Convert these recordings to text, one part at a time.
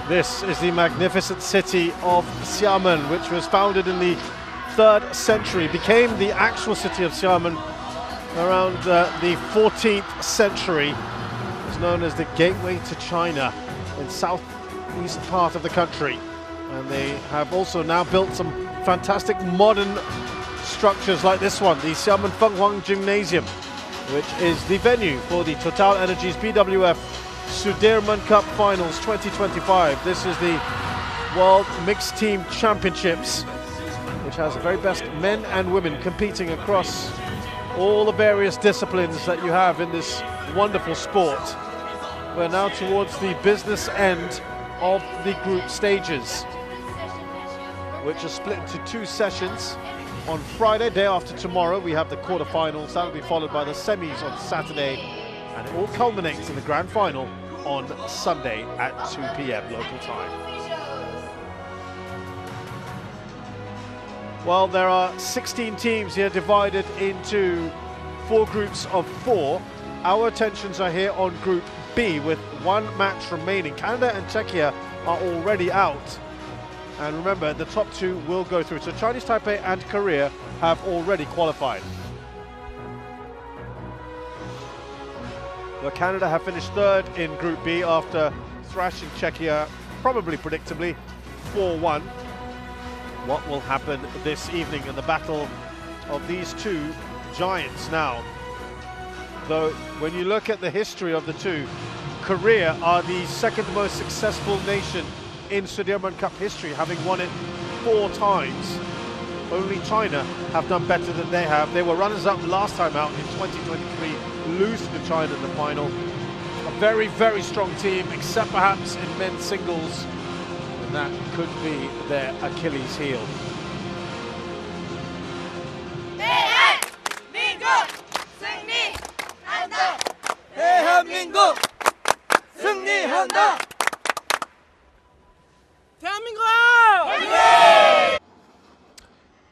This is the magnificent city of Xiamen, which was founded in the 3rd century, became the actual city of Xiamen around the 14th century. It's known as the gateway to China in southeast part of the country. And they have also now built some fantastic modern structures like this one, the Xiamen Fenghuang Gymnasium, which is the venue for the TotalEnergies BWF Sudirman Cup Finals 2025. This is the World Mixed Team Championships, which has the very best men and women competing across all the various disciplines that you have in this wonderful sport. We're now towards the business end of the group stages, which are split into 2 sessions. On Friday, day after tomorrow, we have the quarterfinals. That will be followed by the semis on Saturday, and it all culminates in the grand final on Sunday at 2 p.m. local time. Well, there are 16 teams here divided into 4 groups of 4. Our attentions are here on Group B with 1 match remaining. Canada and Czechia are already out. And remember, the top 2 will go through. So Chinese Taipei and Korea have already qualified. Well, Canada have finished 3rd in Group B after thrashing Czechia, probably predictably, 4-1. What will happen this evening in the battle of these 2 giants now? Though, when you look at the history of the 2, Korea are the 2nd most successful nation in Sudirman Cup history, having won it 4 times. Only China have done better than they have. They were runners-up last time out in 2023, losing to China in the final. A very, very strong team, except perhaps in men's singles. And that could be their Achilles heel. 대한민국 승리한다.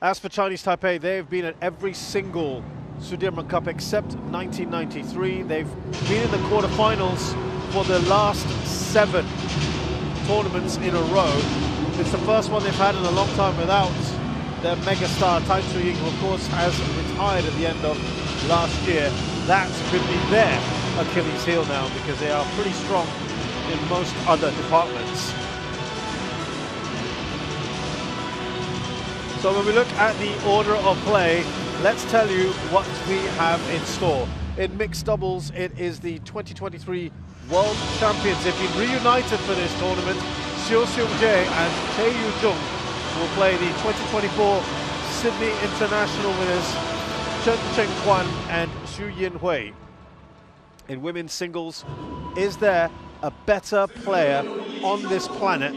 As for Chinese Taipei, they've been at every single Sudirman Cup except 1993. They've been in the quarterfinals for the last 7 tournaments in a row. It's the first one they've had in a long time without their megastar Tai Tzu-Ying, who of course has retired at the end of last year. That could be their Achilles heel now, because they are pretty strong in most other departments. So when we look at the order of play, let's tell you what we have in store. In mixed doubles, it is the 2023 World Champions. They've been reunited for this tournament. Xiu Xiongjae and Che Yu-jung will play the 2024 Sydney International winners Chen Chengquan and Xu Yinhui. In women's singles, is there a better player on this planet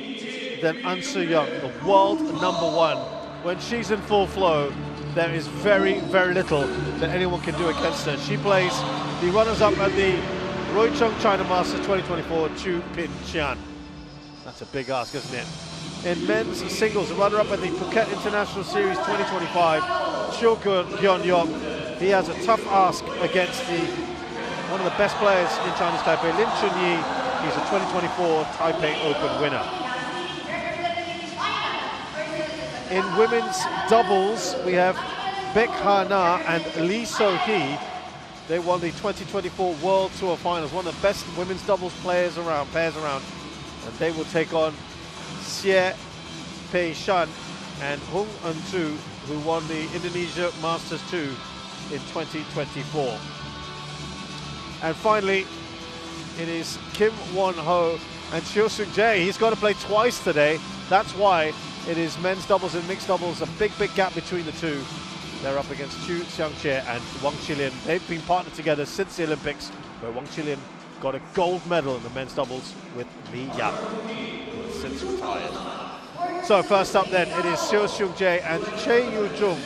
than An Se-young, the world #1? When she's in full flow, there is very, very little that anyone can do against her. She plays the runners-up at the Roicheng China Masters 2024, Chu Pin Qian. That's a big ask, isn't it? In men's singles, the runner-up at the Phuket International Series 2025, Chiu Kyun-yok. He has a tough ask against one of the best players in Chinese Taipei, Lin Chunyi. He's a 2024 Taipei Open winner. In women's doubles, we have Baek Ha-na and Lee So-hee. They won the 2024 World Tour Finals, one of the best women's doubles pairs around. And they will take on Xie Pei-shan and Hung Eun-tu, who won the Indonesia Masters 2 in 2024. And finally, it is Kim Won-ho and Xiu Sung-jae. He's got to play twice today. That's why it is men's doubles and mixed doubles, a big, big gap between the 2. They're up against Chu Xiangqie and Wang Qilin. They've been partnered together since the Olympics, where Wang Qilin got a gold medal in the men's doubles with Li Yap, who has since retired. So first up then, it is Xiu Xiongjae and Che Yu-jung,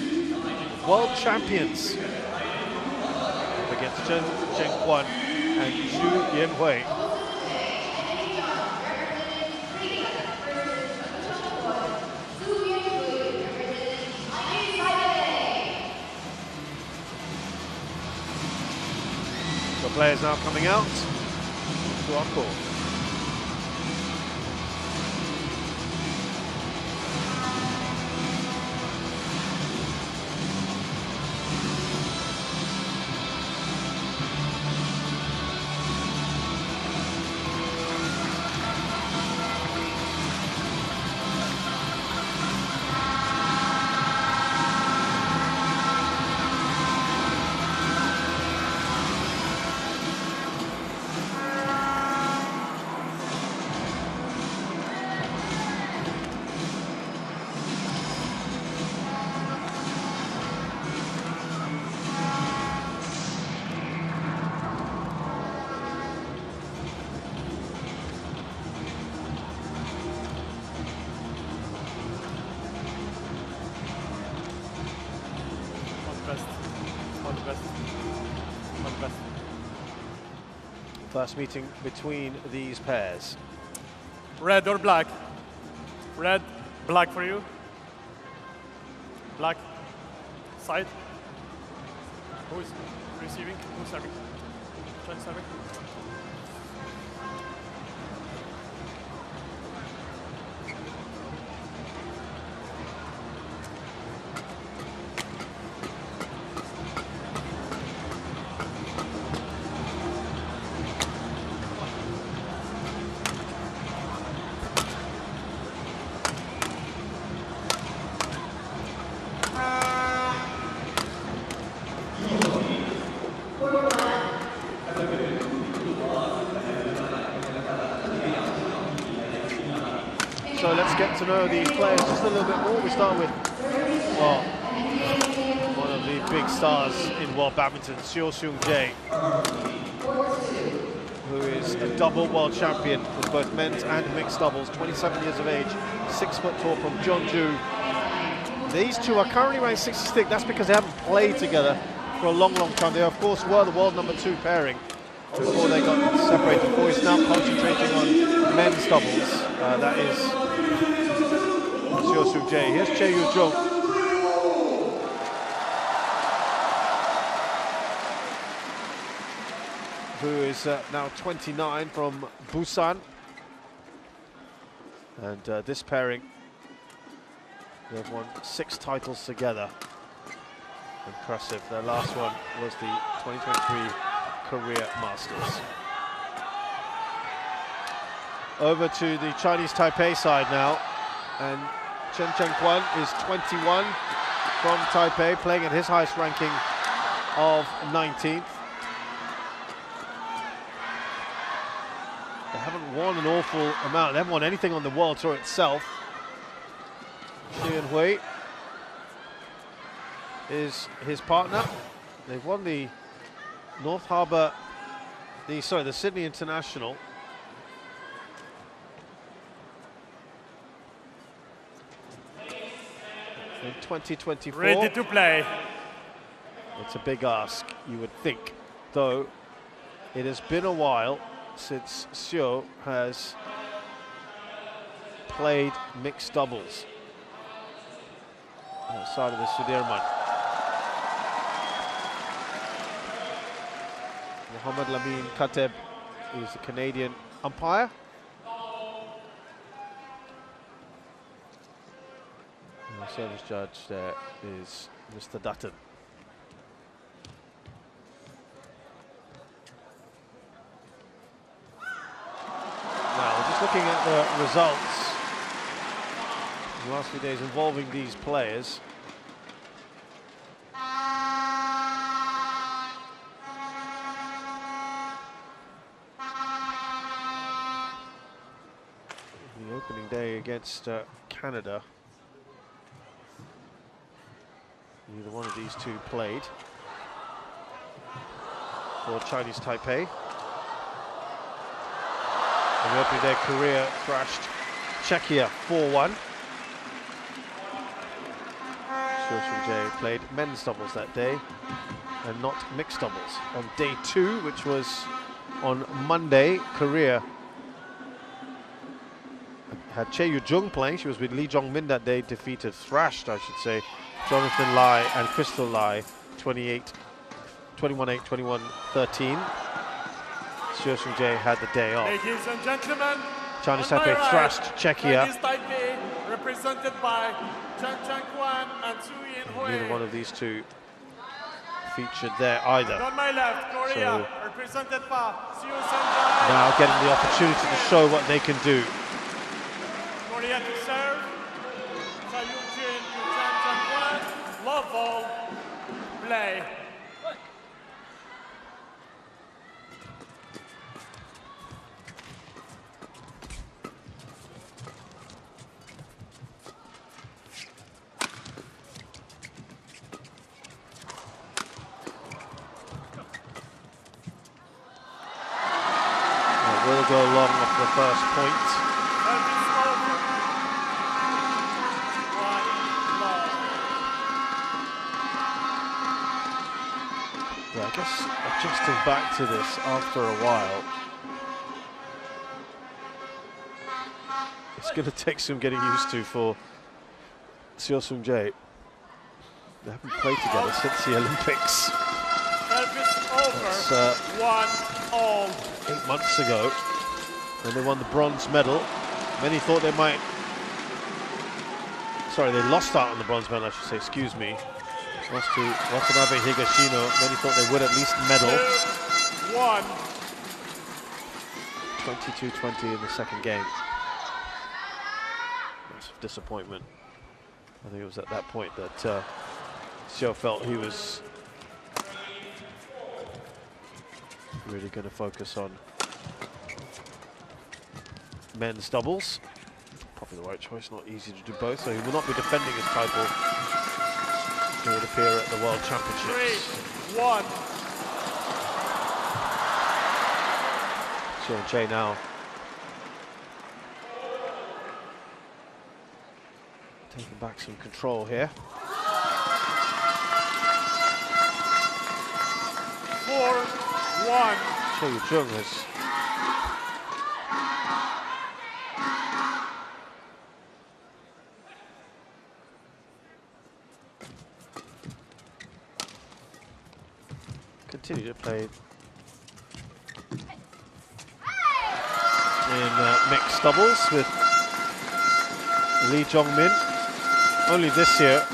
world champions, up against Chen Chengquan and Xu Yinhui. The players now coming out to our court. First meeting between these pairs. Red or black? Red, black for you. Black, side. Who is receiving? Who's serving? Trying serving. So let's get to know these players just a little bit more. We start with, well, one of the big stars in world badminton, Xiamen, who is a double world champion with both men's and mixed doubles, 27 years of age, 6 foot tall from Jeonju. These two are currently ranked 66th. That's because they haven't played together for a long, long time. They, of course, were the world #2 pairing before they got separated. Boys now concentrating on men's doubles. That is Xiamen. Here's Che Yu-jung. Who is now 29 from Busan. And this pairing, they've won 6 titles together. Impressive. Their last one was the 2023 Korea Masters. Over to the Chinese Taipei side now, and Chen Chengquan is 21 from Taipei, playing at his highest ranking of 19th. They haven't won an awful amount. They haven't won anything on the World Tour itself. Xian Hui is his partner. They've won the North Harbour, the Sydney International. In 2024. Ready to play. It's a big ask, you would think, though it has been a while since Xiu has played mixed doubles outside of the Sudirman. Mohamed Lamin Kateb is a Canadian umpire. And the service judge there is Mr. Dutton. Now, we're just looking at the results in the last few days involving these players. The opening day against Canada, neither one of these two played for Chinese Taipei. In the opening day, Korea thrashed Czechia 4-1. Xiamen played men's doubles that day and not mixed doubles. On day 2, which was on Monday, Korea had Che Yu-jung playing. She was with Lee Jong-min that day, thrashed, I should say, Jonathan Lai and Crystal Lai, 21-8, 21-13. Xiamen had the day off. Ladies and gentlemen, Chinese Taipei thrashed Czechia. Chinese Taipei, represented by Chen Chengquan and Su Yin-hui. Neither one of these two featured there either. On my left, Korea, represented by Xiu Sanjai. Now getting the opportunity to show what they can do. Korea to serve. Cha Yun-jin to Chen Chengquan. Love ball. Play. Will go long off the first point. Yeah, I guess adjusting back to this after a while, it's going to take some getting used to for Xiamen. They haven't played together since the Olympics. That's 8 months ago when they won the bronze medal. Many thought they might... Sorry, they lost out on the bronze medal, I should say, excuse me. Lost to Watanabe Higashino. Many thought they would at least medal. 22-20 in the second game. Massive disappointment. I think it was at that point that Xiao felt he was really going to focus on men's doubles. Probably the right choice, not easy to do both, so he will not be defending his title. He would appear at the World Championships. 3-1. Xiamen now taking back some control here. 4-1. Xiamen has continued to play in mixed doubles with Lee Jong-min. Only this year.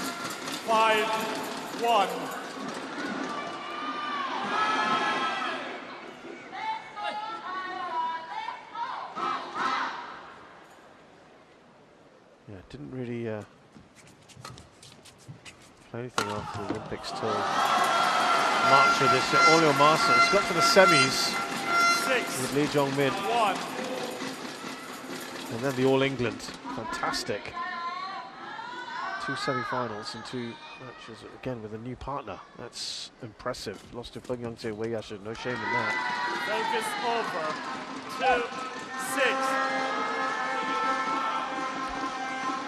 5-1. Yeah, didn't really play anything after the Olympics till March of this year. All-Your Masters got to the semis with Lee Jong-min. 1. And then the All England. Fantastic. 2 semi-finals and 2 matches again with a new partner. That's impressive. Lost to Fenghuang to Weiyasha. No shame in that. Focus over. 2-6.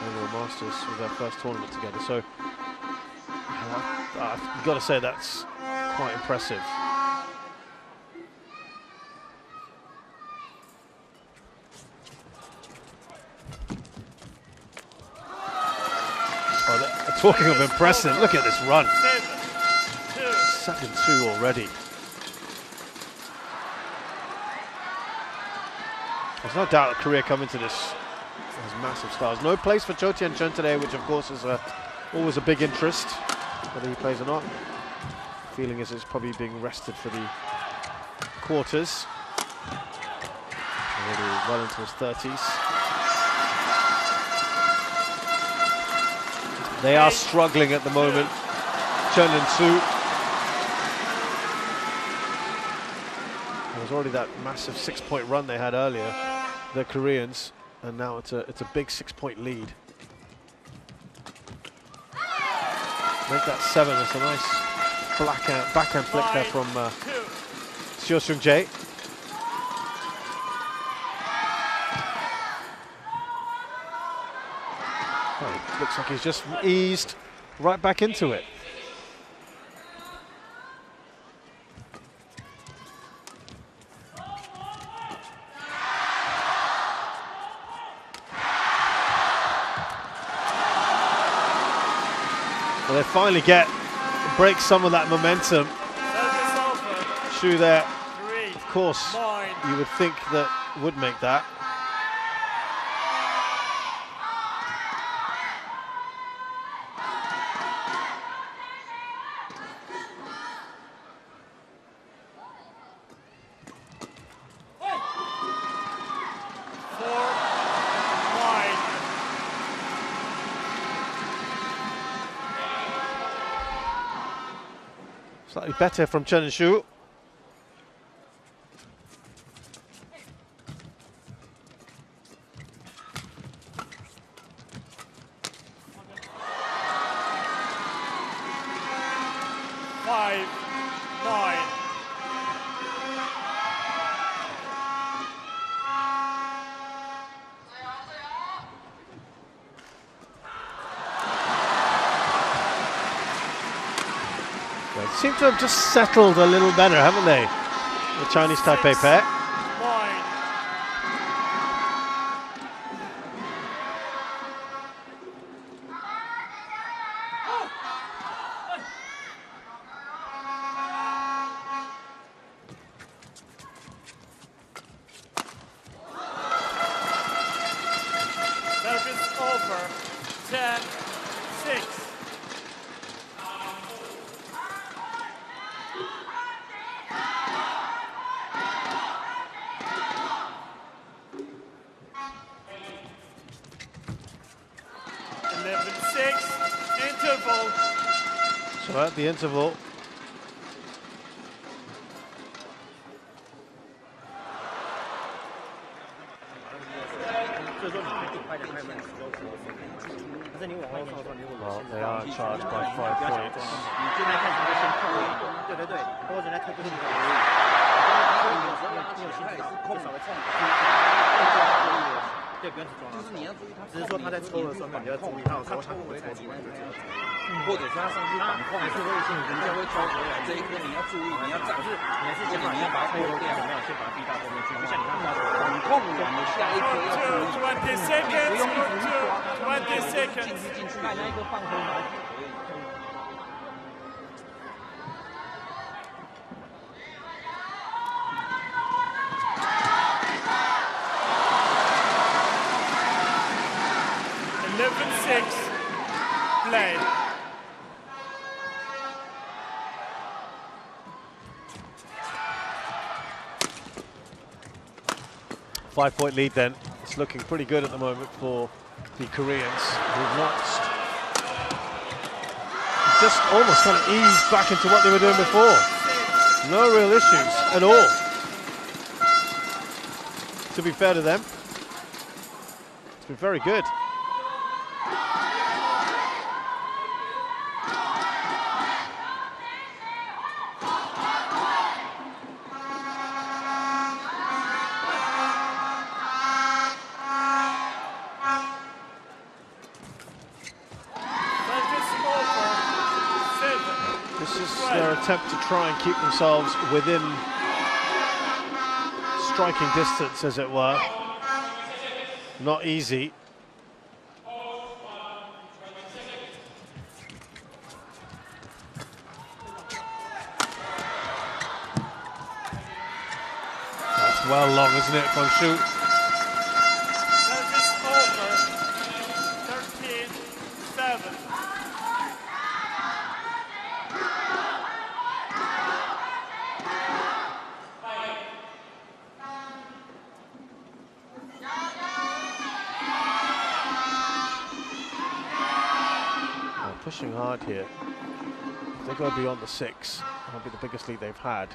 All-Your Masters was their first tournament together. So I've got to say that's quite impressive. Talking of impressive, look at this run. 7-2 already. There's no doubt that Korea come into this as massive stars. No place for Cho Tien-Chen today, which of course is always a big interest, whether he plays or not. Feeling is it's probably being rested for the quarters. Already well into his 30s. They are struggling at the moment. Chen and Su. There was already that massive 6-point run they had earlier, the Koreans, and now it's a big 6-point lead. Make that 7. It's a nice backhand flick there from Xiamen. Well, it looks like he's just eased right back into it. Well, they finally break some of that momentum. Shu there, of course, you would think that would make that. Slightly better from Chen and Shu. Seem to have just settled a little better, haven't they? The Chinese Taipei pair. 10-6. 11-6, interval. So at the interval, well, they are charged by 5 points. Play. 5-point lead then. It's looking pretty good at the moment for the Koreans who've lost. Just almost kind of eased back into what they were doing before. No real issues at all. To be fair to them, it's been very good. Their attempt to try and keep themselves within striking distance, as it were. Not easy. That's well long, isn't it, Fenghuang? Service over. 13-7. Pushing hard here. If they go beyond the 6, that'll be the biggest lead they've had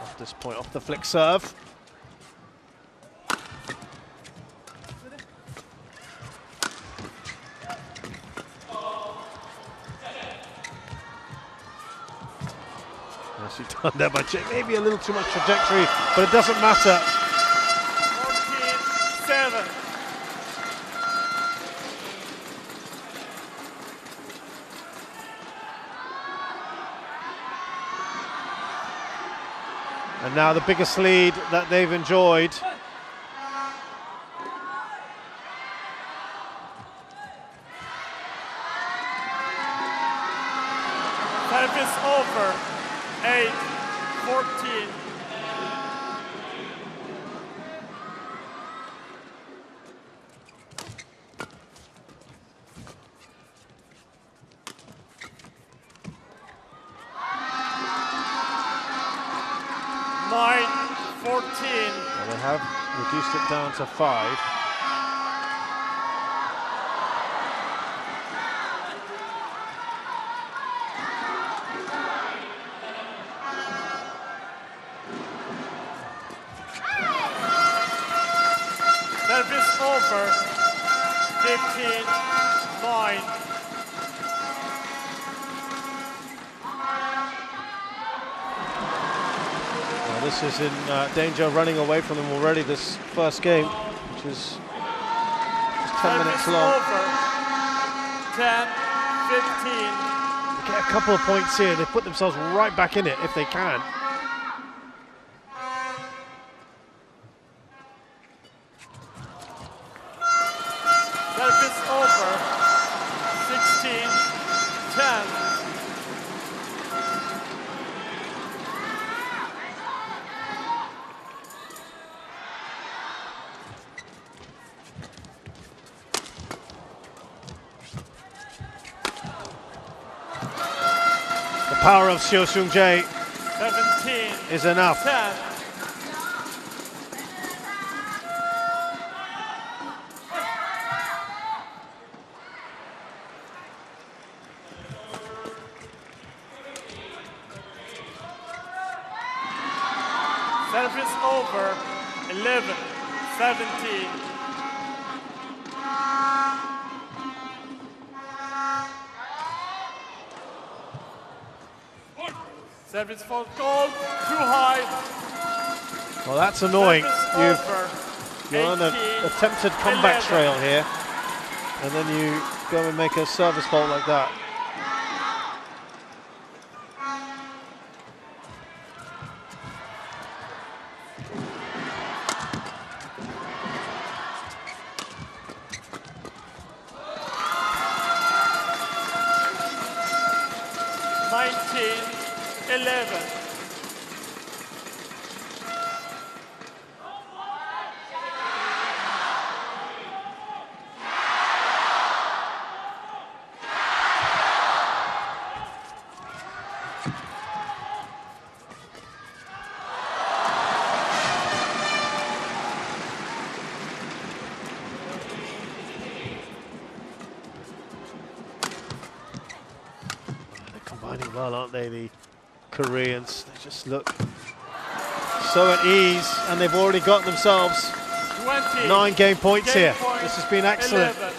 off this point, off the flick serve. Nicely done there by Chick. Maybe a little too much trajectory, but it doesn't matter. 14-7. And now the biggest lead that they've enjoyed. Service over. 8-14. Well, they have reduced it down to 5. Service over. 15-9. This is in danger, running away from them already, this first game, which is just 10 minutes long. Over. 10-15. They get a couple of points here, they put themselves right back in it if they can. Service over. 16-10. power of Xiu Jae 17. is enough. 10. Service over. 11. 17. Service for goal, too high. Well, that's annoying. You're on an 18, attempted comeback 11. trail here, and then you go and make a service fault like that. Combining well, aren't they, the Koreans? They just look so at ease, and they've already got themselves 20. 9 game points here. Point, This has been excellent. 11.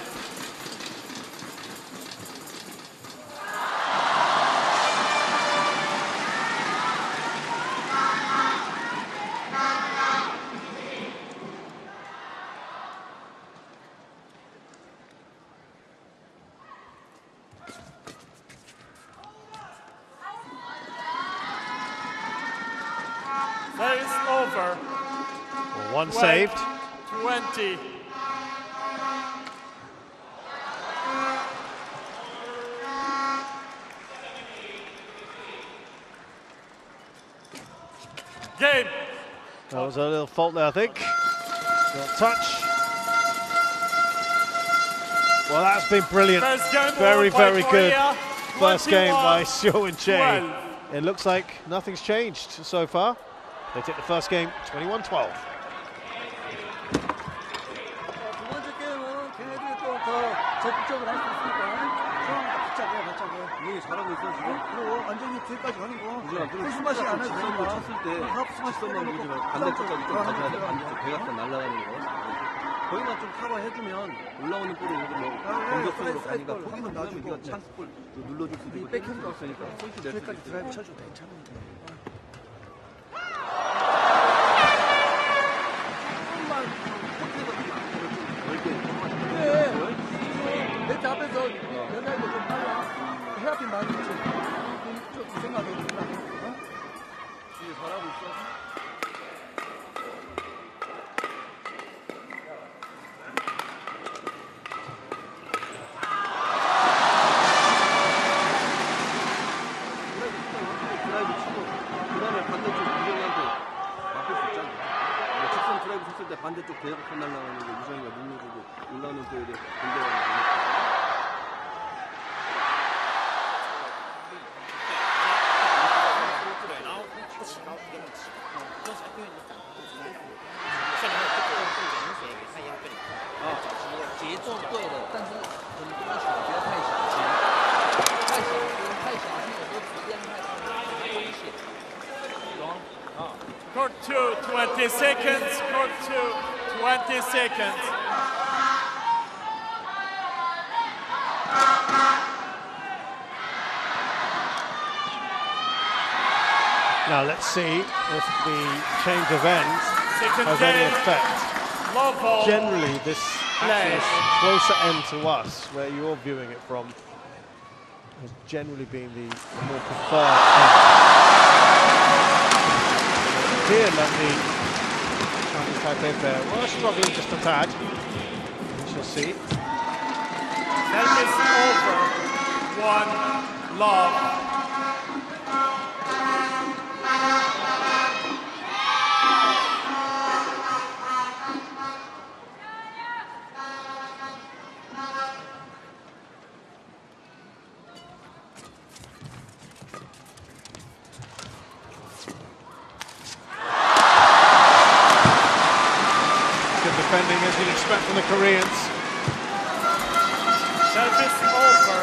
That is over. Well, one saved. 20. Game. That was a little fault there, I think. Got touch. Well, that's been brilliant. First game Very, won by very good. Korea, First game by 21-12. Xiamen. It looks like nothing's changed so far. They take the first game 21-12. 두 번째 게임은 걔네들이 또 더 적극적으로 할 수 있으니까 처음 받자고 분명히 잘하고 있어 지금. 그리고 완전히 뒤까지 가는 거. 스마시 안 해도 되니까. 쳤을 때 하프 스마시 만 보지 말고 반대쪽까지 좀 가져야 돼. 반대쪽 배가 날아가는 거. 거기만 좀 커버해주면 올라오는 볼이 뭐 공격적으로 가니까 거기만 나중에 우리가 찬스 볼 눌러줄 수도 있고 백핸드 있으니까 포인트 낼 수도 뒤까지 있고. 드라이브 쳐줘도 괜찮은데. 네트 앞에서 연락이 좀 빨라. 헤어핀 많이 있지. 좀 생각해 준다. 이게 잘하고 있어. 드라이브 치고 그다음에 반대쪽 유정이한테 맡길 수 있잖아. 직선 드라이브 쳤을 때 반대쪽 대각선 날라가는 거 유정이가 눌러주고 올라오는 볼에 공격하는 거. Court 2, 20 seconds. Court 2, 20 seconds. Now let's see if the change of ends Second has any game. effect. Low ball. Generally, this actually is Flash. closer end to us, where you're viewing it from, has generally been the more preferred end. Here, like the Chinese Taipei player, well, struggling just a tad. We shall see. Service over. 1 love. aggressive defending, as you'd expect from the Koreans. Service over.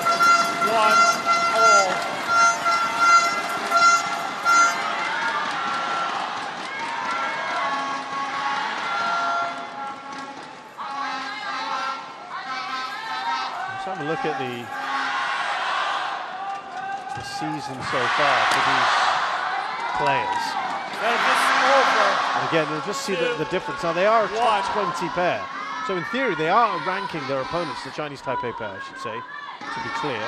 1-all. Let's have a look at the season so far for these players. Service over. And again, you'll just see the difference. Now, they are a top 20 pair. So in theory, they are ranking their opponents, the Chinese Taipei pair, I should say, to be clear.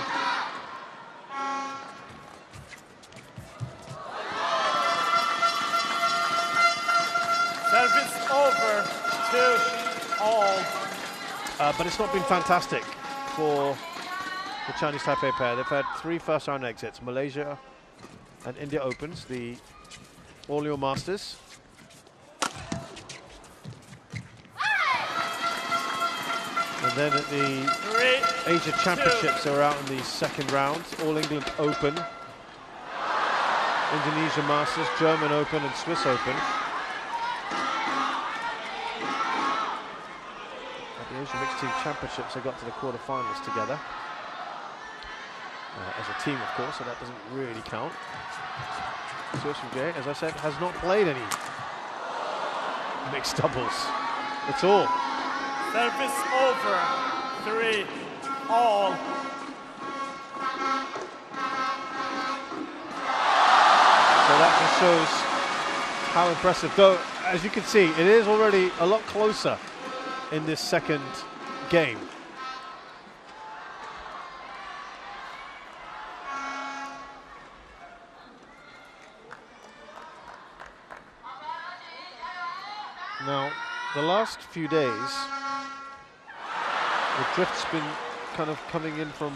Service over. 2-all. But it's not been fantastic for the Chinese Taipei pair. They've had 3 first-round exits: Malaysia and India Opens, the All-Your Masters. And then at the Asia Championships, they were out in the second round. All England Open, Indonesia Masters, German Open and Swiss Open. At the Asian Mixed Team Championships, they got to the quarterfinals together. As a team, of course, so that doesn't really count. Jay, as I said, has not played any mixed doubles at all. Service over. 3-all. So that just shows how impressive. Though, as you can see, it is already a lot closer in this second game. Now, the last few days, the drift's been kind of coming in from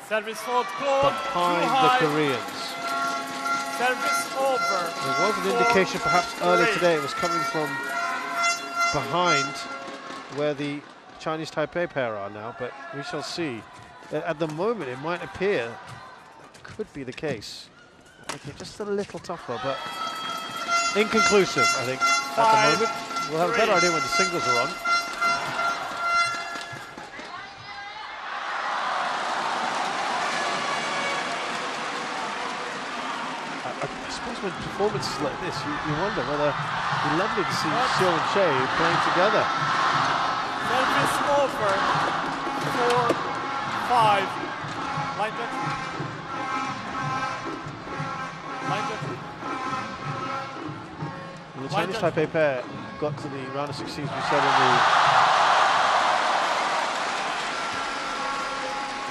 Service hold close. behind the Koreans. Service over. There was an indication perhaps earlier today it was coming from behind where the Chinese Taipei pair are now, but we shall see. At the moment, it might appear that could be the case. Okay, just a little tougher, but inconclusive, I think, at the moment. We'll have a better idea when the singles are on. I suppose when performances like this, you wonder whether it'd be lovely to see Xiao and Che playing together. Service over. 4-5. Line that. Line that. Well, the Chinese Taipei pair got to the round of 16, we said, in the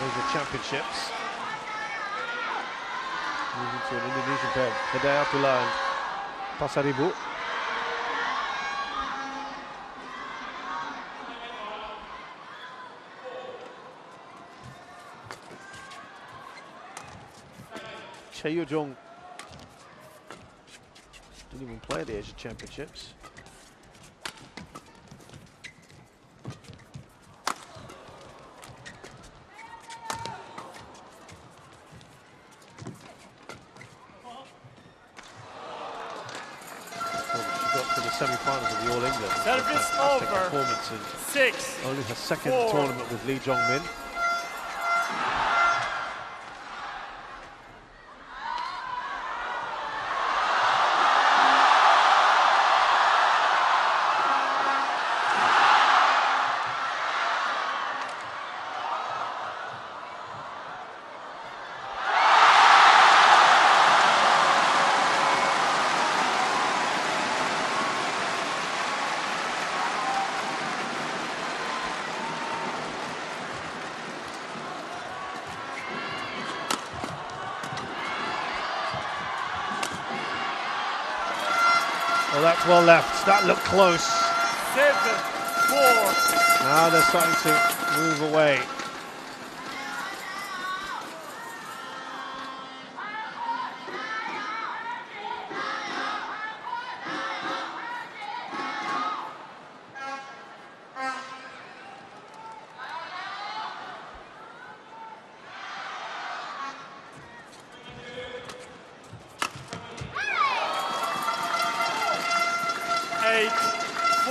Asia Championships. Moving to an Indonesian pair, Hidayatullah and Pasaribu. Che Yu-jung didn't even play the Asia Championships. Semi-finals of the All England. Service over. Performance in 6. only her second tournament with Lee Jong-min. Well, that's well left. That looked close. 7-4. Now they're starting to move away.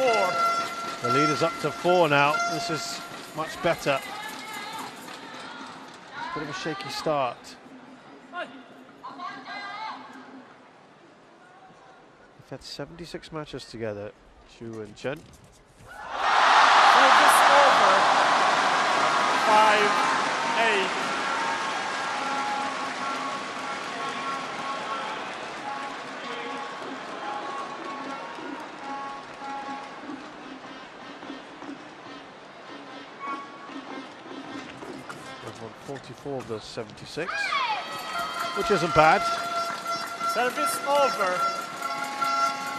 4. The lead is up to 4 now. This is much better. Bit of a shaky start. They've had 76 matches together, Xu and Chen. Service over. 5-8. They've won 44 of those 76, which isn't bad. Service over.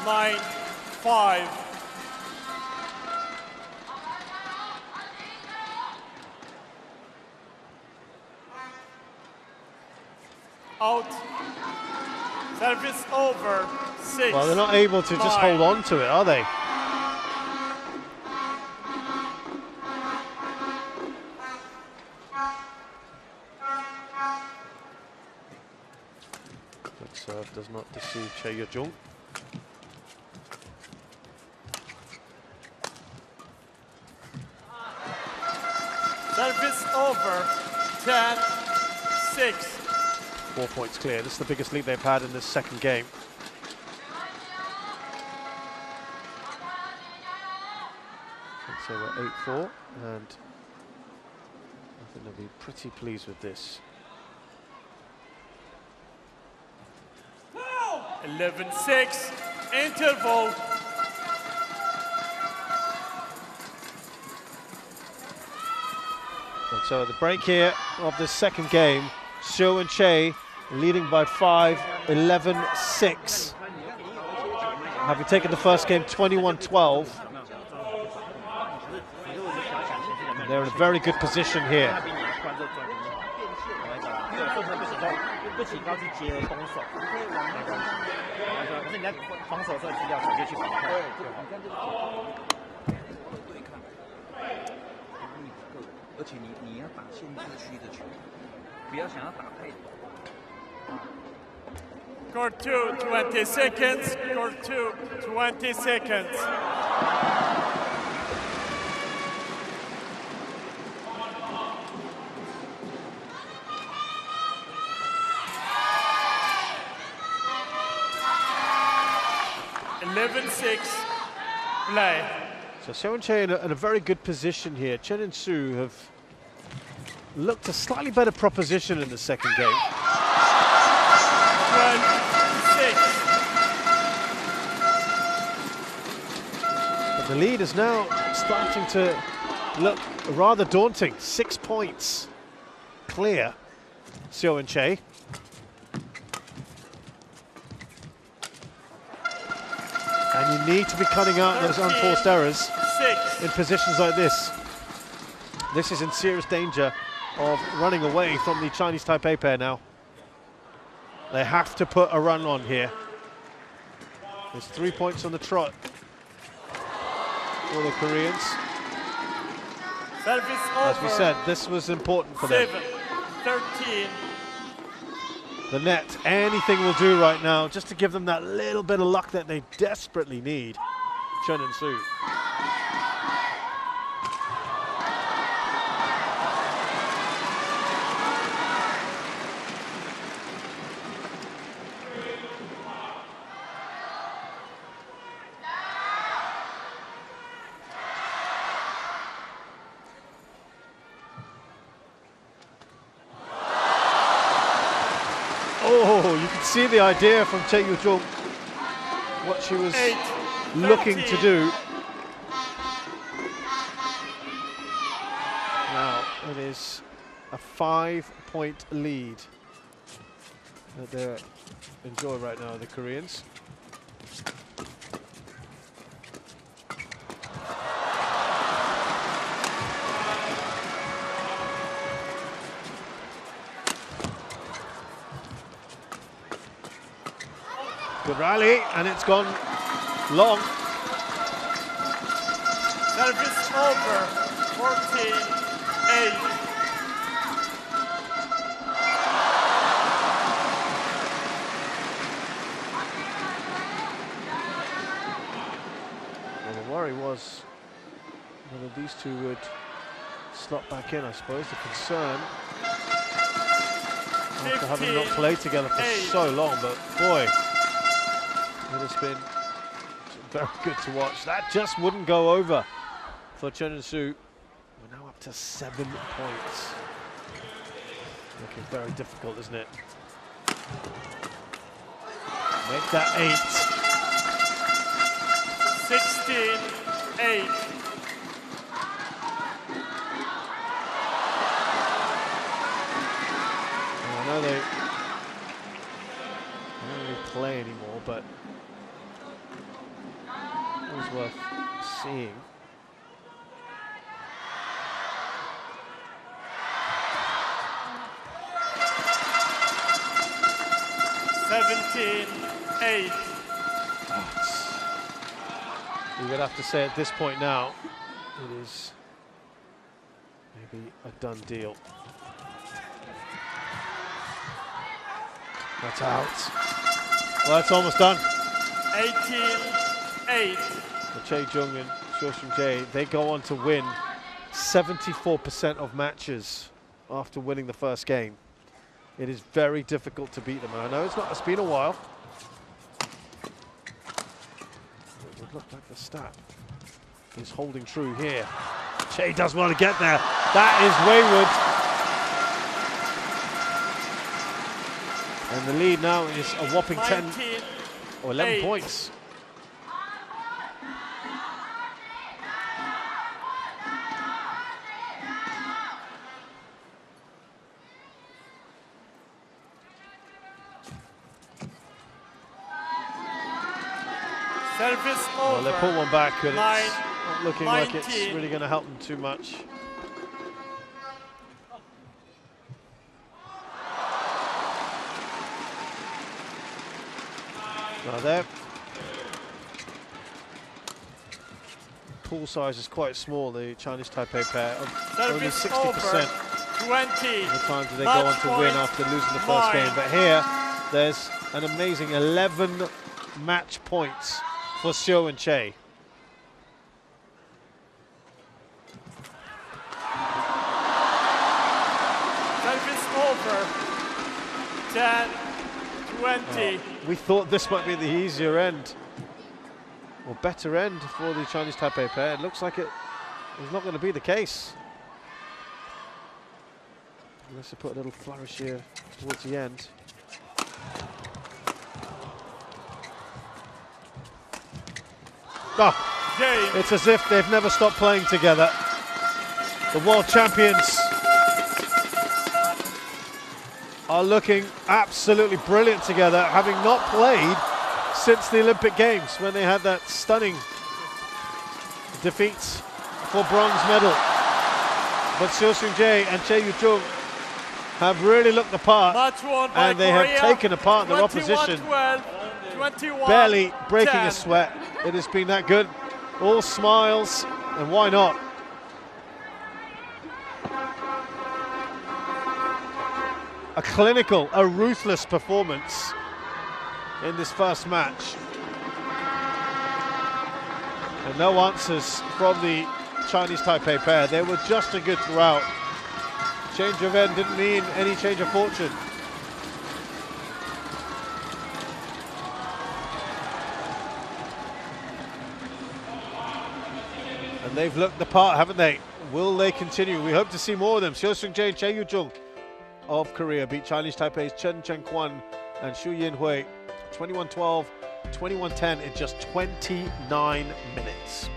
9-5. Out. Service over. 6. Well, they're not able to just hold on to it, are they? That serve does not deceive Che Yejung. Service over. 10-6. 4 points clear. This is the biggest lead they've had in this second game. So we're 8-4, and I think they'll be pretty pleased with this. 11-6. Interval. And so at the break here of this second game, Xiu and Che leading by 5, 11-6. Having taken the first game 21-12. They're in a very good position here. Court 2, 20 seconds. Court 2, 20 seconds. Play. So Xiu and Che in a very good position here. Chen and Su have looked a slightly better proposition in the second game. 12-6. But the lead is now starting to look rather daunting. 6 points clear, Xiu and Che. And you need to be cutting out those unforced errors in positions like this. This is in serious danger of running away from the Chinese Taipei pair now. They have to put a run on here. There's 3 points on the trot for the Koreans. As we said, this was important for them. 7-13. The net, anything will do right now just to give them that little bit of luck that they desperately need. Chen and Su. Oh, you can see the idea from Che Yejung, what she was looking to do. Now it is a 5-point lead that they're enjoying right now, the Koreans. Good rally, and it's gone long. Service over. 14-8. Well, the worry was whether these two would slot back in, I suppose. The concern, after having not played together for so long, but boy, it has been very good to watch. That just wouldn't go over for Chen and Su. We're now up to 7 points. Looking very difficult, isn't it? Make that 16-8. I know they don't really play anymore, but it was worth seeing. We would have to say at this point now, it is maybe a done deal. That's out. Well, that's almost done. 18-8. Che Jung and Xiamen Jae, they go on to win 74% of matches after winning the first game. It is very difficult to beat them, and I know it's been a while. It would look like the stat is holding true here. Che does want to get there. That is wayward. And the lead now is a whopping 10 or 11 points. Service over. Well, they pull one back, and it's not looking like it's really going to help them too much. Now their pool size is quite small, the Chinese Taipei pair, only 60%. 20. The times they go on to win after losing the first game. But here, there's an amazing 11 match points for Xiu and Che. Service over. 10-20. We thought this might be the easier end, or better end for the Chinese Taipei pair. It looks like it is not going to be the case. Unless they put a little flourish here towards the end. Oh, it's as if they've never stopped playing together. The world champions are looking absolutely brilliant together, having not played since the Olympic Games when they had that stunning defeat for bronze medal. But Xiamen Jae and Che Yu-jung have really looked the part, and they have taken apart their opposition, barely breaking a sweat. It has been that good. All smiles, and why not? A clinical, a ruthless performance in this first match. And no answers from the Chinese Taipei pair. They were just as good throughout. Change of end didn't mean any change of fortune. And they've looked the part, haven't they? Will they continue? We hope to see more of them. Xiamen Jae and Che Yu-jung of Korea beat Chinese Taipei's Chen Chengquan and Xu Yinhui 21-12, 21-10 in just 29 minutes.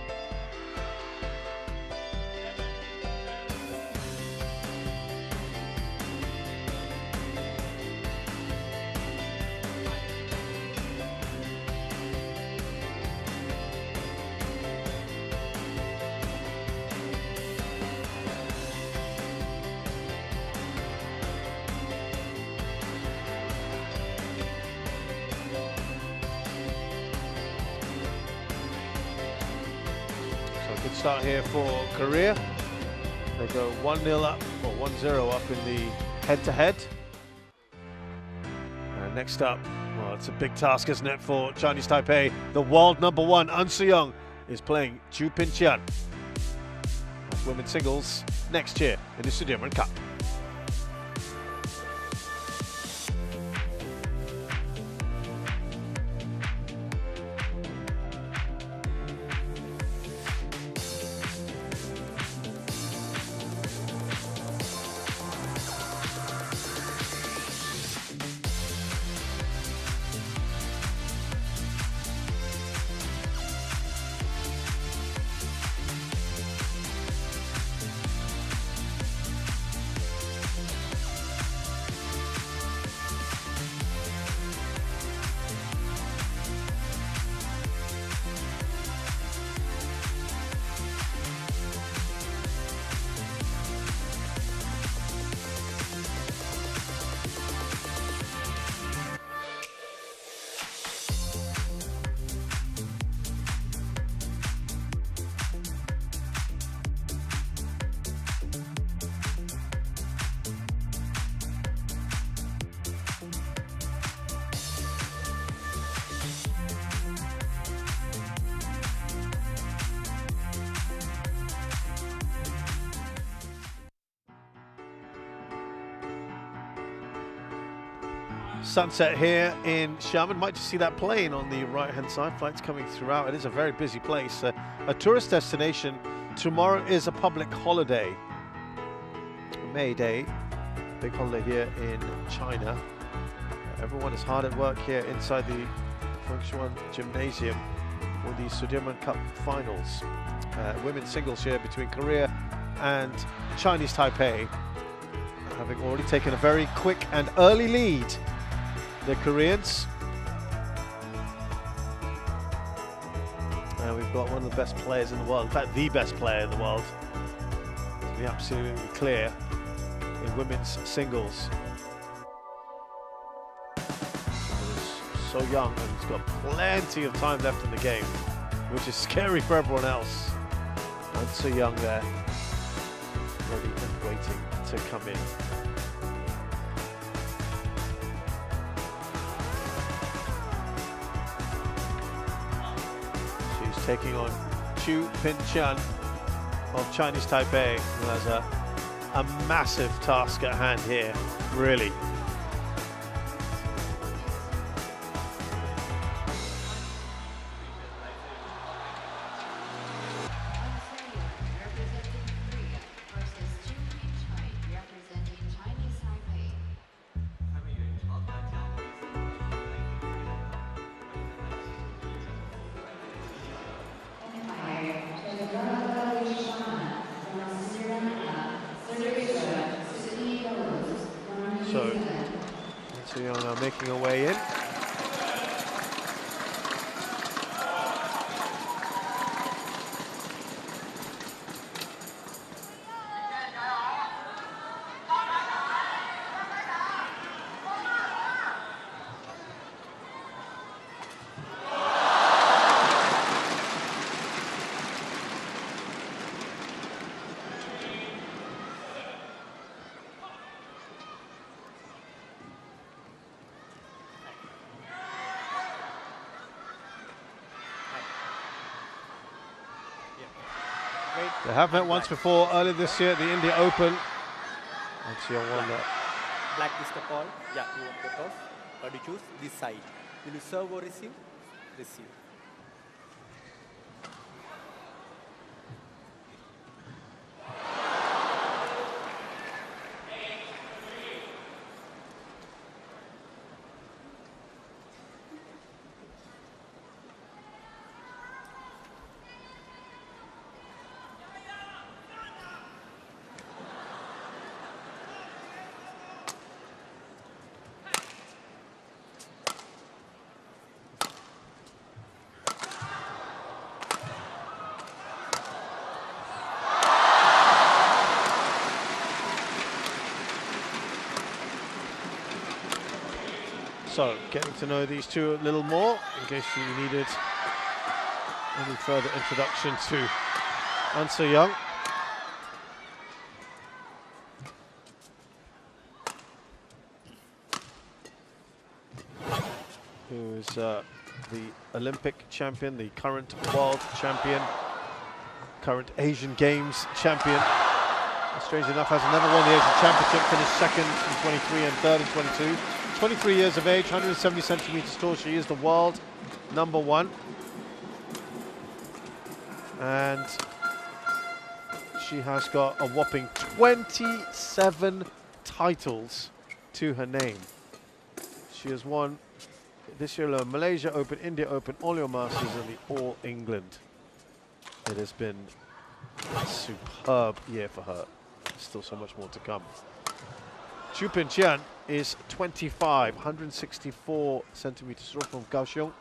Good start here for Korea. They go 1-0 up, or 1-0 up in the head-to-head. And next up, well, it's a big task, isn't it, for Chinese Taipei. The world #1, An Se-young, is playing Chu Pinqian of women's singles next year in the Sudirman Cup. Sunset here in Xiamen. Might just see that plane on the right-hand side. Flights coming throughout. It is a very busy place. A tourist destination. Tomorrow is a public holiday. May Day. Big holiday here in China. Everyone is hard at work here inside the Fenghuang Gymnasium for the Sudirman Cup finals. Women's singles here between Korea and Chinese Taipei. Having already taken a very quick and early lead. The Koreans. And we've got one of the best players in the world, in fact the best player in the world, to be absolutely clear, in women's singles. He's so young and he's got plenty of time left in the game, which is scary for everyone else. And so young there, ready and waiting to come in. Taking on Chu Pinqian of Chinese Taipei, who has a massive task at hand here, really. So Xiamen are making a way in. They have met once before earlier this year at the India Open. And Xiamen won that. Black is the call. Yeah, you want the toss. But you choose this side. Will you serve or receive? Receive. So, getting to know these two a little more, in case you needed any further introduction to An Se-young. Who's the Olympic champion, the current world champion, current Asian Games champion. Strangely enough, has never won the Asian Championship, finished second in 23 and third in 22. 23 years of age, 170 centimeters tall. She is the world #1. And she has got a whopping 27 titles to her name. She has won this year alone Malaysia Open, India Open, All Your Masters, and the All England. It has been a superb year for her. Still so much more to come. Chu Pinqian is 25, 164 centimeters tall, from Kaohsiung,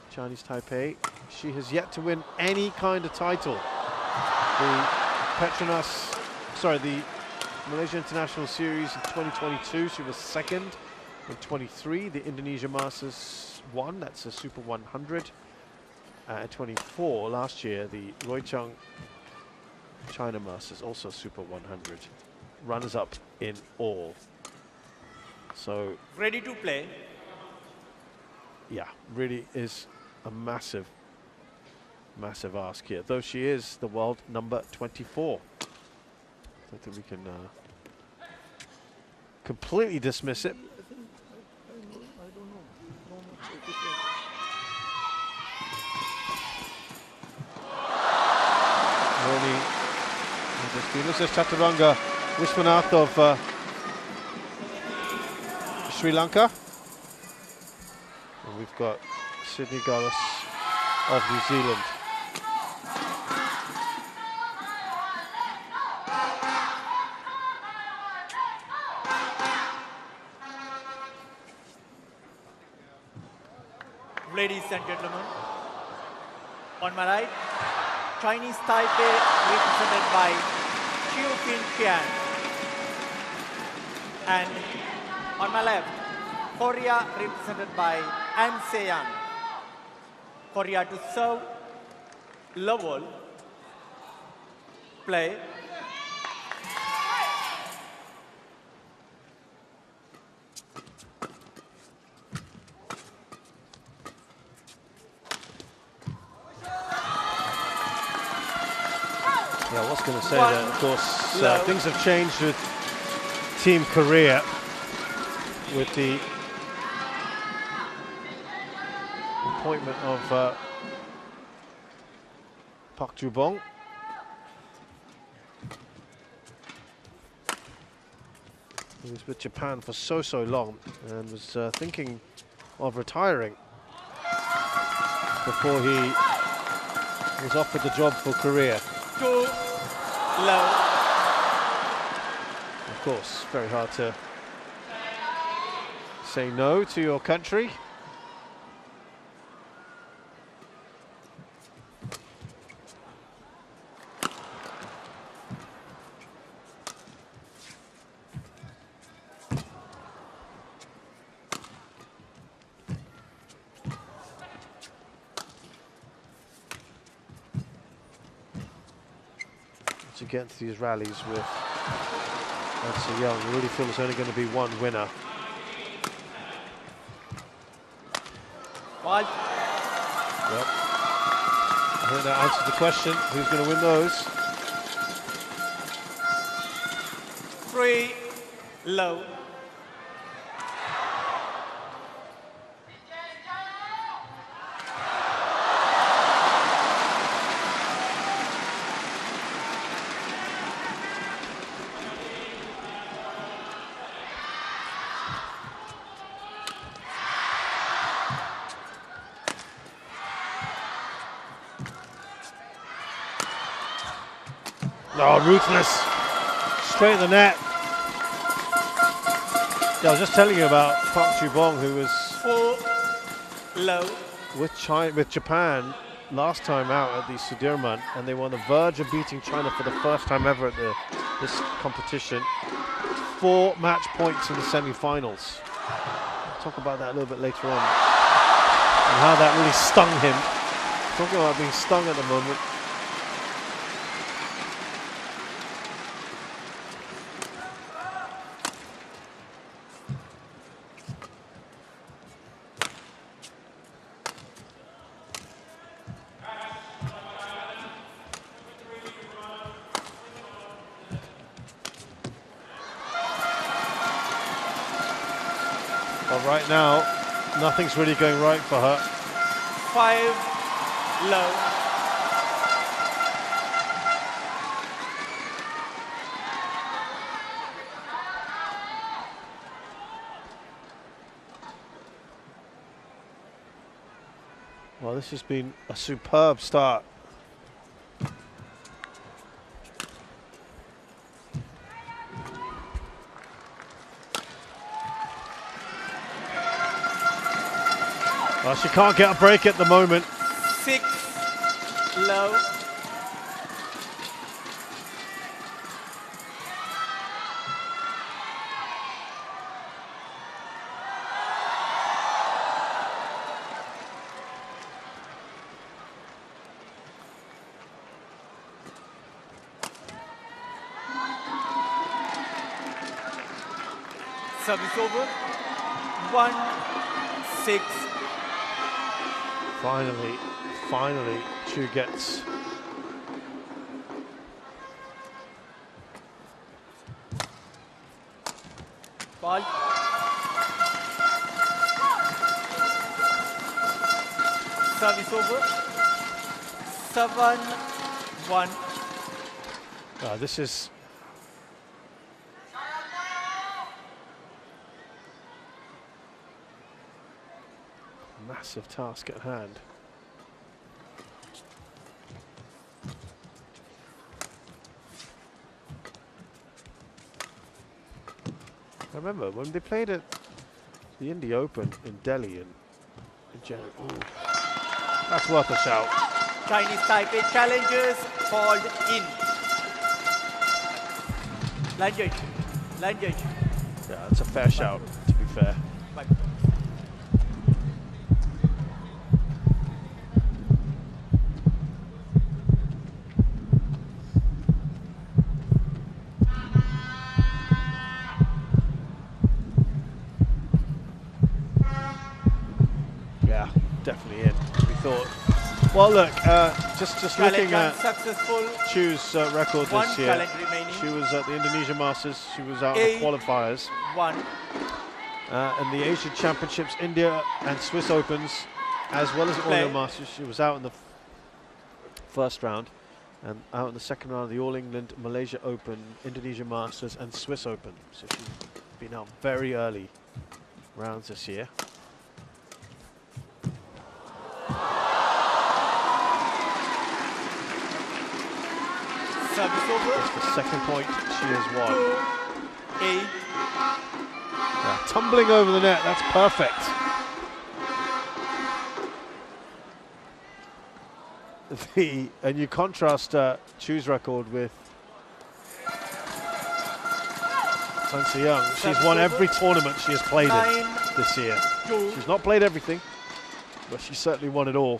Chinese Taipei. She has yet to win any kind of title. The Malaysia International Series in 2022, she was second. In 23, the Indonesia Masters won, that's a Super 100. At 24, last year, the Roichang China Masters, also Super 100. Runners-up in all. So, Ready to play. yeah, really is a massive, massive ask here. Though she is the world #24. I don't think we can completely dismiss it. This is Chaturanga Vishwanath of Sri Lanka. And we've got Sydney Gullis of New Zealand. Ladies and gentlemen, on my right, Chinese Taipei represented by Chu Pinqian. And on my left, Korea represented by An Se-young. Korea to serve, level, play. Yeah, I was going to say that, of course, things have changed with Team Korea with the appointment of Park Ju-bong. He was with Japan for so long and was thinking of retiring before he was offered the job for Korea. Too low. Of course, very hard to say no to your country. To get into these rallies with An Se-young, you really feel there's only going to be one winner. Five. Yep. I think that answers the question. Who's going to win those? 3 low. Oh, ruthless. Straight in the net. Yeah, I was just telling you about Park Ju-bong, who was 4 low. with Japan last time out at the Sudirman, and they were on the verge of beating China for the first time ever at this competition. 4 match points in the semi-finals. I'll talk about that a little bit later on, and how that really stung him. Talking about being stung at the moment. right now, nothing's really going right for her. 5 low. Well, this has been a superb start. Well, she can't get a break at the moment. 6 low. Service over. 1-6. Finally, Chu gets Ball. Service over. 7-1. this is a massive task at hand. I remember when they played at the Indie Open in Delhi in January. Ooh, that's worth a shout. Chinese Taipei challengers called in. Lunges. Yeah, it's a fair shout, to be fair. Bye. Yeah, definitely in. We thought. Well, look, just looking at Successful. Chu's record One this year. challenge remaining. She was at the Indonesia Masters. She was out in the qualifiers. 1. In the Asian Championships, India and Swiss Opens, as well as All England Masters. She was out in the first round, and out in the second round of the All England, Malaysia Open, Indonesia Masters, and Swiss Open. So she's been out very early rounds this year. Service over. That's the second point she has won. 2-8. Yeah, tumbling over the net, that's perfect. And you contrast Chu's record with Fenghuang. She's won every tournament she has played in this year. She's not played everything, but she certainly won it all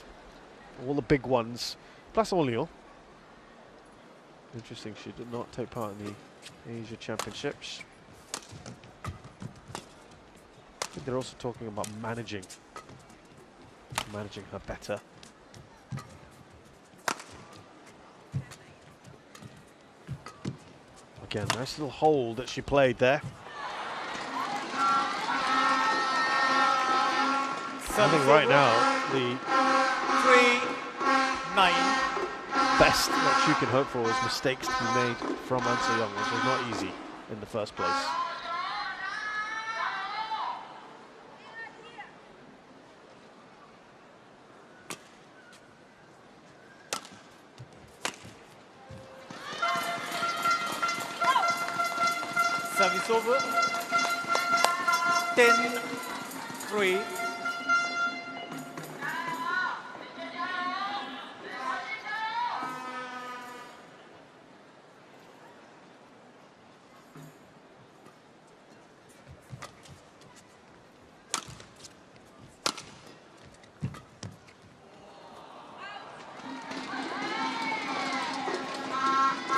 the big ones, plus Orléans. Interesting, she did not take part in the Asia Championships. I think they're also talking about managing her better. Again, nice little hold that she played there. I think right now the 3-9. best that you can hope for is mistakes to be made from Fenghuang, which was not easy in the first place. Service over. 10-3.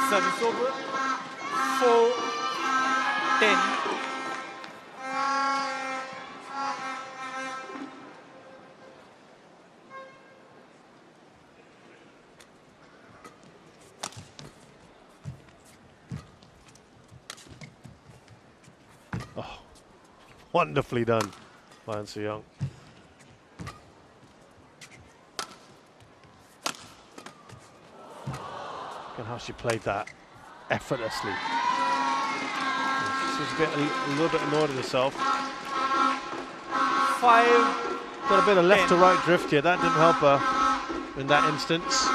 Service over. 4-10. Oh, wonderfully done. by An Young. Look at how she played that effortlessly. She's a little bit annoyed at herself. 5. Got a bit of left to right drift here. That didn't help her in that instance.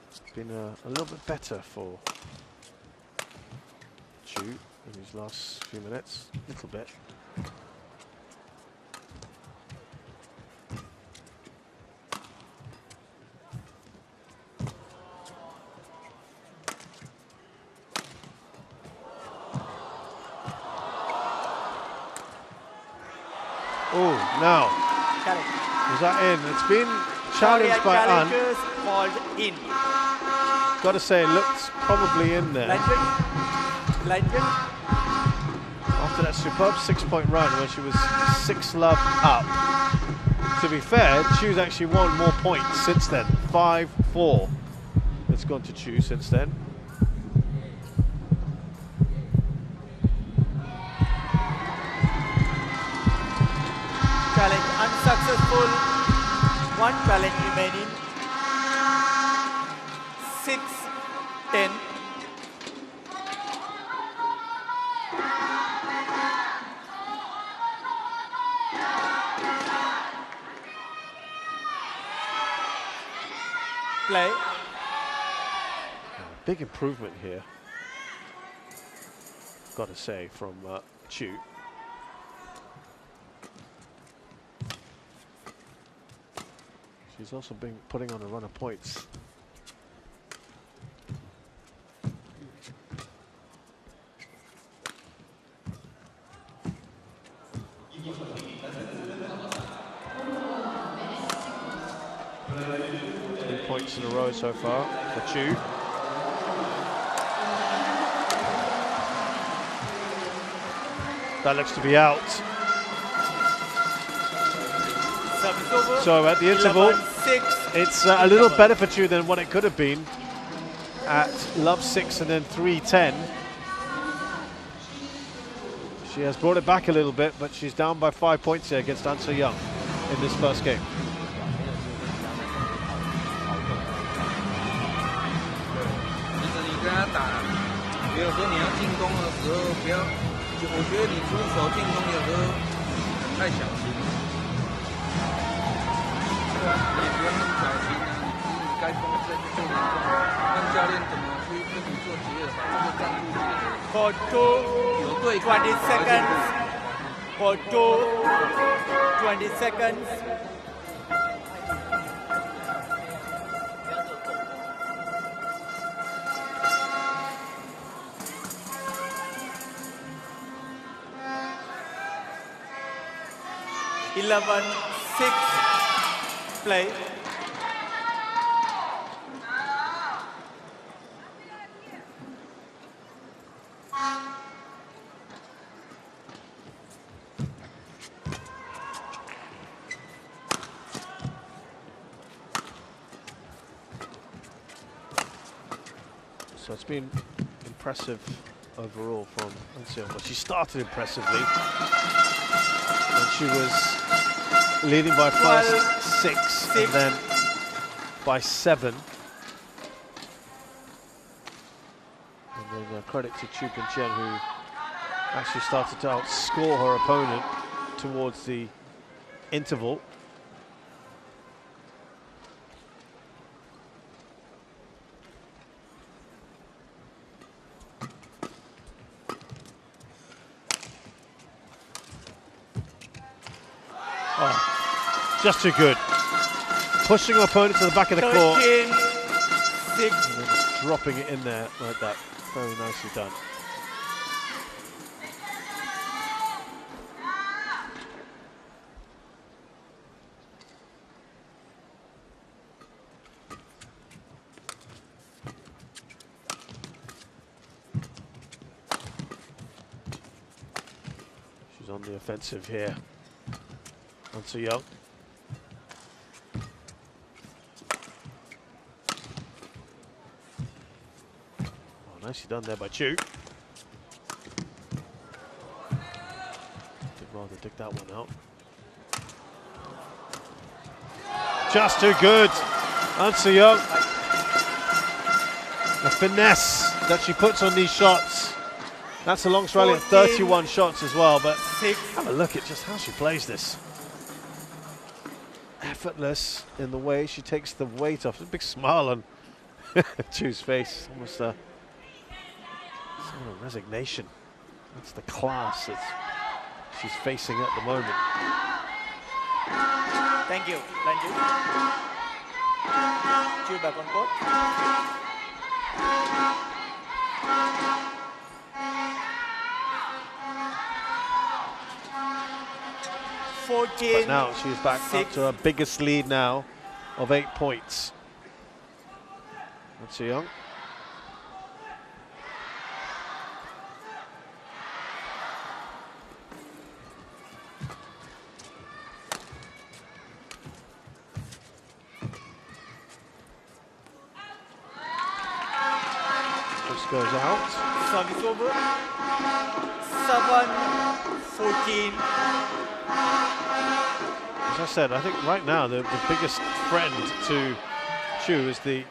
It's been a little bit better for Chu in these last few minutes. A little bit. Oh, now, was that in? It's been challenged by An. Called in. Got to say, it looked probably in there. After that superb 6-point run where she was 6-love up. To be fair, Chu's actually won more points since then. 5-4. It's gone to Chu since then. Challenge unsuccessful. 1 challenge remaining. 6-10. Play. Big improvement here, got to say, from Chu. She's also been putting on a run of points. Points in a row so far for Chu. That looks to be out. So at the interval, it's a little better for Chu than what it could have been at love 6 and then 3-10. She has brought it back a little bit, but she's down by 5 points here against An Young in this first game. 跟他打，比如说你要进攻的时候，不要，我觉得你出手进攻有时候太小心，对啊，你也不用那么小心啊，你该攻就能攻，看教练怎么去跟你做结合，把这个战术结合。For 20 seconds. For 20 seconds. Eleven, 6, play. So it's been impressive overall from An Young. Well, she started impressively when she was leading by first 6 and then by 7. And then credit to Chu Chen, who actually started to outscore her opponent towards the interval. Oh, just too good. Pushing her opponent to the back of the court. 13, 6. And then just dropping it in there like that. Very nicely done. She's on the offensive here. An Young. Nicely done there by Chu. Did rather dig that one out. Just too good. An Se-young. The finesse that she puts on these shots. That's a long rally at 31 shots as well, but have a look at just how she plays this. Effortless in the way she takes the weight off. There's a big smile on Chu's face. Almost a sort of resignation. That's the class that she's facing at the moment. Thank you. Thank you. Chu back on court. 14. But now she's back up to her biggest lead now of 8 points. An Se-young. This goes out. Service over. 7-14. As I said, I think right now the biggest friend to Chu is the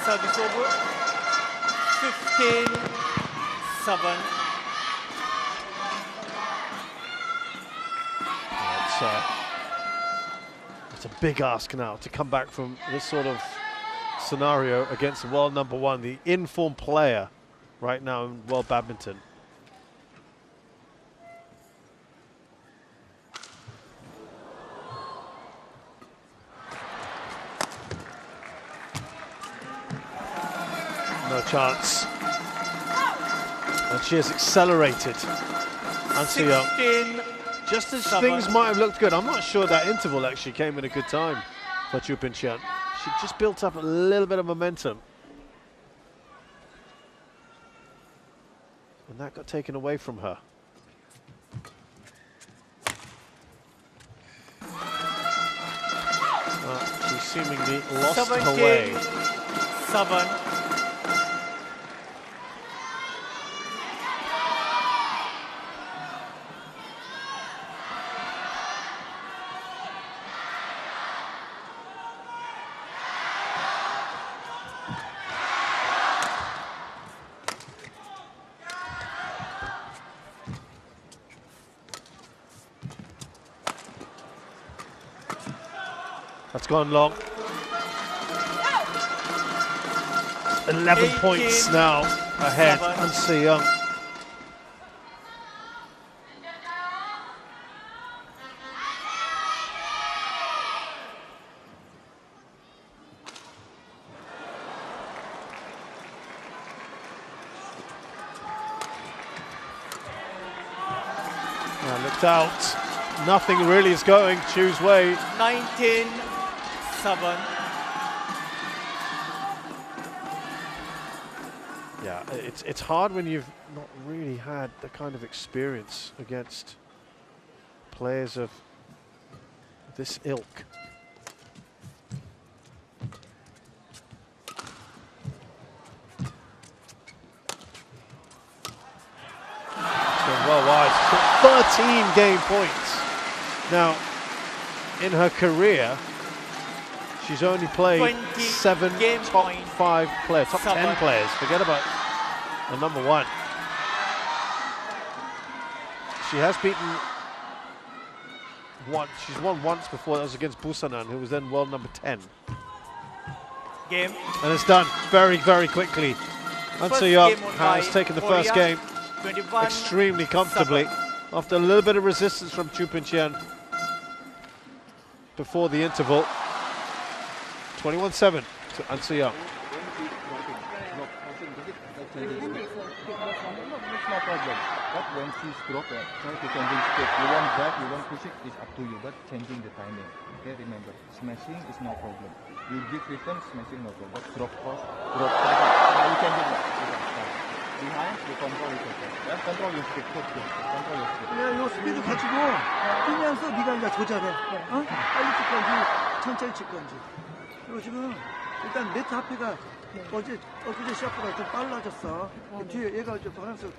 Service over. 15-7. It's a big ask now to come back from this sort of scenario against the world #1, the in-form player right now in world badminton. No chance. And she has accelerated. An Se-young. 16. Just as things might have looked good, I'm not sure that interval actually came at a good time for Chu Ping-chen. She just built up a little bit of momentum. And that got taken away from her. She seemingly lost her way. 7. That's gone long. 11 points now ahead. An Se-young. Looked out. Nothing really is going Chu's way. 19-7. Yeah, it's hard when you've not really had the kind of experience against players of this ilk. It's going well wide. She's got 13 game points. Now, in her career, she's only played 7 top 5 players, top 10 players. Forget about the #1. She has beaten once. She's won once before. That was against Busanan, who was then world #10. Game. And it's done very, very quickly. An Se-young has taken the first game extremely comfortably after a little bit of resistance from Chu Ping-chen before the interval. 21-7 to An Se-young. No problem. But when she's dropped, try to changing step. You want back, you want push it, it's up to you. But changing the timing. Okay, remember, smashing is no problem. You give return, smashing no problem. But drop cross, drop side, you can do that. Behind, you control it. Yeah, control your speed. Control your speed. 야, 요 스피드 가지고 뛰면서 네가 이제 조절해. 어? 빨리 칠 건지, 천천히 칠 건지. 그리고 지금 일단 네트 앞에가 엊그제 시합보다 좀 빨라졌어. 뒤에 얘가 좀 밸런스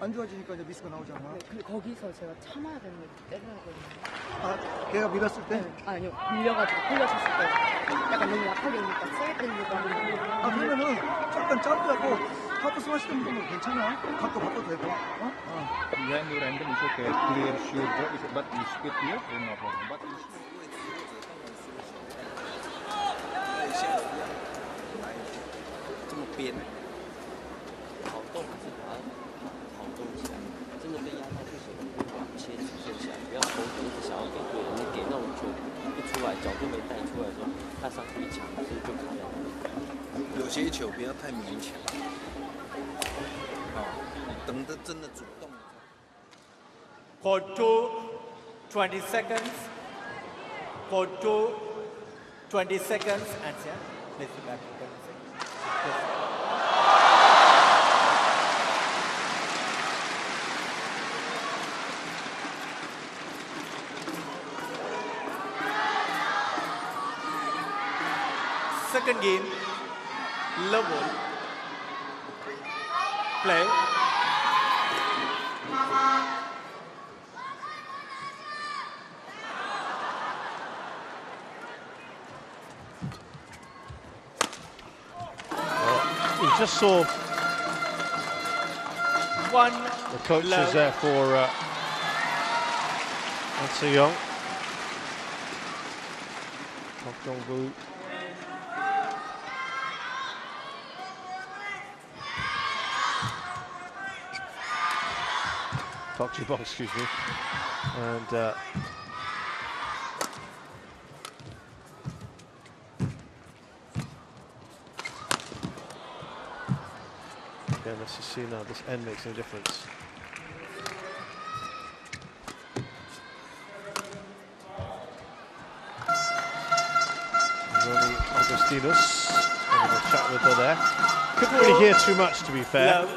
안 좋아지니까 이제 미스가 나오잖아. 네, 근데 거기서 제가 참아야 되는 게 때려야 되거든요. 아, 걔가 밀었을 때? 네. 아니요, 밀려가지고 흘려쳤을 때 약간 너무 약하게 오니까 세게 때리려고 하는 아, 그러면은 잠깐 점프하고 하프 스마시 때문에 보면 괜찮아. 각도 바꿔도 되고. 어? Behind you random is okay. Clear shoot drop is but you speed here, then no problem. But you 这么编，跑动还是把它跑动起来，真的被压到不行，往切切起来，不要头一直想要给对人，你给那种球一出来，角度没带出来的时候，他上去一抢，其实就卡在那里。有些球不要太勉强，你等的真的主动。For 2, 20 seconds. For 2, 20 seconds. And yeah, let's go back to 20 seconds. Yes. Second game, level, play. We just saw One the coaches love. there for Xiamen. Park Jong-woo. Park Ji-bong, excuse me. And again, let's just see now, this end makes no difference. Ronnie Augustinus, having a chat with her there. Couldn't really hear too much, to be fair.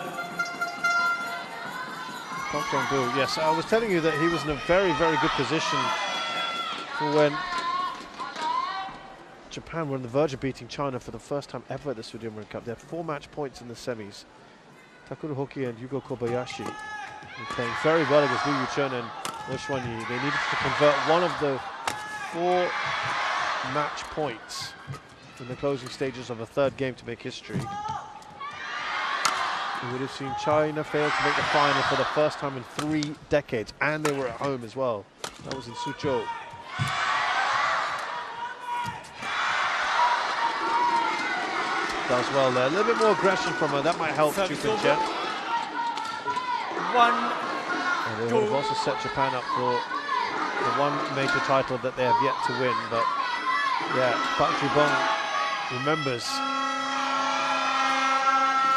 Park Jong-woo, yes, I was telling you that he was in a very, very good position for when Japan were on the verge of beating China for the first time ever at the Sudirman Cup. They had 4 match points in the semis. Takuro Hoki and Yugo Kobayashi were playing very well against Liu Yuchun and Oshwanyi. They needed to convert one of the 4 match points in the closing stages of a third game to make history. We would have seen China fail to make the final for the first time in 3 decades, and they were at home as well. That was in Suzhou. Does well there. A little bit more aggression from her. That might help Chu Chen. 1, And they would have also set Japan up for the one major title that they have yet to win. But yeah, Park Ji-bong remembers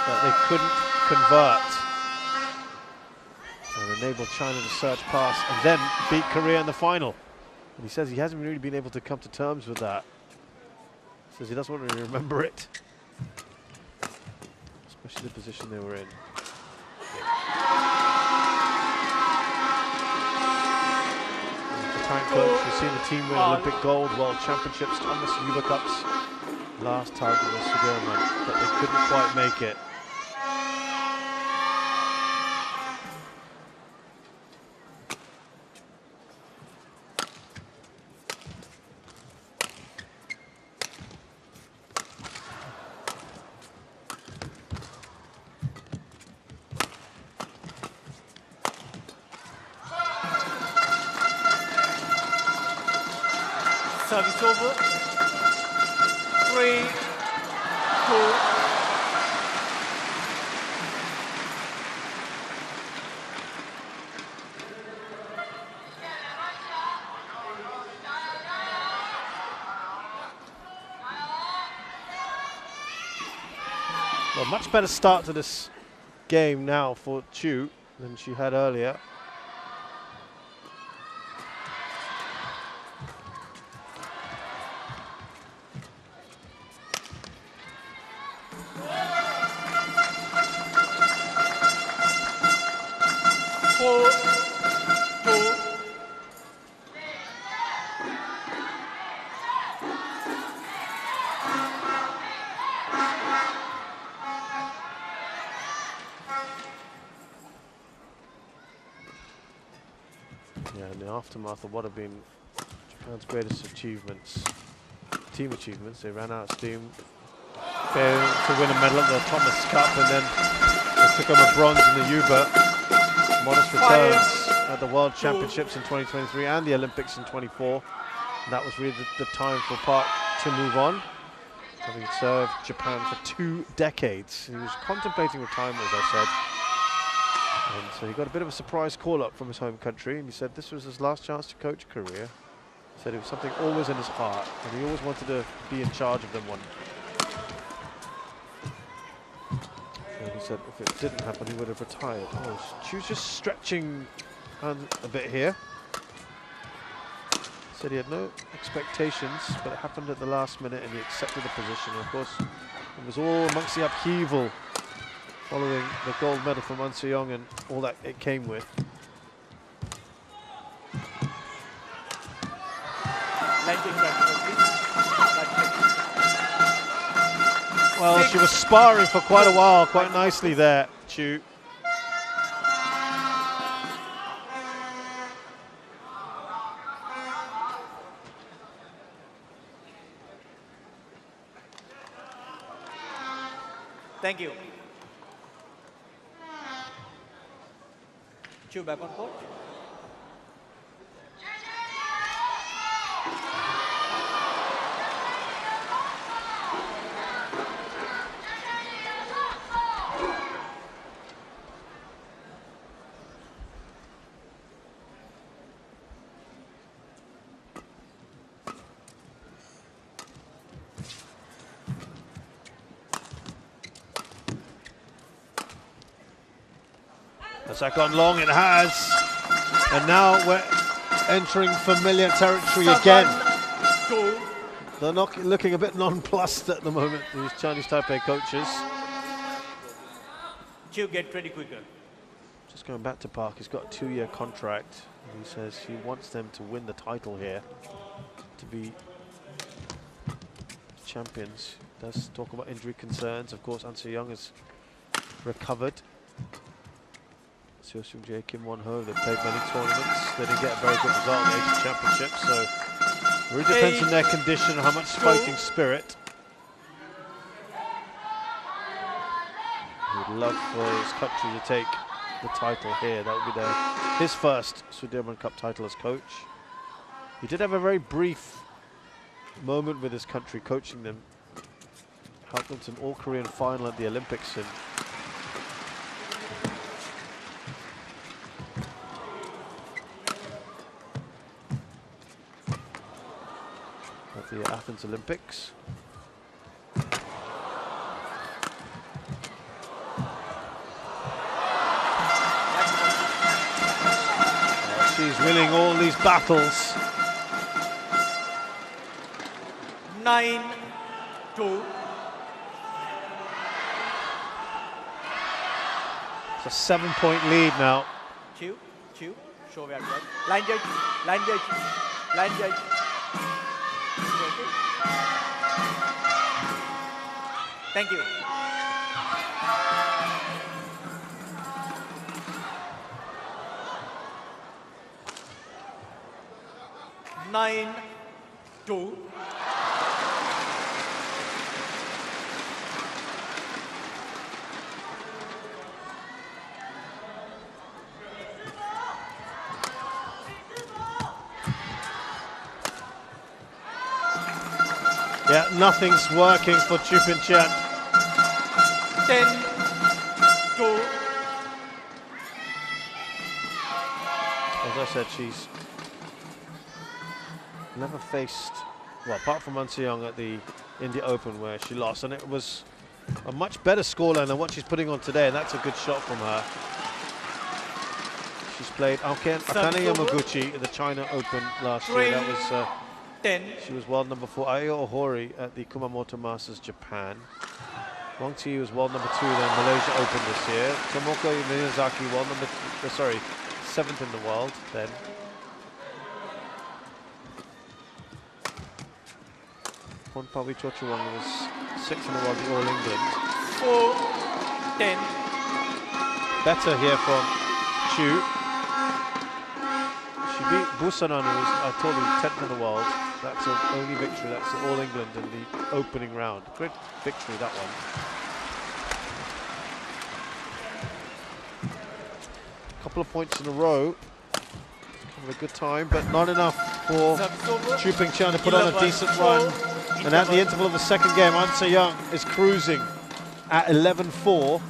that they couldn't convert and enable China to surge past and then beat Korea in the final. And he says he hasn't really been able to come to terms with that. He says he doesn't want to remember it, especially the position they were in. Japan coach, you've seen the team win Olympic gold, World Championships, Thomas Uber Cups. Last target was Sudirman, but they couldn't quite make it. Service over. 3, 2. Well, much better start to this game now for Chu than she had earlier. Yeah, in the aftermath of what have been Japan's greatest achievements, team achievements, they ran out of steam, failing to win a medal at the Thomas Cup, and then they took home a bronze in the Uber. Modest returns at the World Championships in 2023 and the Olympics in 24. And that was really the time for Park to move on, having served Japan for 2 decades. He was contemplating retirement, as I said. And so he got a bit of a surprise call-up from his home country, and he said this was his last chance to coach a career. He said it was something always in his heart, and he always wanted to be in charge of them one. And he said if it didn't happen, he would have retired. Oh, she was just stretching a bit here. Said he had no expectations, but it happened at the last minute, and he accepted the position. And of course, it was all amongst the upheaval following the gold medal from An Se-young and all that it came with. Well, she was sparring for quite a while, quite nicely there, Chu. Thank you. Chu back on court. Has that gone long? It has. And now we're entering familiar territory again. They're not looking a bit nonplussed at the moment, these Chinese Taipei coaches. Chu, get ready quicker. Just going back to Park, he's got a 2-year contract. And he says he wants them to win the title here, to be champions. He does talk about injury concerns. Of course, An Se-young has recovered. Seo Seung-jae, Kim Won-ho, they've played many tournaments. They didn't get a very good result in the Asian Championships, so it really depends on their condition and how much fighting spirit. He would love for his country to take the title here. That would be his first Sudirman Cup title as coach. He did have a very brief moment with his country, coaching them. Helped them to an all-Korean final at the Olympics in the Athens Olympics. She's winning all these battles. 9-2. It's a 7-point lead now. Chu, show where to go. Line judge, line judge, line judge. Thank you. Nine, 2. Yeah, nothing's working for Chu Pin-chen. 10-2. As I said, she's never faced, well, apart from An Se-young at the India Open where she lost, and it was a much better scoreline than what she's putting on today, and that's a good shot from her. She's played Akane Yamaguchi at the China Open last year. That was 10. She was world number 4. Ayo Ohori at the Kumamoto Masters, Japan. Wang Ti was world number 2 in the Malaysia Open this year. Tomoko Miyazaki, world number 7th in the world then. Ponpawi Chochuwang was 6th in the world, the All England. 4-10. Better here from Chu. She beat Busananu, who's I told you 10th in the world. That's the only victory. That's All England in the opening round. Great victory, that one. A couple of points in a row. Having a good time, but not enough for Chu Pingqian to put on a decent run. And at the interval of the second game, An Se-young is cruising at 11-4.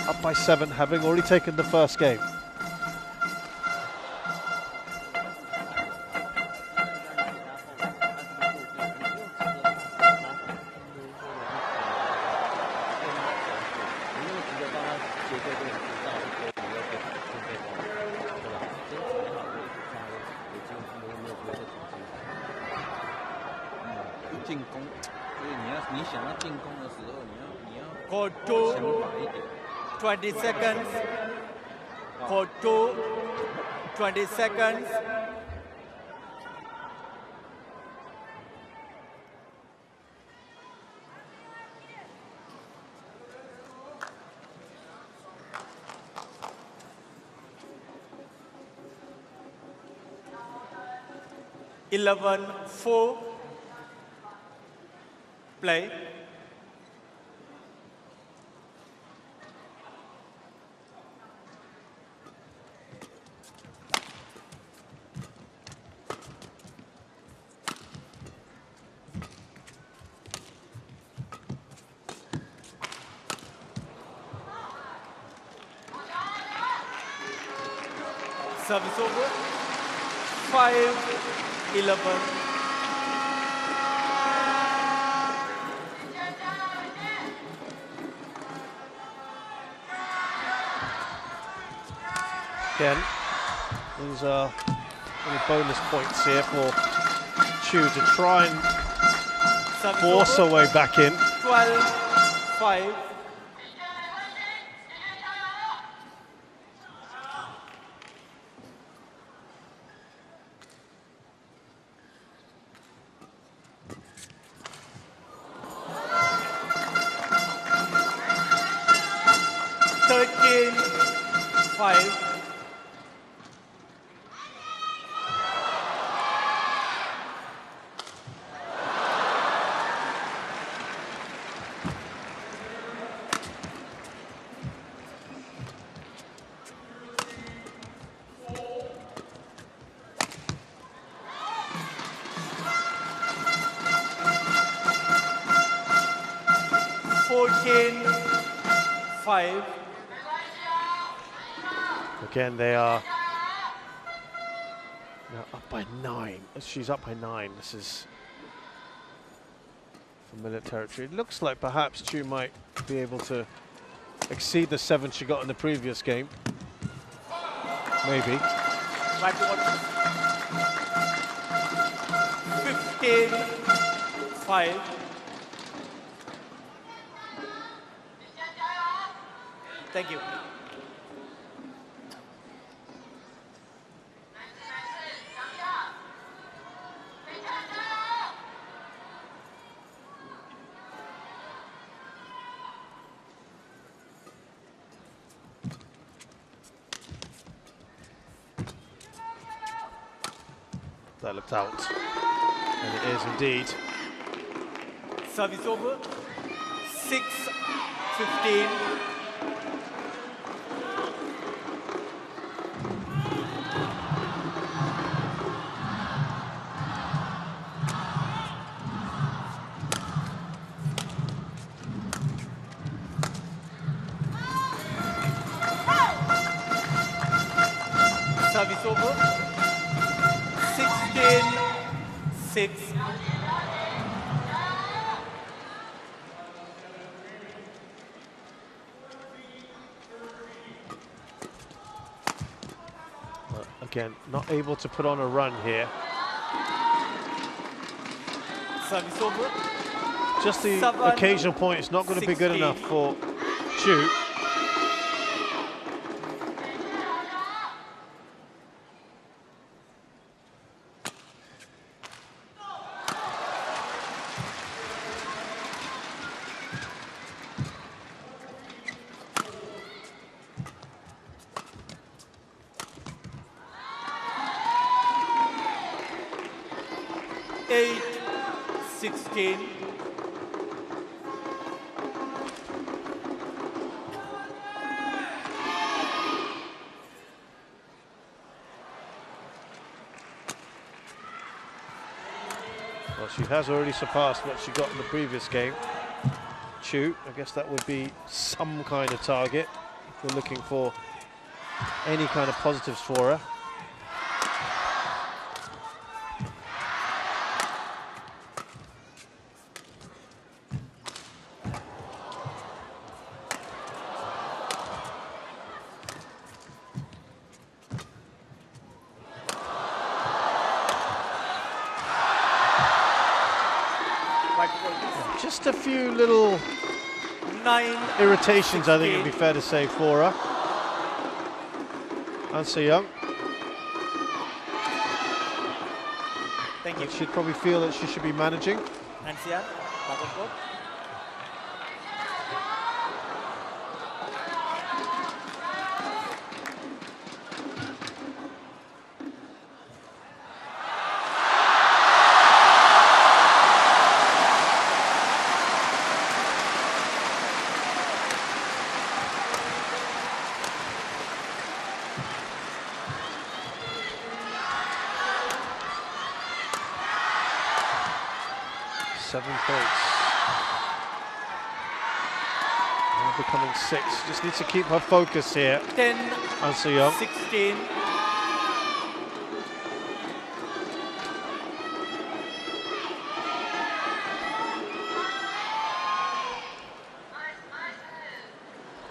Up by 7, having already taken the first game. Code 2, 20 seconds. Code 2, 20 seconds. Eleven, 4. Play. Service over. 5-11. Again, there's any bonus points here for Chu to try and force her way back in. 12-5. Again, they are now up by 9. She's up by 9. This is familiar territory. It looks like perhaps Chu might be able to exceed the 7 she got in the previous game. Maybe. 15-5. Thank you. That looked out, and it is indeed. Service over. 6-15. Service over. 16-6. Again, not able to put on a run here. Service over. Just the occasional point is not going to be good enough for Chu. 16. Well, she has already surpassed what she got in the previous game. Chu, I guess that would be some kind of target if we're looking for any kind of positives for her. Just a few little irritations, I think it'd be fair to say, for her. Answer Young. Thank you. She'd probably feel that she should be managing. Answer, back on court. Now becoming 6. Just needs to keep her focus here. 10, Answer Young. 16.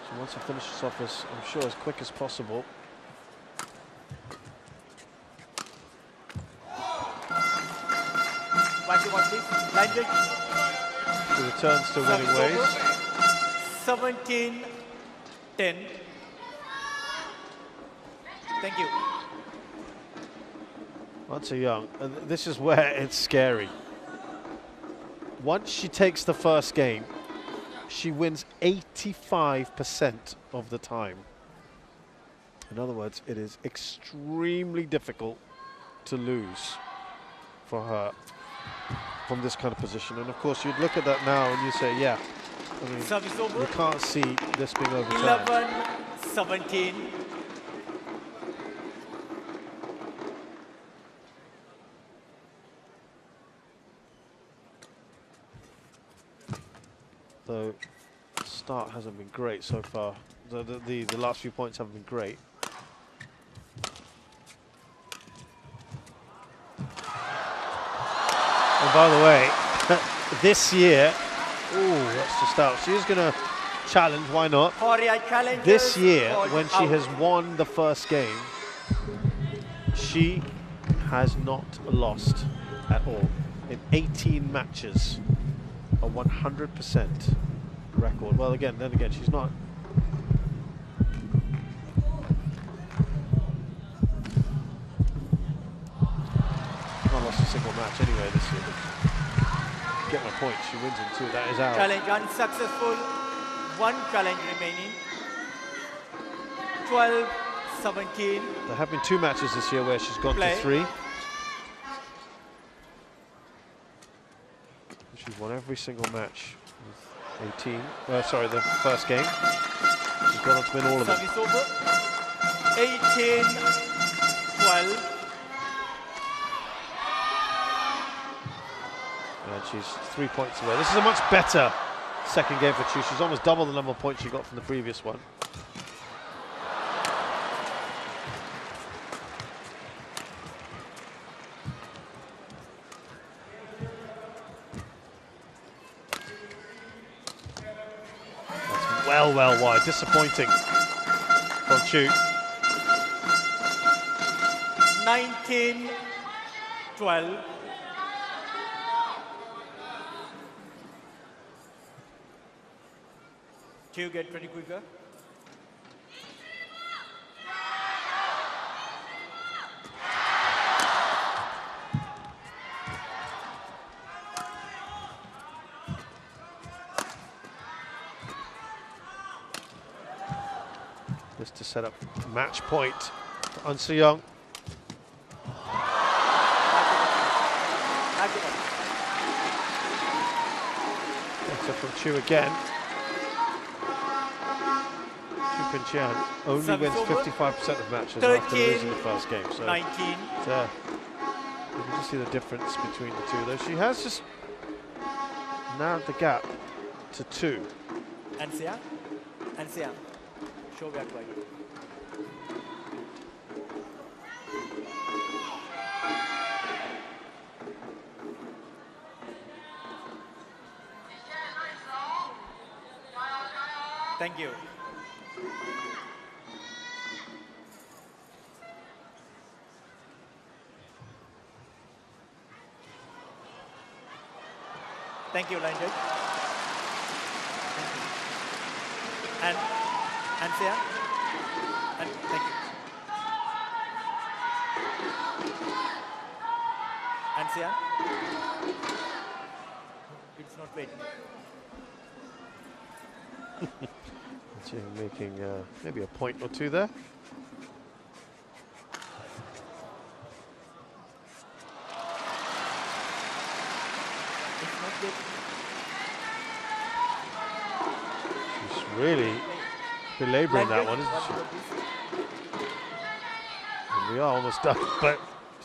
She wants to finish this off as, I'm sure, as quick as possible. She returns to winning ways. 17, 10. Thank you. Answer Young, and this is where it's scary. Once she takes the first game, she wins 85% of the time. In other words, it is extremely difficult to lose for her from this kind of position. And of course, you'd look at that now and you say, yeah, I mean, you can't see this being overturned. 11, 17. Though the start hasn't been great so far. The last few points haven't been great. And by the way, this year, that's just out. She is going to challenge, why not? This year, when she has won the first game, she has not lost at all. In 18 matches, a 100% record. Well, then again, she's not. Not lost a single match anyway this year. Get my point, she wins in 2, that is out. Challenge unsuccessful, 1 challenge remaining. 12, 17. There have been 2 matches this year where she's gone to 3. She's won every single match with 18. Sorry, the first game. She's gone on to win all of them. Service over. 18, 12. And she's 3 points away. This is a much better second game for Chu. She's almost double the number of points she got from the previous one. That's well wide. Disappointing from Chu. 19, 12. Chu, get ready quicker. Just to set up match point for An Se-young. So from Chu again. Chu Pinqian only Service wins over. 55% of matches 13, after losing the first game. So 19. you can just see the difference between the two, though. She has just narrowed the gap to 2. And Xiang. Show back right. Thank you. Thank you, line judge. And Xiang. And thank you. And Xiang. It's not waiting. Making maybe a point or two there. She's really belaboring that one, isn't she? And we are almost done, but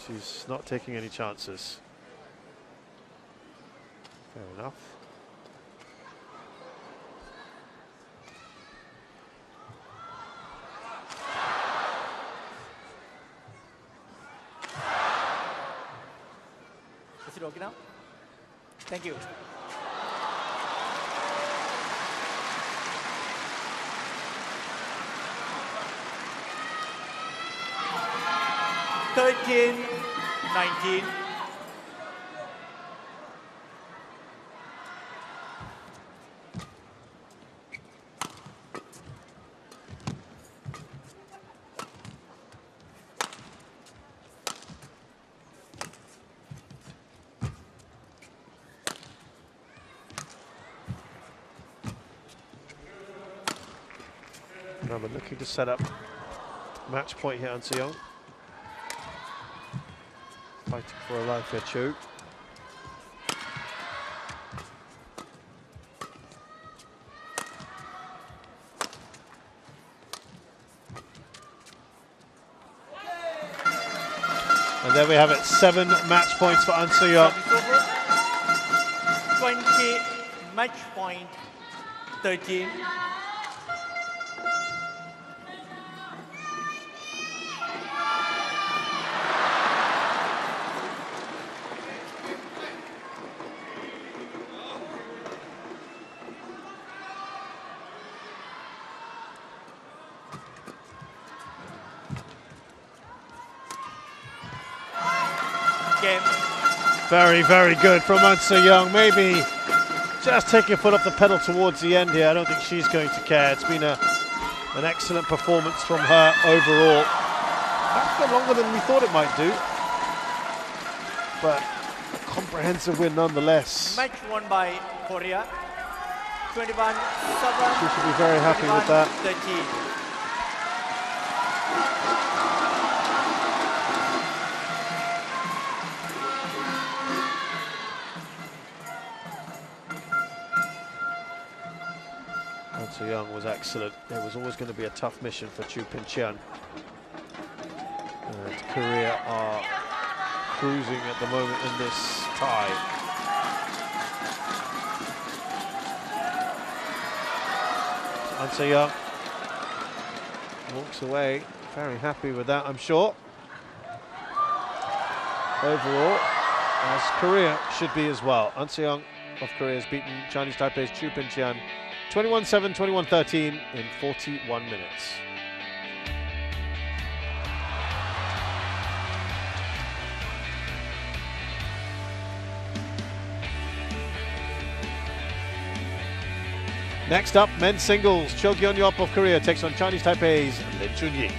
she's not taking any chances. Fair enough. Is it okay now? Thank you. $13, 19. We're looking to set up match point here, An Se-young. Fighting for a life here, Chu. And there we have it, 7 match points for An Se-young. 20, match point 13. Very, very good from An Se-young. Maybe just taking your foot off the pedal towards the end here. I don't think she's going to care. It's been an excellent performance from her overall. Perhaps a bit longer than we thought it might do, but a comprehensive win nonetheless. Match won by Korea. 21-7. She should be very happy with that. 13. An Se-young was excellent. It was always going to be a tough mission for Chu Pinqian. And Korea are cruising at the moment in this tie. An Se-young walks away, very happy with that, I'm sure. Overall, as Korea should be as well. An Se-young of Korea has beaten Chinese Taipei's Chu Pinqian 21-7, 21-13 in 41 minutes. Next up, men's singles. Cho Kyun-yop of Korea takes on Chinese Taipei's Lin Chunyi.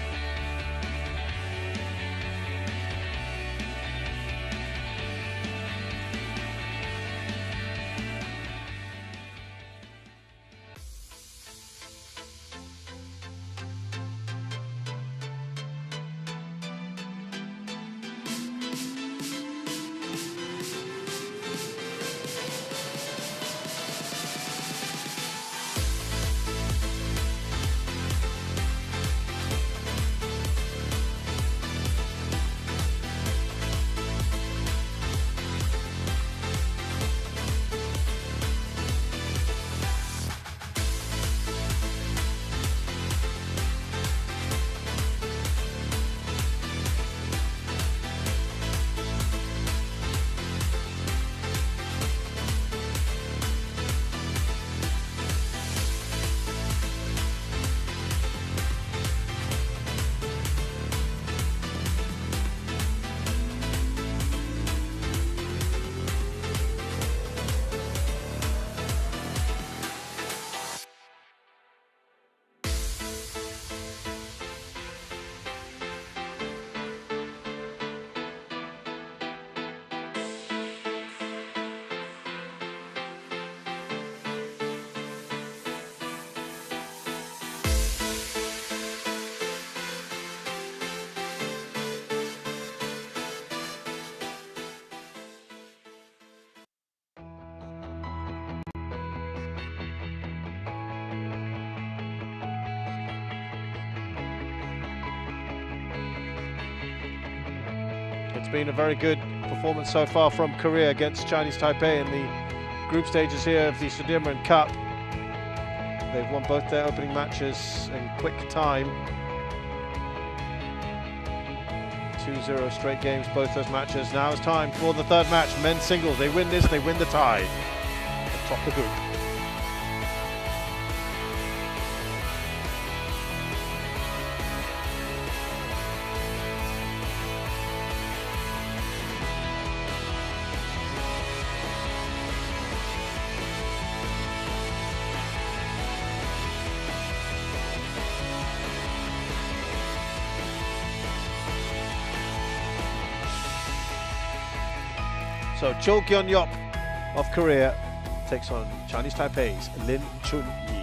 it's been a very good performance so far from Korea against Chinese Taipei in the group stages here of the Sudirman Cup. They've won both their opening matches in quick time. 2-0 straight games, both those matches. Now it's time for the third match, men's singles. They win this, they win the tie. Top the group. So Cho Kyun-yop of Korea takes on Chinese Taipei's Lin Chun-yi.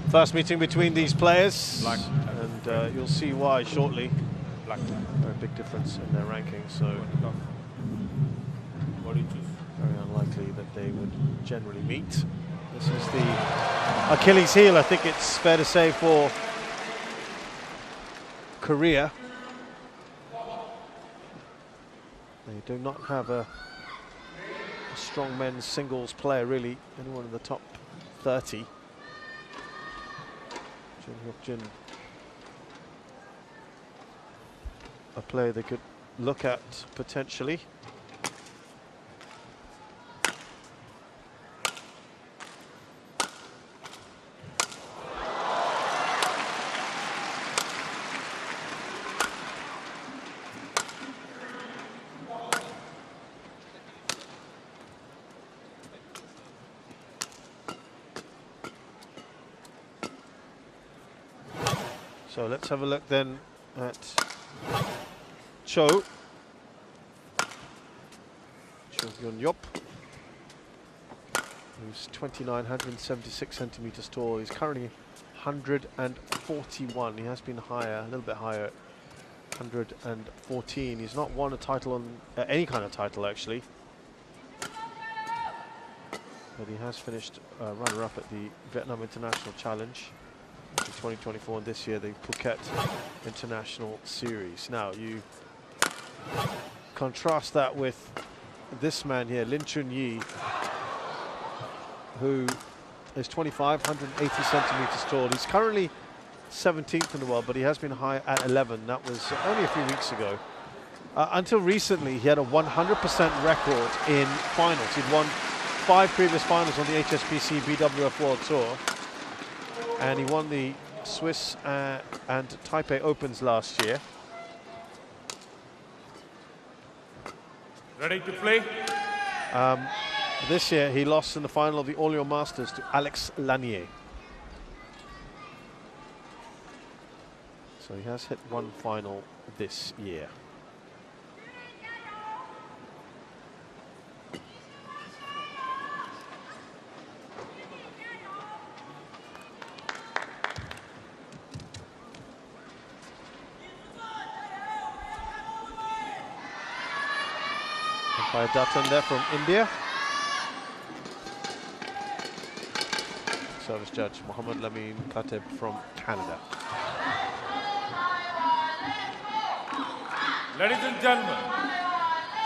First meeting between these players, and you'll see why shortly. Very big difference in their rankings, so very unlikely that they would generally meet. This is the Achilles heel, I think it's fair to say, for Korea. They do not have a strong men's singles player, really, anyone in the top 30. Jin, a player they could look at potentially. So let's have a look then at Cho Kyun-yop, who's 176 centimeters tall. He's currently 141. He has been higher, a little bit higher, 114. He's not won a title on any kind of title actually, but he has finished runner-up at the Vietnam International Challenge in 2024, and this year the Phuket International Series. Now you contrast that with this man here, Lin Chun-yi, who is 25, 180 centimeters tall. He's currently 17th in the world, but he has been high at 11. That was only a few weeks ago. Until recently, he had a 100% record in finals. He'd won 5 previous finals on the HSBC BWF World Tour, and he won the Swiss and Taipei Opens last year. Ready to play? This year he lost in the final of the Orléans Masters to Alex Lanier. So he has hit one final this year. By Dutton there from India. Service judge Mohammad Lamin Khatib from Canada. Ladies and gentlemen,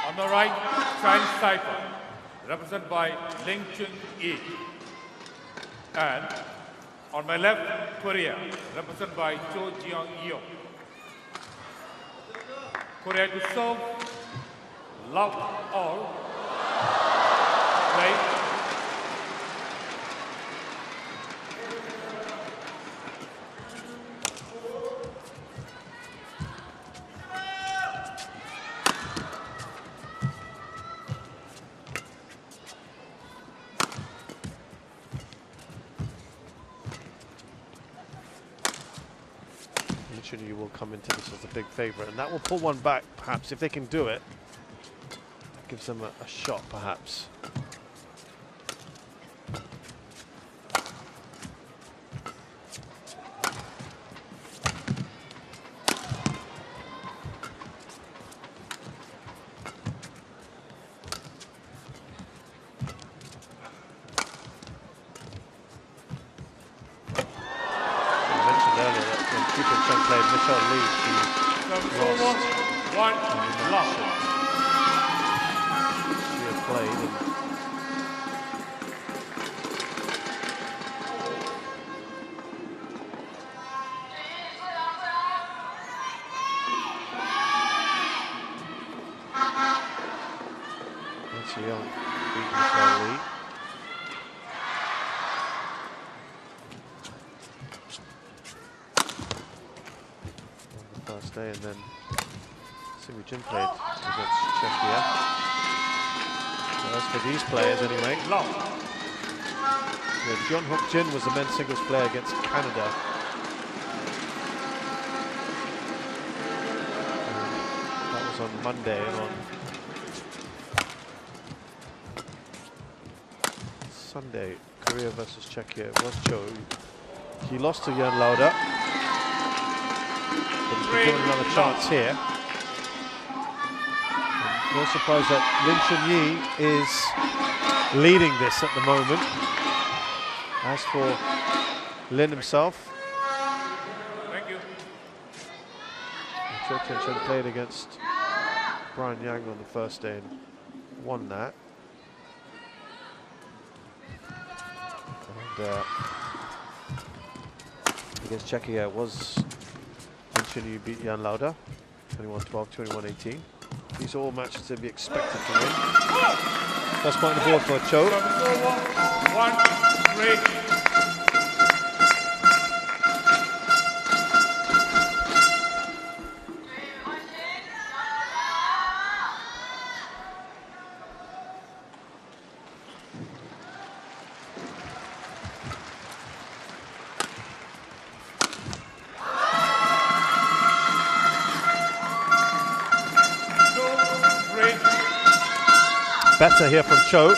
on the right, Chinese Taipei, represented by Lin Chun-yi. And On my left, Korea, represented by Cho Jeong-yeon. Korea to serve, love all, play. You will come into this as a big favourite, and that will pull one back, perhaps, if they can do it. That gives them a shot, perhaps. And then Jin played against Czechia. So as for these players anyway, John Hook Jin was the men's singles player against Canada. That was on Monday, and on Sunday, Korea versus Czechia, it was Cho. He lost to Jan Lauda. He's been given another chance here. And no surprise that Lin Chunyi is leading this at the moment. As for Lin himself, thank you. Cho Tien-chen played against Brian Yang on the first day and won that. And against Czechia was Chunyi beat Jan Lauda, 21-12, 21-18. These are all matches to be expected to win. First point on the board for Cho. 1-3. Better here from Cho.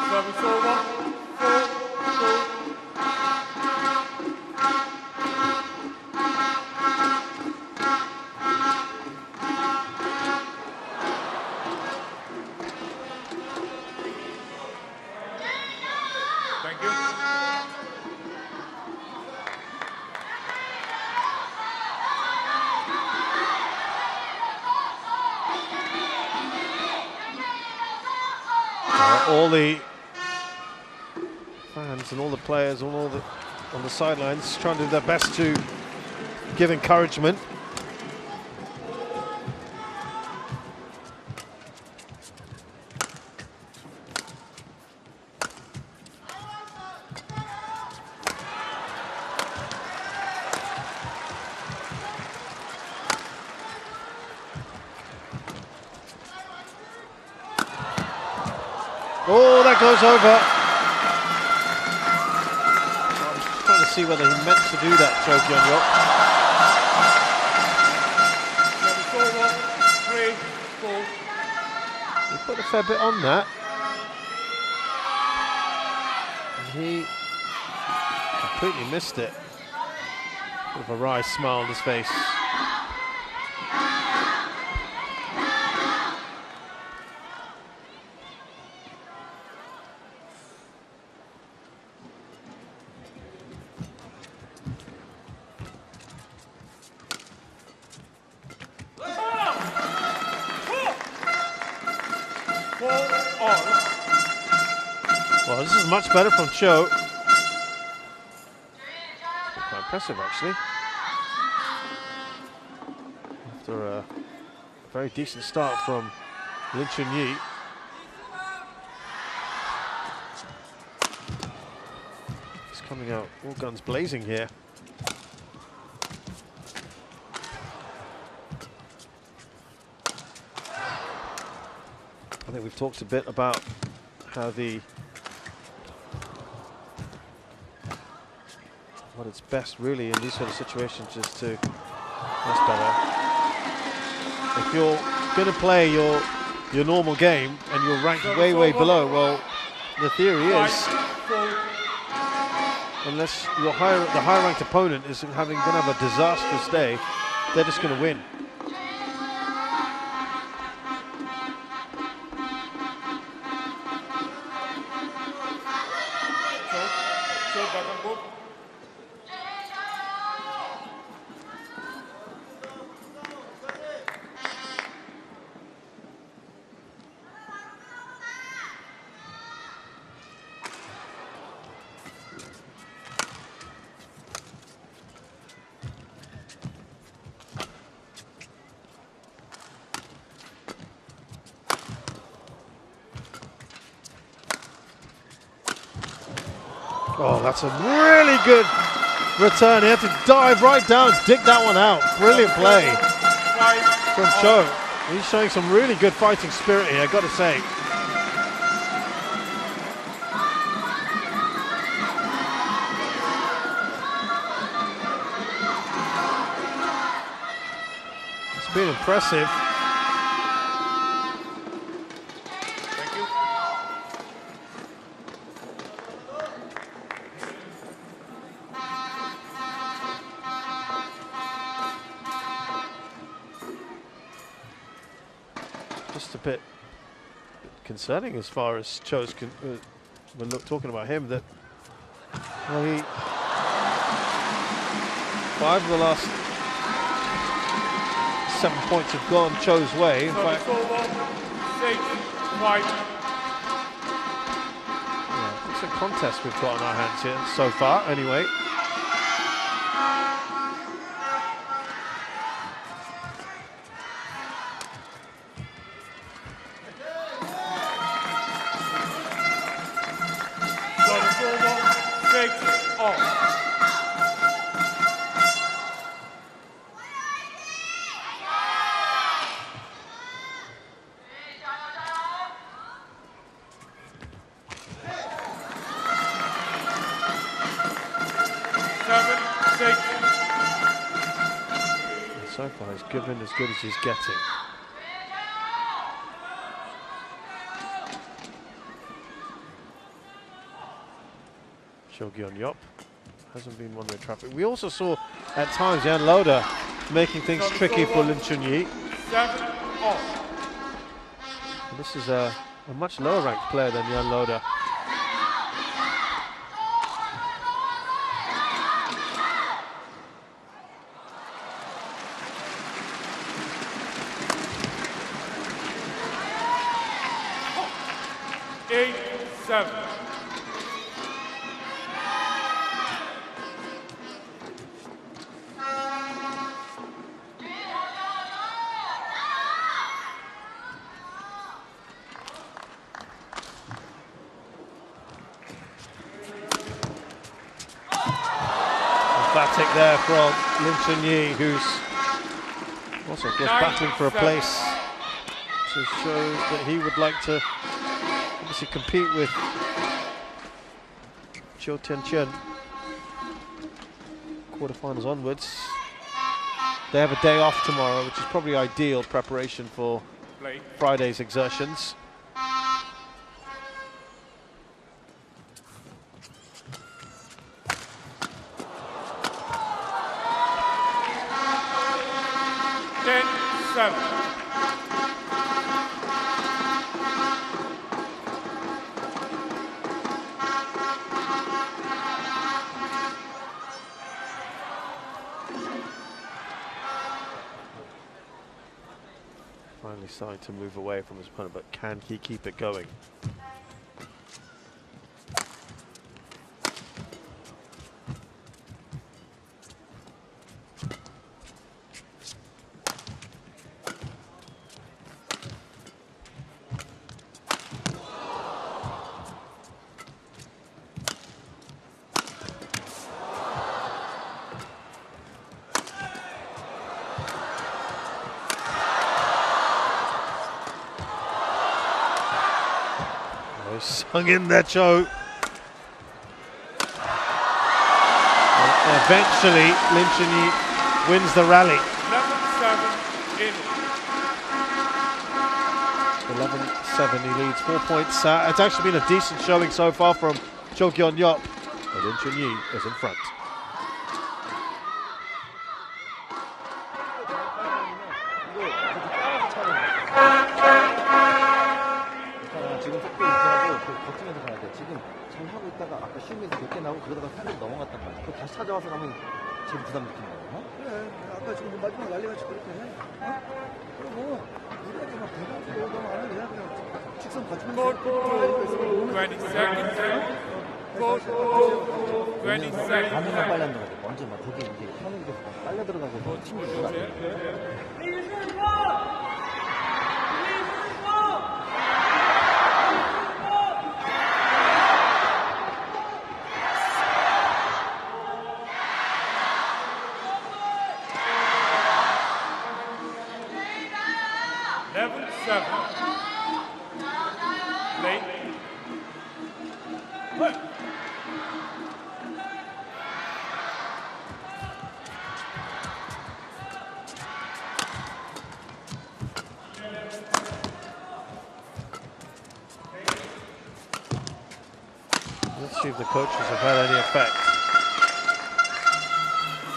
Service over. All the fans and all the players on the sidelines trying to do their best to give encouragement. Oh, that goes over. I was trying to see whether he meant to do that, Cho Kyung-yok. He put a fair bit on that. And he completely missed it. With a wry smile on his face. Well, this is much better from Cho. Quite impressive, actually. After a very decent start from Lin Chunyi. He's coming out all guns blazing here. I think we've talked a bit about how what it's best really in these sort of situations is to, that's better. If you're going to play your normal game and you're ranked way below, well, the theory is, unless the higher ranked opponent is going to have a disastrous day, they're just going to win. Oh, that's a really good return. He had to dive right down, dig that one out. Brilliant play from Cho. He's showing some really good fighting spirit here, I've got to say. It's been impressive. Just a bit concerning as far as Cho's when talking about him, that well, 5 of the last 7 points have gone Cho's way. In fact, yeah, it's a contest we've got on our hands here so far anyway. So far, he's given as good as he's getting. Shogi on Yop hasn't been one-way traffic. We also saw at times Jan Loda making things tricky for Lin Chunyi. This is a much lower ranked player than Jan Loda. Emphatic there from Lin Chunyi, who's also just battling for a place to show that he would like to obviously compete with Chiu Tianchen. Quarterfinals onwards. They have a day off tomorrow, which is probably ideal preparation for Friday's exertions. starting to move away from his opponent, but can he keep it going? Sung in there, Cho. Eventually, Lin Chunyi wins the rally. 11-7, he leads 4 points. It's actually been a decent showing so far from Cho Kyun-yop, but Lin Chunyi is in front. 버티면서 가야 돼. 지금 잘 하고 있다가 아까 쉬면서 몇 개 나오고 그러다가 살짝 넘어갔단 말이야. 그거 다시 찾아와서 가면 제일 부담 느낀다고. 어? 그래. 아까 지금 마지막 난리같이 그렇게 해. 어? 그리고 우리가 막 대단하고 너무 안 해도 그냥 직선 받치면서 20 seconds. 20 seconds. 반응만 빨려 들어가야 돼. 먼저 막 거기 이제 현역이 돼서 빨려 들어가고 팀이 들어가. Let's see if the coaches have had any effect.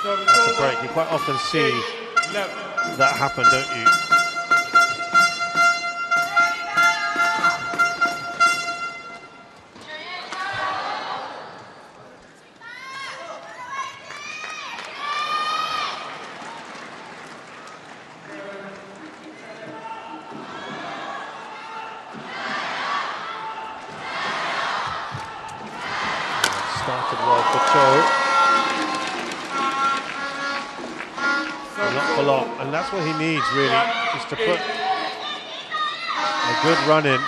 After break, you quite often see that happen, don't you? Started well for Cho. Not for long, and that's what he needs really, is to put a good run in.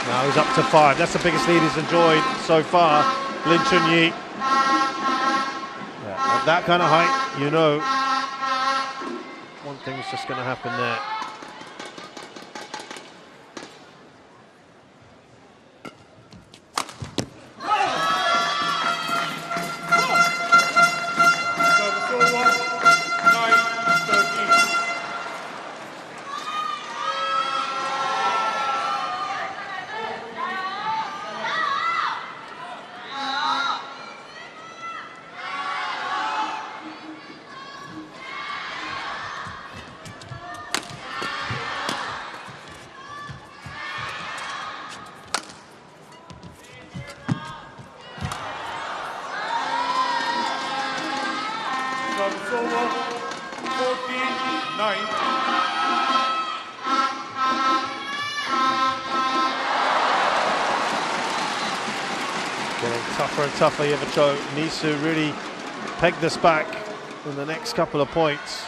Now he's up to 5. That's the biggest lead he's enjoyed so far. Lin Chunyi. Yeah, at that kind of height, you know one thing's just going to happen there. Getting tougher and tougher. Cho needs to really peg this back in the next couple of points.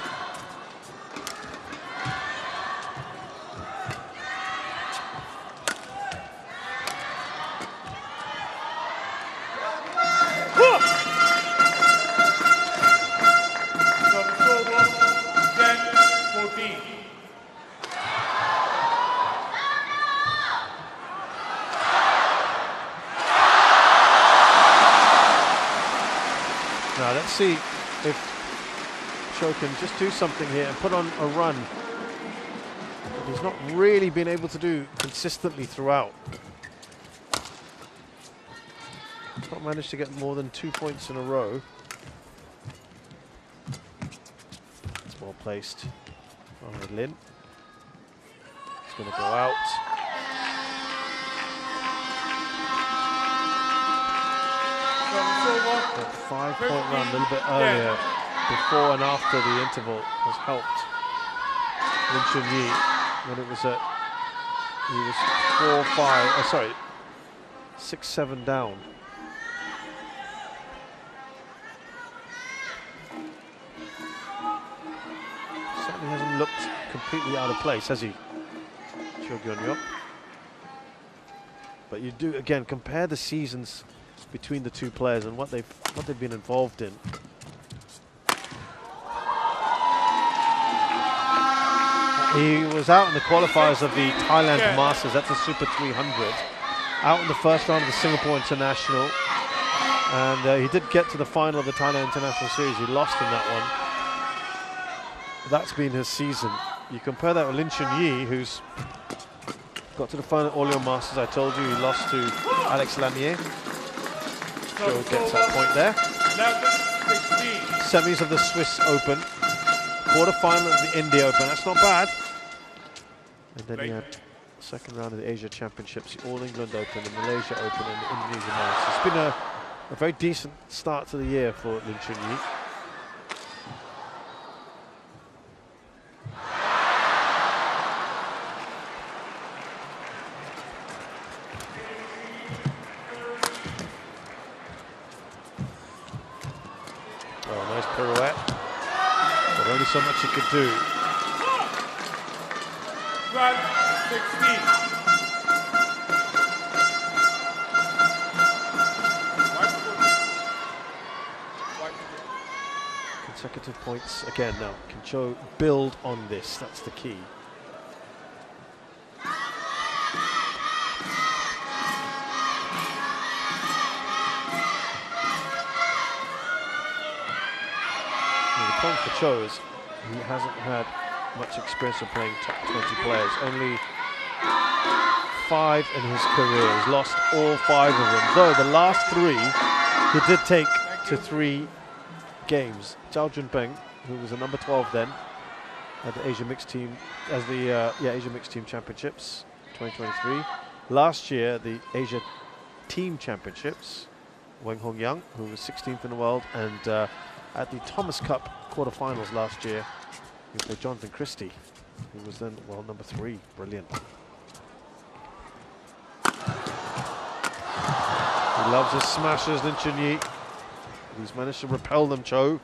Now let's see if Cho can just do something here and put on a run he's not really been able to do consistently throughout. He's not managed to get more than 2 points in a row. It's well placed. Oh, Lin. He's going to go out. That 5-point run a little bit earlier, before and after the interval, has helped Lin Chunyi when it was at, he was 6-7 down. Certainly hasn't looked completely out of place, has he, Cho Gyun-yok? But you do, again, compare the seasons between the two players and what they've been involved in. He was out in the qualifiers of the Thailand Masters, that's the Super 300. Out in the first round of the Singapore International. And he did get to the final of the Thailand International Series. He lost in that one. That's been his season. You compare that with Lin Chunyi, who's got to the final Orleans Masters. I told you he lost to Alex Lanier. So gets that point there. Semis of the Swiss Open. Quarter-final of the India Open. That's not bad. And then he had second round of the Asia Championships, the All England Open, the Malaysia Open, and the Indonesian Masters. It's been a very decent start to the year for Lin Chunyi. Oh, nice pirouette. But only so much he could do. Round 16. Consecutive points again now. Can Cho build on this? That's the key. Well, the problem for Cho is he hasn't had much experience of playing top 20 players. Only 5 in his career. He's lost all 5 of them. Though the last 3 he did take to 3 games. Zhao Junpeng, who was a number 12 then, at the Asia Mixed Team, as the Asia Mixed Team Championships 2023. Last year, the Asia Team Championships, Wang Hongyang, who was 16th in the world, and at the Thomas Cup quarterfinals last year, he played Jonathan Christie, who was then world number 3. Brilliant. He loves his smashers, Lin Chunyi. He's managed to repel them, Cho.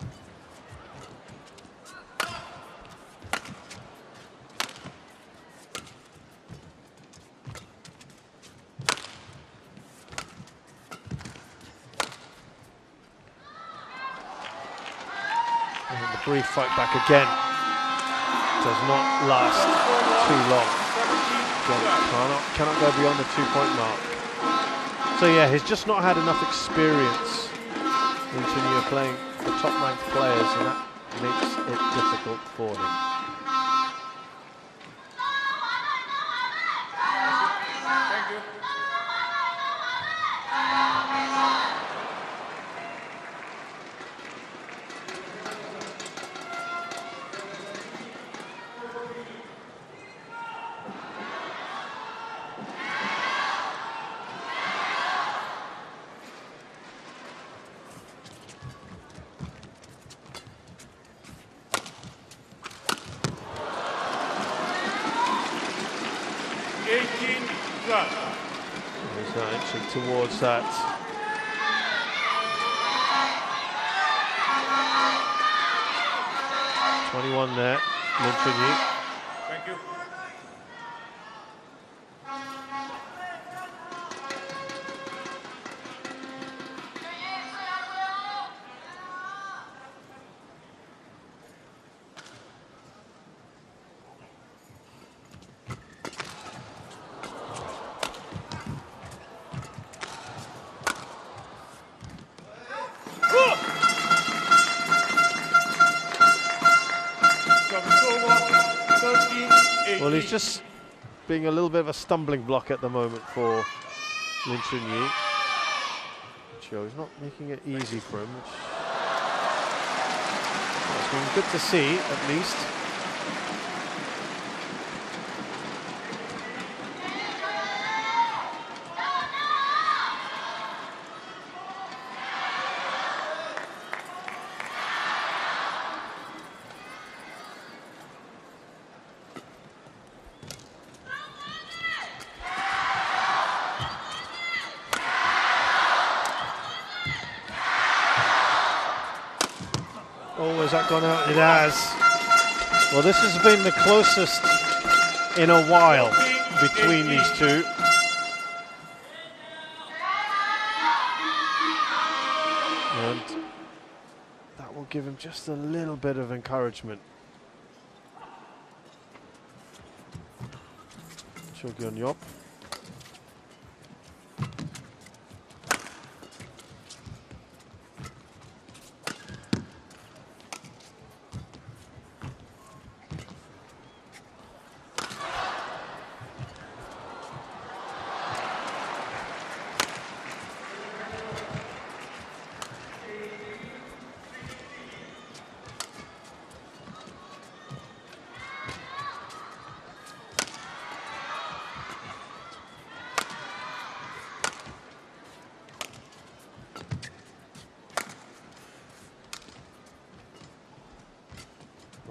And the brief fight back again does not last too long. Cannot go beyond the 2-point mark. So yeah, he's just not had enough experience in Chunyi of playing the top-ranked players, and that makes it difficult for him. Thank you. He's now inching towards that. .21 there, Lin Chunyi. Thank you. From Fenghuang. just being a little bit of a stumbling block at the moment for Lin Chunyi. He's not making it easy for him, which has been good to see, at least. Oh, has that gone out? It has. Well, this has been the closest in a while between these two. And that will give him just a little bit of encouragement. Cho Kyun-yop.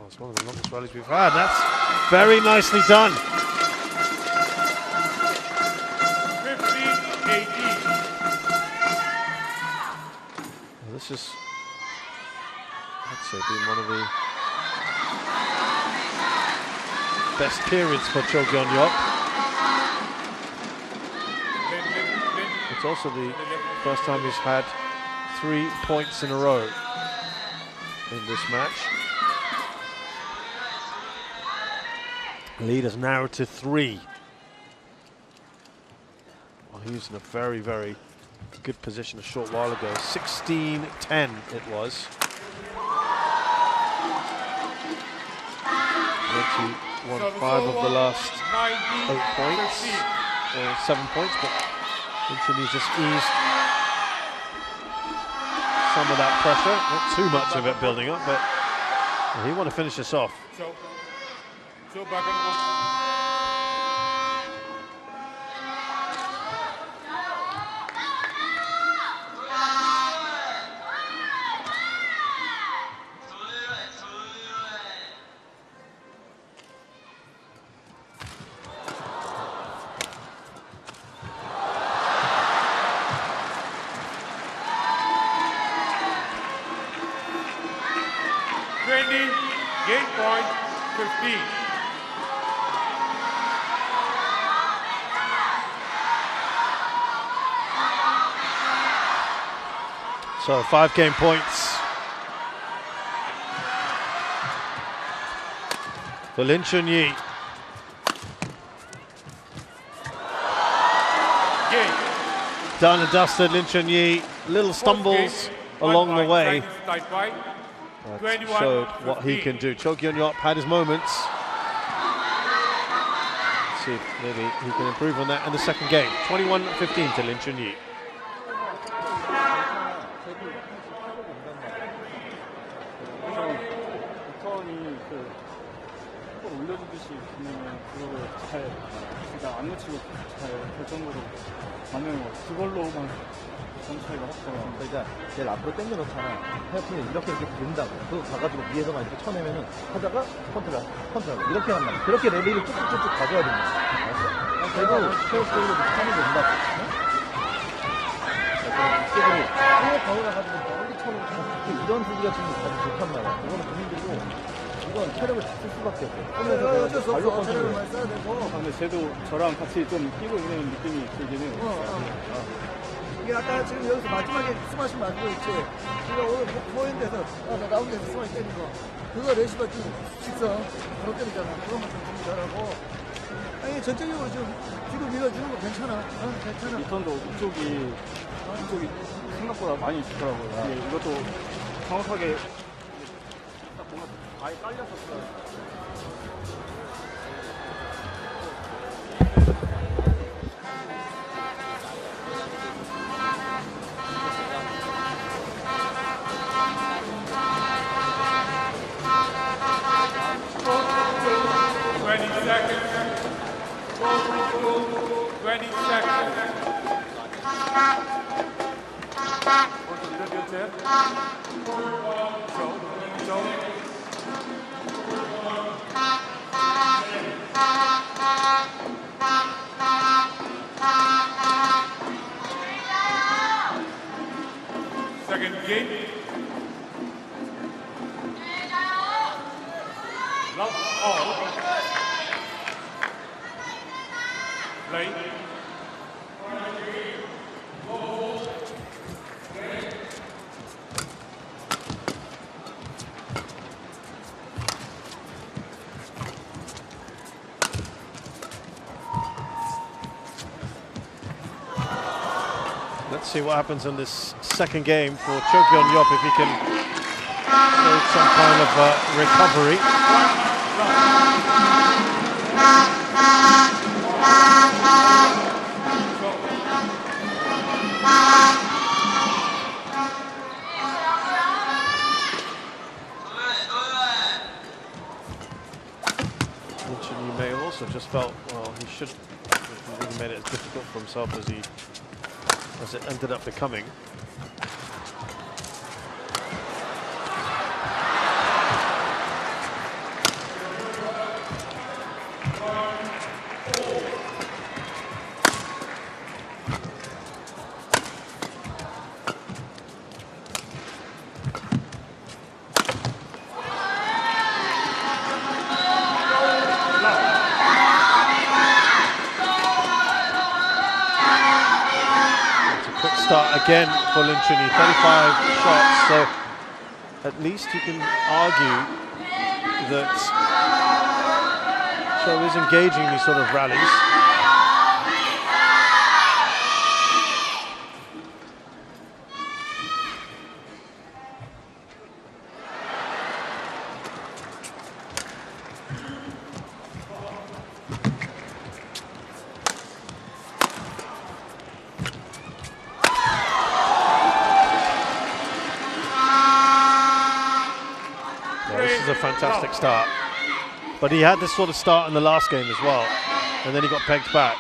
It's one of the longest rallies we've had. That's very nicely done. 15-18. Well, this is, I'd say, been one of the best periods for Cho Kyun-yop. It's also the first time he's had 3 points in a row in this match. Lead is narrowed to 3. Well, he was in a very, very good position a short while ago. 16-10 it was. He won 5 of the last 8 points, or 7 points, but Chunyi's just eased some of that pressure. Not too much of it building up, but he want to finish this off. So back and forth. Game point 15. So 5 game points for Lin Chunyi. Done and dusted, Lin Chunyi. Little stumbles along the way, but showed what he can do. Cho Kyun-yop had his moments. Let's see if maybe he can improve on that in the second game. 21-15 to Lin Chunyi. 안 놓치고 잘 결정으로 반응을 그걸로만 차이가 확 벌어요. 그러니까 제일 앞으로 당겨놓잖아. 헤어핀이 이렇게 된다고. 그거 가가지고 위에서만 이렇게 쳐내면은 하다가 컨트롤 이렇게 한다. 그렇게 랠리를 쭉쭉쭉 가져야 된다. 알았어? 그리고 헤어핀으로 하면 된다. 이쪽으로 가고 나가지고 멀리 쳐놓고 이런 소리가 지금 아주 좋단 말이야. 그거는 본인들도 이건 체력을 다 쓸 수밖에 없어. 어쩔 수 없어. 체력을 많이 써야 되고. 근데 쟤도 저랑 같이 좀 뛰고 있는 느낌이 들긴 해요. 이게 아까 지금 여기서 마지막에 스마시 만들고 있지. 우리가 오늘 포인트에서 나 라운드에서 스마시 때리는 거. 그거 레시버 좀 직선 바로 때리잖아. 그런 것좀 잘하고. 아니 전체적으로 좀 뒤로 밀어주는 거 괜찮아. 괜찮아. 리턴도 이쪽이 생각보다 많이 좋더라고요. 이것도 정확하게 딱 뭔가 아예 깔렸었어요. 20 seconds. Second game. Love all. Play. Let's see what happens in this second game for Cho Kyun-yop, if he can show some kind of recovery. He may have also just felt, well, he should have really made it as difficult for himself as it ended up becoming. Start again for Lin Chunyi, 35 shots, so at least you can argue that Cho is engaging these sort of rallies. Fantastic start, but he had this sort of start in the last game as well, and then he got pegged back.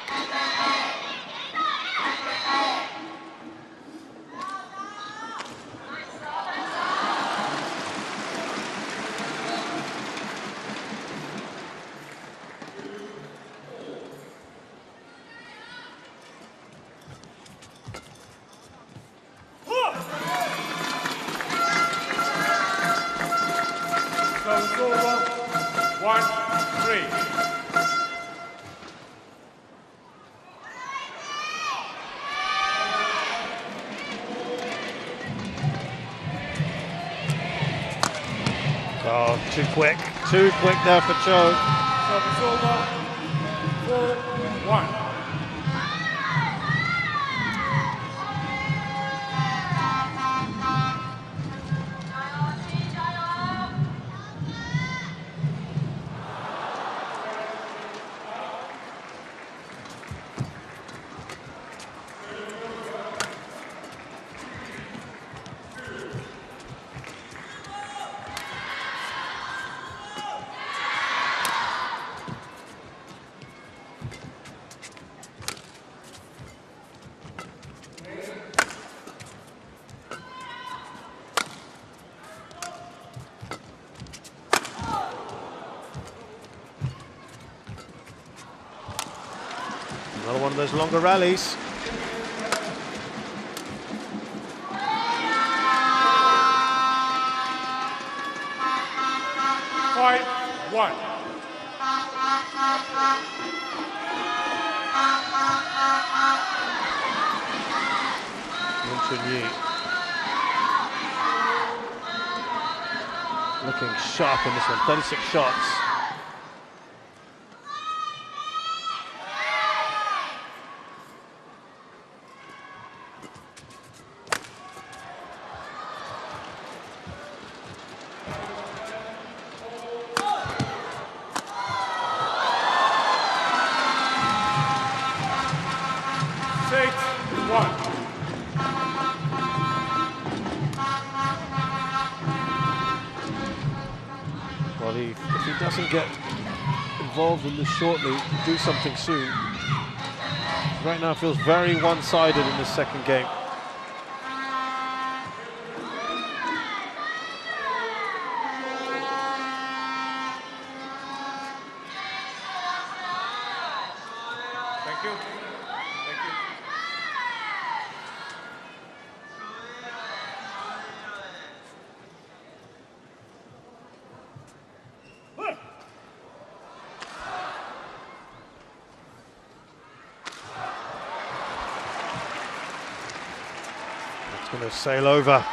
Oh, too quick there for Cho. Service over, 4-1. Another one of those longer rallies. Looking sharp in this one, 36 shots. Well, if he doesn't get involved in this shortly, do something soon. right now feels very one-sided in this second game. Thank you. Thank you. It's going to sail over.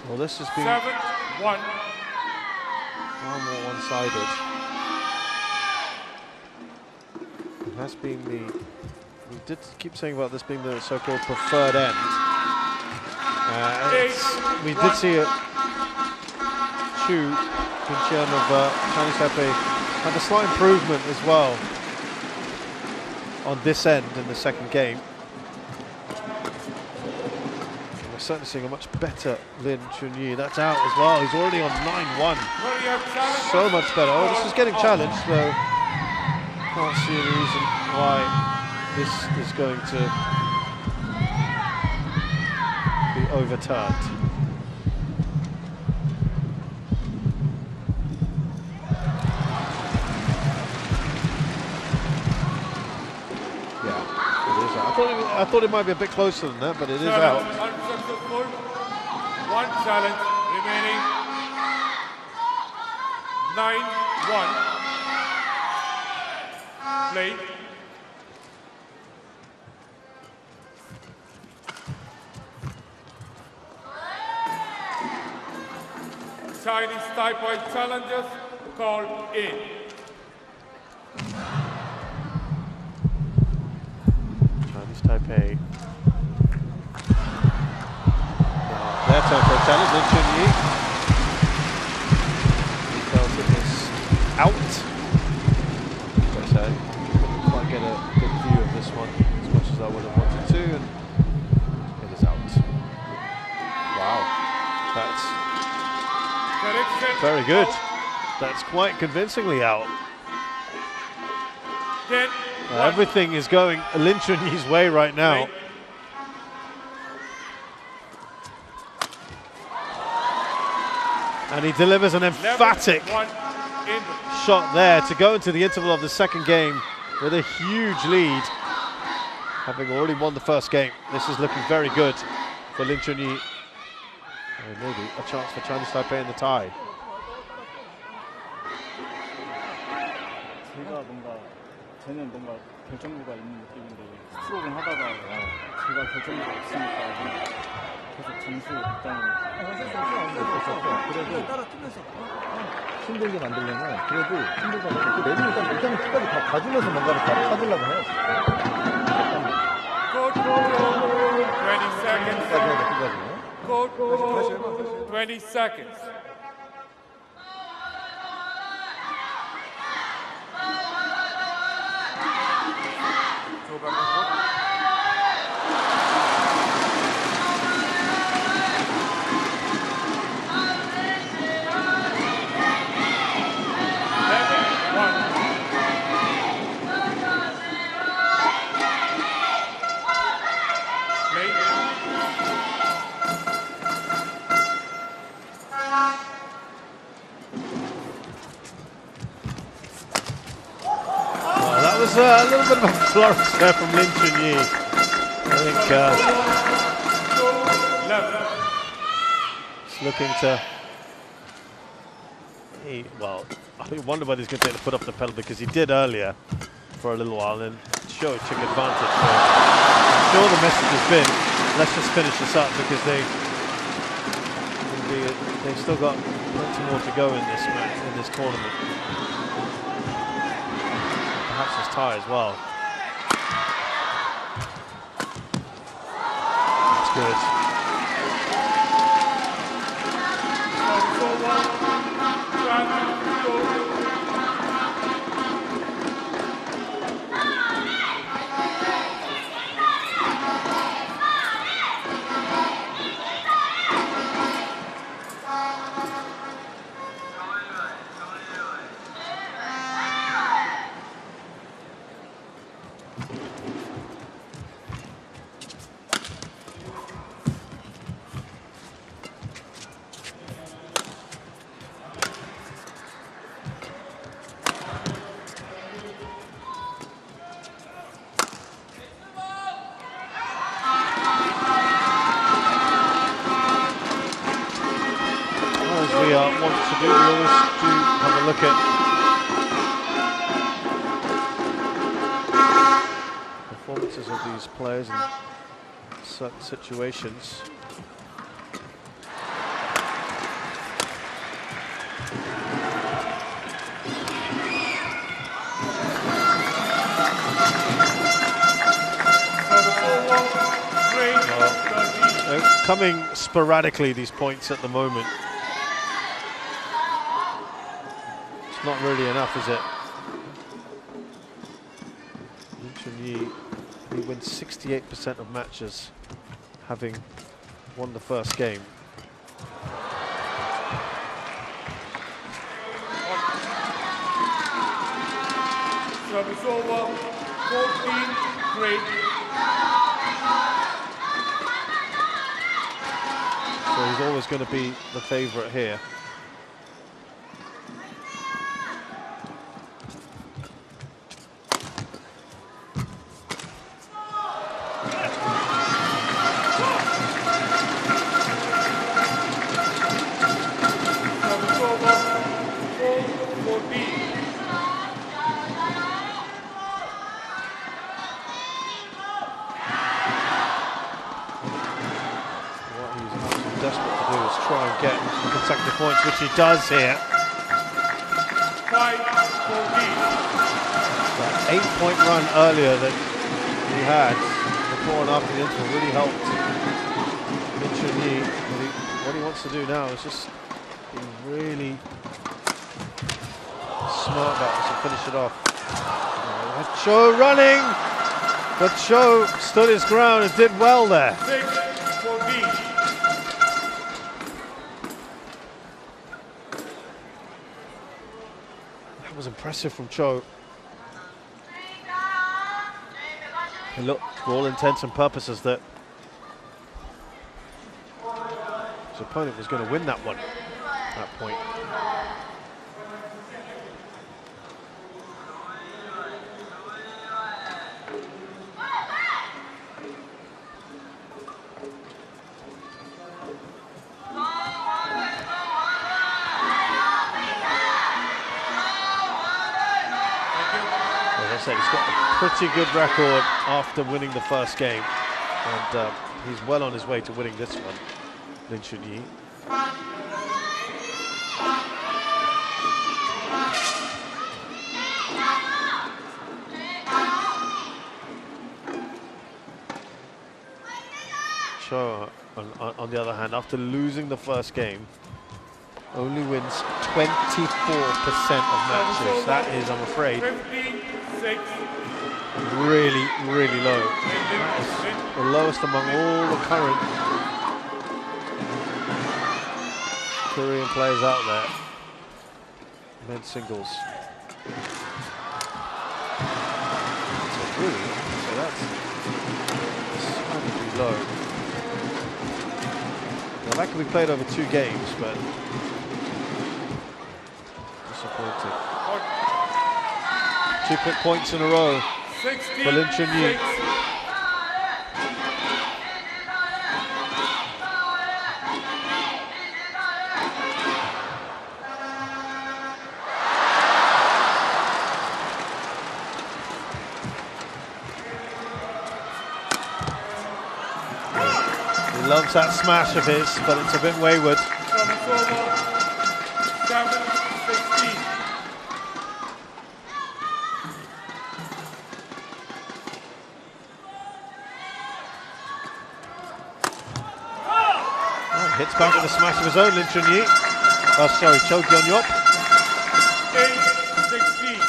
Well, this has been 7-1. far more one-sided. It has been the... We did keep saying about this being the so-called preferred end. We did see it. Chu Qinqian of Chinese Taipei had a slight improvement as well on this end in the second game. We're certainly seeing a much better Lin Chunyi. That's out as well. He's already on 9-1. So much better. Oh, this is getting challenged, though. Can't see any reason why this is going to be overturned. I thought it might be a bit closer than that, but it is out. Unsuccessful. One challenge remaining. 9-1. Played. Chinese Taipei challengers called in. Taipei. Their turn for a challenge, Lin Chunyi. He felt it was out. As I said, couldn't quite get a good view of this one as much as I would have wanted to, and it is out. Wow, that's very good. That's quite convincingly out. Everything is going Lin Chunyi's way right now. And he delivers an emphatic shot there to go into the interval of the second game with a huge lead. Having already won the first game, this is looking very good for Lin Chunyi. And maybe a chance for Chinese Taipei in the tie. 저는 뭔가 결정부가 있는 느낌인데 스트로크를 하다가 제가 결정부가 없으니까 계속 점수 입장을 그래도 따라 뛰면서 힘들게 만들려면 그래도 힘들잖아요. 그 내리니까 일단 끝까지 다 봐주면서 뭔가를 다 찾으려고 해야지. 20 seconds. Code 20 seconds. A little bit of a flourish there from Lin Chunyi. I think it's looking to... well, I wonder whether he's going to take the foot off the pedal, because he did earlier for a little while and sure took advantage. So I'm sure the message has been, let's just finish this up, because they've still got plenty more to go in this match, in this tournament. Perhaps this tie as well. That's good. to do. We always do have a look at performances of these players in certain situations. Coming sporadically, these points at the moment. It's not really enough, is it? Lin Chunyi, he wins 68% of matches, having won the first game. Service over, 14-3. So he's always going to be the favourite here. Consecutive points, which he does here. That 8-point run earlier that he had before and after the interval really helped Lin Chunyi. What he wants to do now is just be really smart about this and finish it off. Cho running, but Cho stood his ground and did well there. Was impressive from Cho. It looked, for all intents and purposes, that his opponent was going to win that one at that point. He's got a pretty good record after winning the first game, and he's well on his way to winning this one, Lin Chunyi. Cho, on the other hand, after losing the first game, only wins 24% of matches. That is, I'm afraid, really, really low. That is the lowest among all the current Korean players out there. Men's singles. So really, so that's slightly low. Now that can be played over 2 games, but disappointing. 2 points in a row for Lin Chunyi. He loves that smash of his, but it's a bit wayward. Hits back with a smash of his own, Lin Chunyi. Oh, sorry, Cho Gyonyop. 8-16.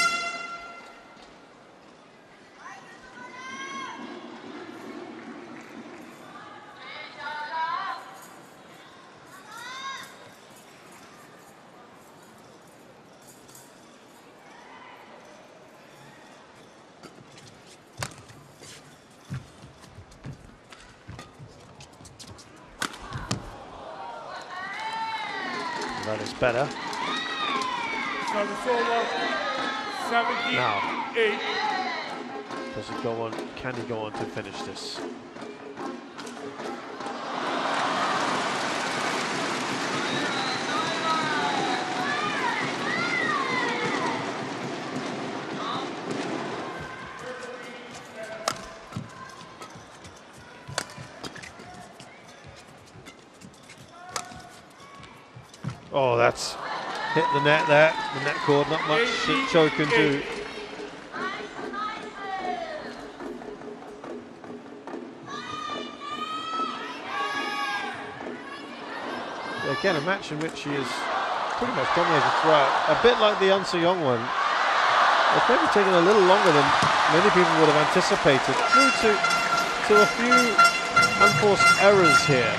That is better. Now, does he go on? Can he go on to finish this? Oh, that's hit the net there, the net cord, not much that Cho can do. Again, a match in which he is pretty much dominated throughout, a bit like the An Se-young one. It's maybe taken a little longer than many people would have anticipated, due to a few unforced errors here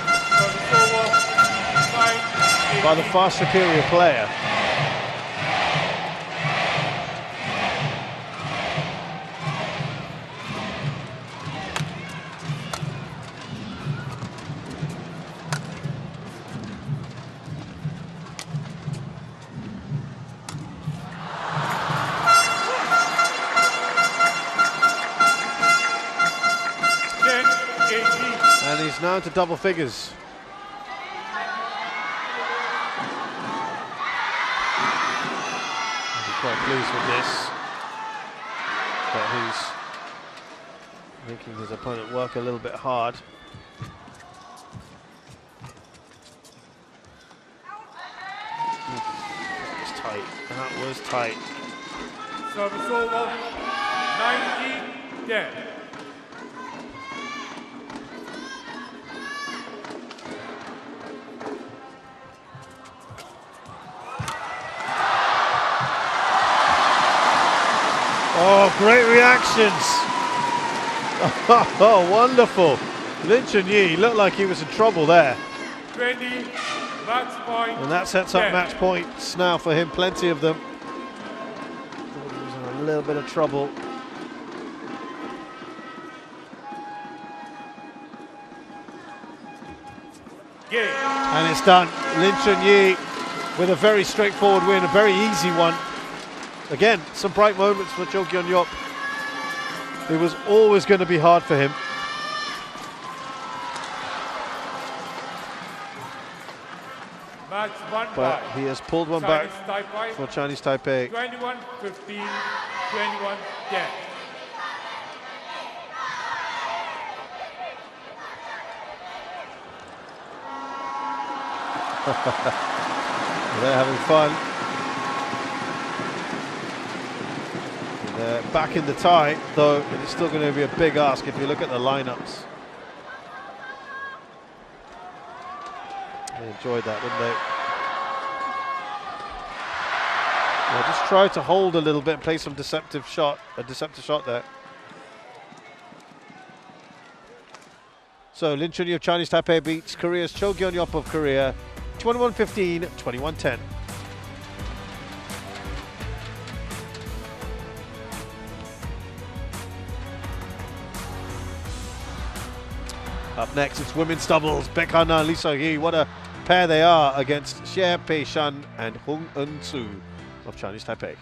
by the far superior player. And he's now to double figures. I'll be quite pleased with this. But he's making his opponent work a little bit hard. That was tight. That was tight. Service over. 90-10. Oh, great reactions. Oh, wonderful. Lin Chunyi looked like he was in trouble there. 20, match point. And that sets up match points now for him, plenty of them. Thought he was in a little bit of trouble. Game. And it's done. Lin Chunyi with a very straightforward win, a very easy one. Again, some bright moments for Cho Kyun-yop. It was always going to be hard for him. Match won But by he has pulled one back for Chinese Taipei. 21-15, 21-10. They're having fun. They're back in the tie, though it's still going to be a big ask if you look at the lineups. They enjoyed that, didn't they? Yeah, just try to hold a little bit and play some deceptive shot there. So Lin Chunyi of Chinese Taipei beats Korea's Cho Kyun-yop of Korea 21-15, 21-10. Up next, it's women's doubles. Baek Han-na and Lee So-hee. What a pair they are against Xie Pei-shan and Hong Eun-soo of Chinese Taipei.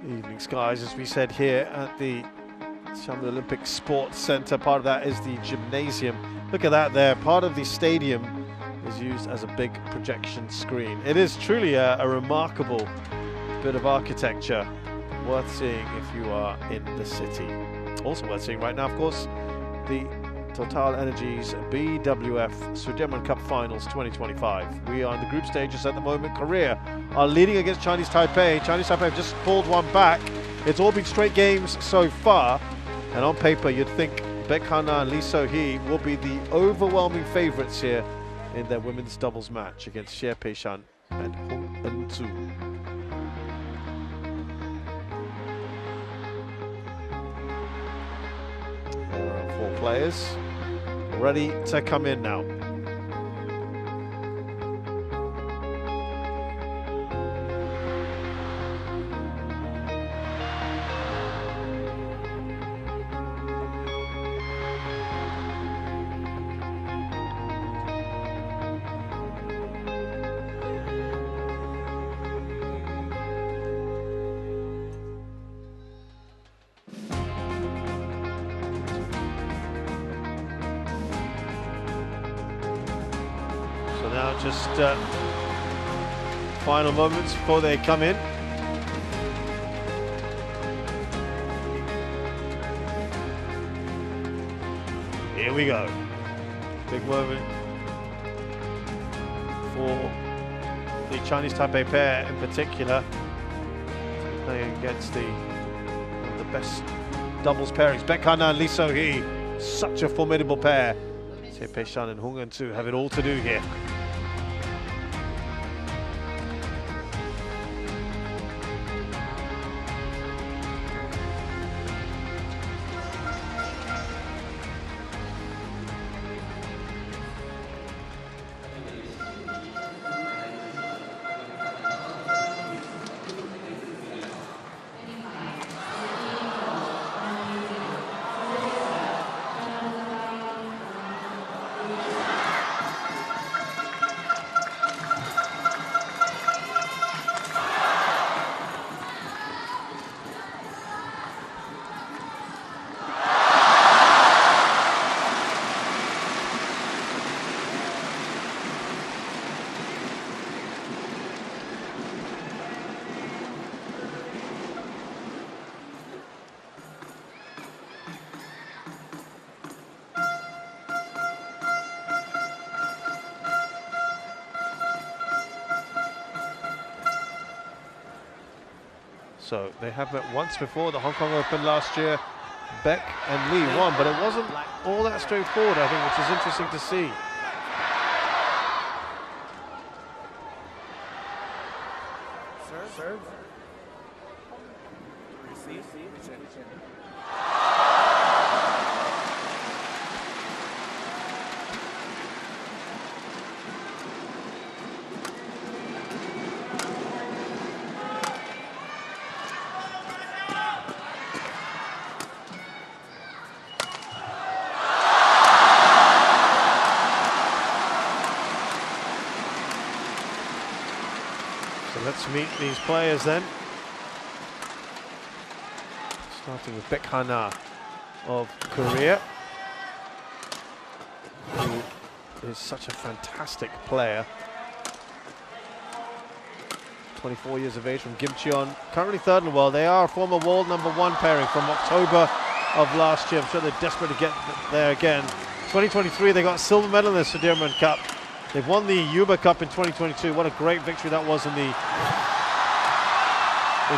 Evening skies, as we said here at the Xiamen Olympic Sports Centre. Part of that is the Gymnasium. Look at that there. Part of the stadium is used as a big projection screen. It is truly a remarkable bit of architecture, worth seeing if you are in the city. Also worth seeing right now, of course, the TotalEnergies BWF Sudirman Cup Finals 2025. We are in the group stages at the moment. Korea are leading against Chinese Taipei. Chinese Taipei have just pulled one back. It's all been straight games so far, and on paper you'd think Baek Han-na and Lee So-hee will be the overwhelming favourites here in their women's doubles match against Xiamen and Hong Eun-soo. 4 players ready to come in now. Now just final moments before they come in. Here we go. Big moment for the Chinese Taipei pair in particular, playing against one of the best doubles pairings. Baek Han-na and Lee So-hee, such a formidable pair. Taipei and Hong Eun-soo have it all to do here. So they have met once before, the Hong Kong Open last year. Baek and Lee won, but it wasn't all that straightforward, I think, which is interesting to see. Serve. Receive. Let's meet these players then. Starting with Baek Han-na of Korea, who is such a fantastic player. 24 years of age from Gimcheon, currently 3rd in the world. They are a former world #1 pairing from October of last year. I'm sure they're desperate to get there again. 2023, they got a silver medal in the Sudirman Cup. They've won the Yuba Cup in 2022. What a great victory that was in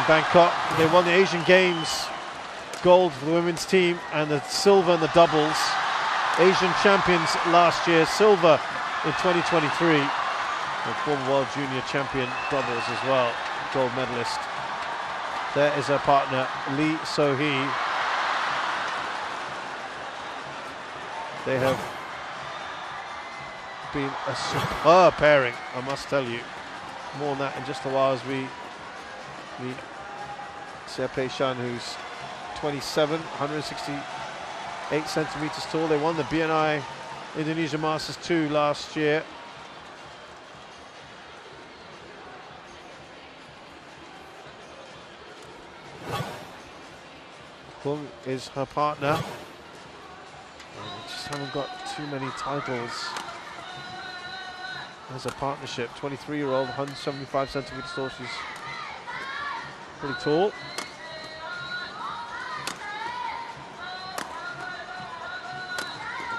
Bangkok. They won the Asian Games gold for the women's team and the silver in the doubles. Asian champions last year, silver in 2023. And former world junior champion doubles as well, gold medalist. There is her partner, Lee So-hee. They have been a superb pairing, I must tell you. More on that in just a while as we meet Xiamen, who's 27, 168 centimeters tall. They won the BNI Indonesia Masters 2 last year. Hung is her partner. They just haven't got too many titles as a partnership. 23-year-old, 175 centimeters tall. She's pretty tall.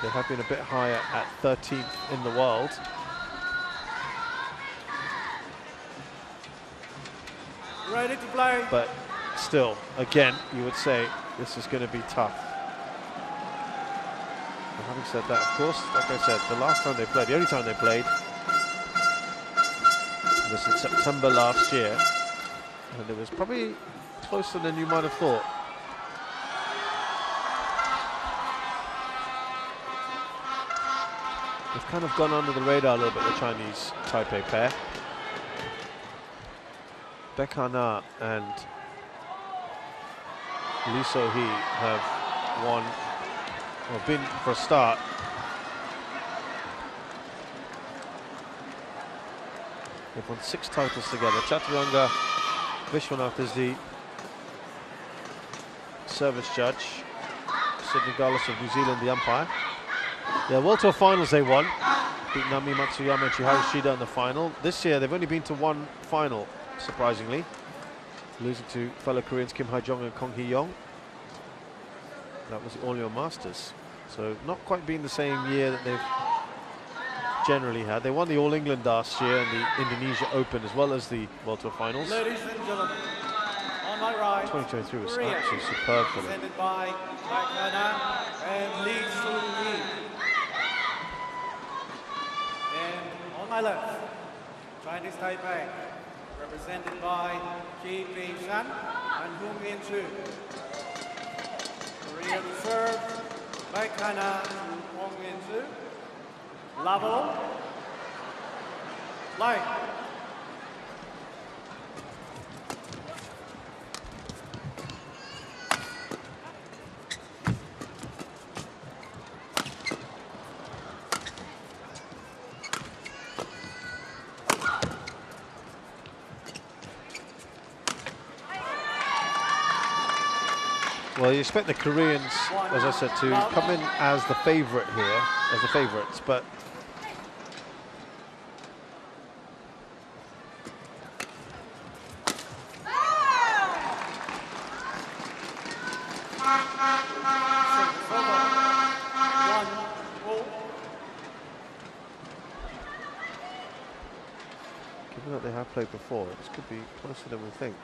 They have been a bit higher at 13th in the world. Ready to play. But still, again, you would say this is going to be tough. But having said that, of course, like I said, the last time they played, the only time they played was in September last year, and it was probably closer than you might have thought. They've kind of gone under the radar a little bit, the Chinese Taipei pair. Becca Na and Li So-hee have won, or been for a start. They've won 6 titles together. Chaturanga Vishwanath is the service judge. Sydney Garlis of New Zealand, the umpire. Yeah, World Tour finals they won. Beat Nami Matsuyama and Chihiro Shida in the final. This year they've only been to one final, surprisingly, losing to fellow Koreans Kim Hae-jong and Kong Hee-young. That was the All-Year Masters. So not quite been the same year that they've generally had. They won the All England last year and the Indonesia Open as well as the World Tour finals. Ladies and gentlemen, on my right, 2023 was Korea, absolutely superb for them. represented by Becca Na and Li So-hee. And on my left, Chinese Taipei, represented by Ki Ping-shan and Hung Min-soo. Korean serve, Becca Na and Hung Min-soo. Level, line. Well, you expect the Koreans, as I said, to come in as the favourite here, as the favourites, but given that they have played before, this could be closer than we think.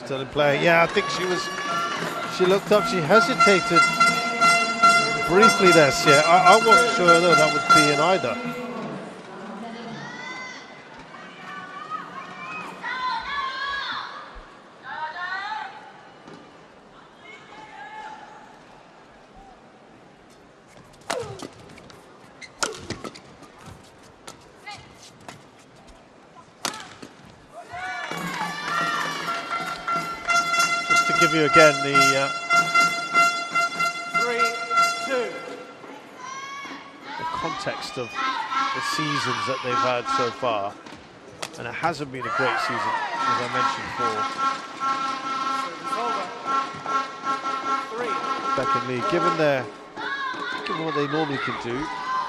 Still in play. Yeah, I think she looked up, she hesitated briefly there. Yeah, I wasn't sure whether that would be an either. Give you again the 3-2. The context of the seasons that they've had so far, and it hasn't been a great season, as I mentioned before. Beck and Lee, given what they normally can do,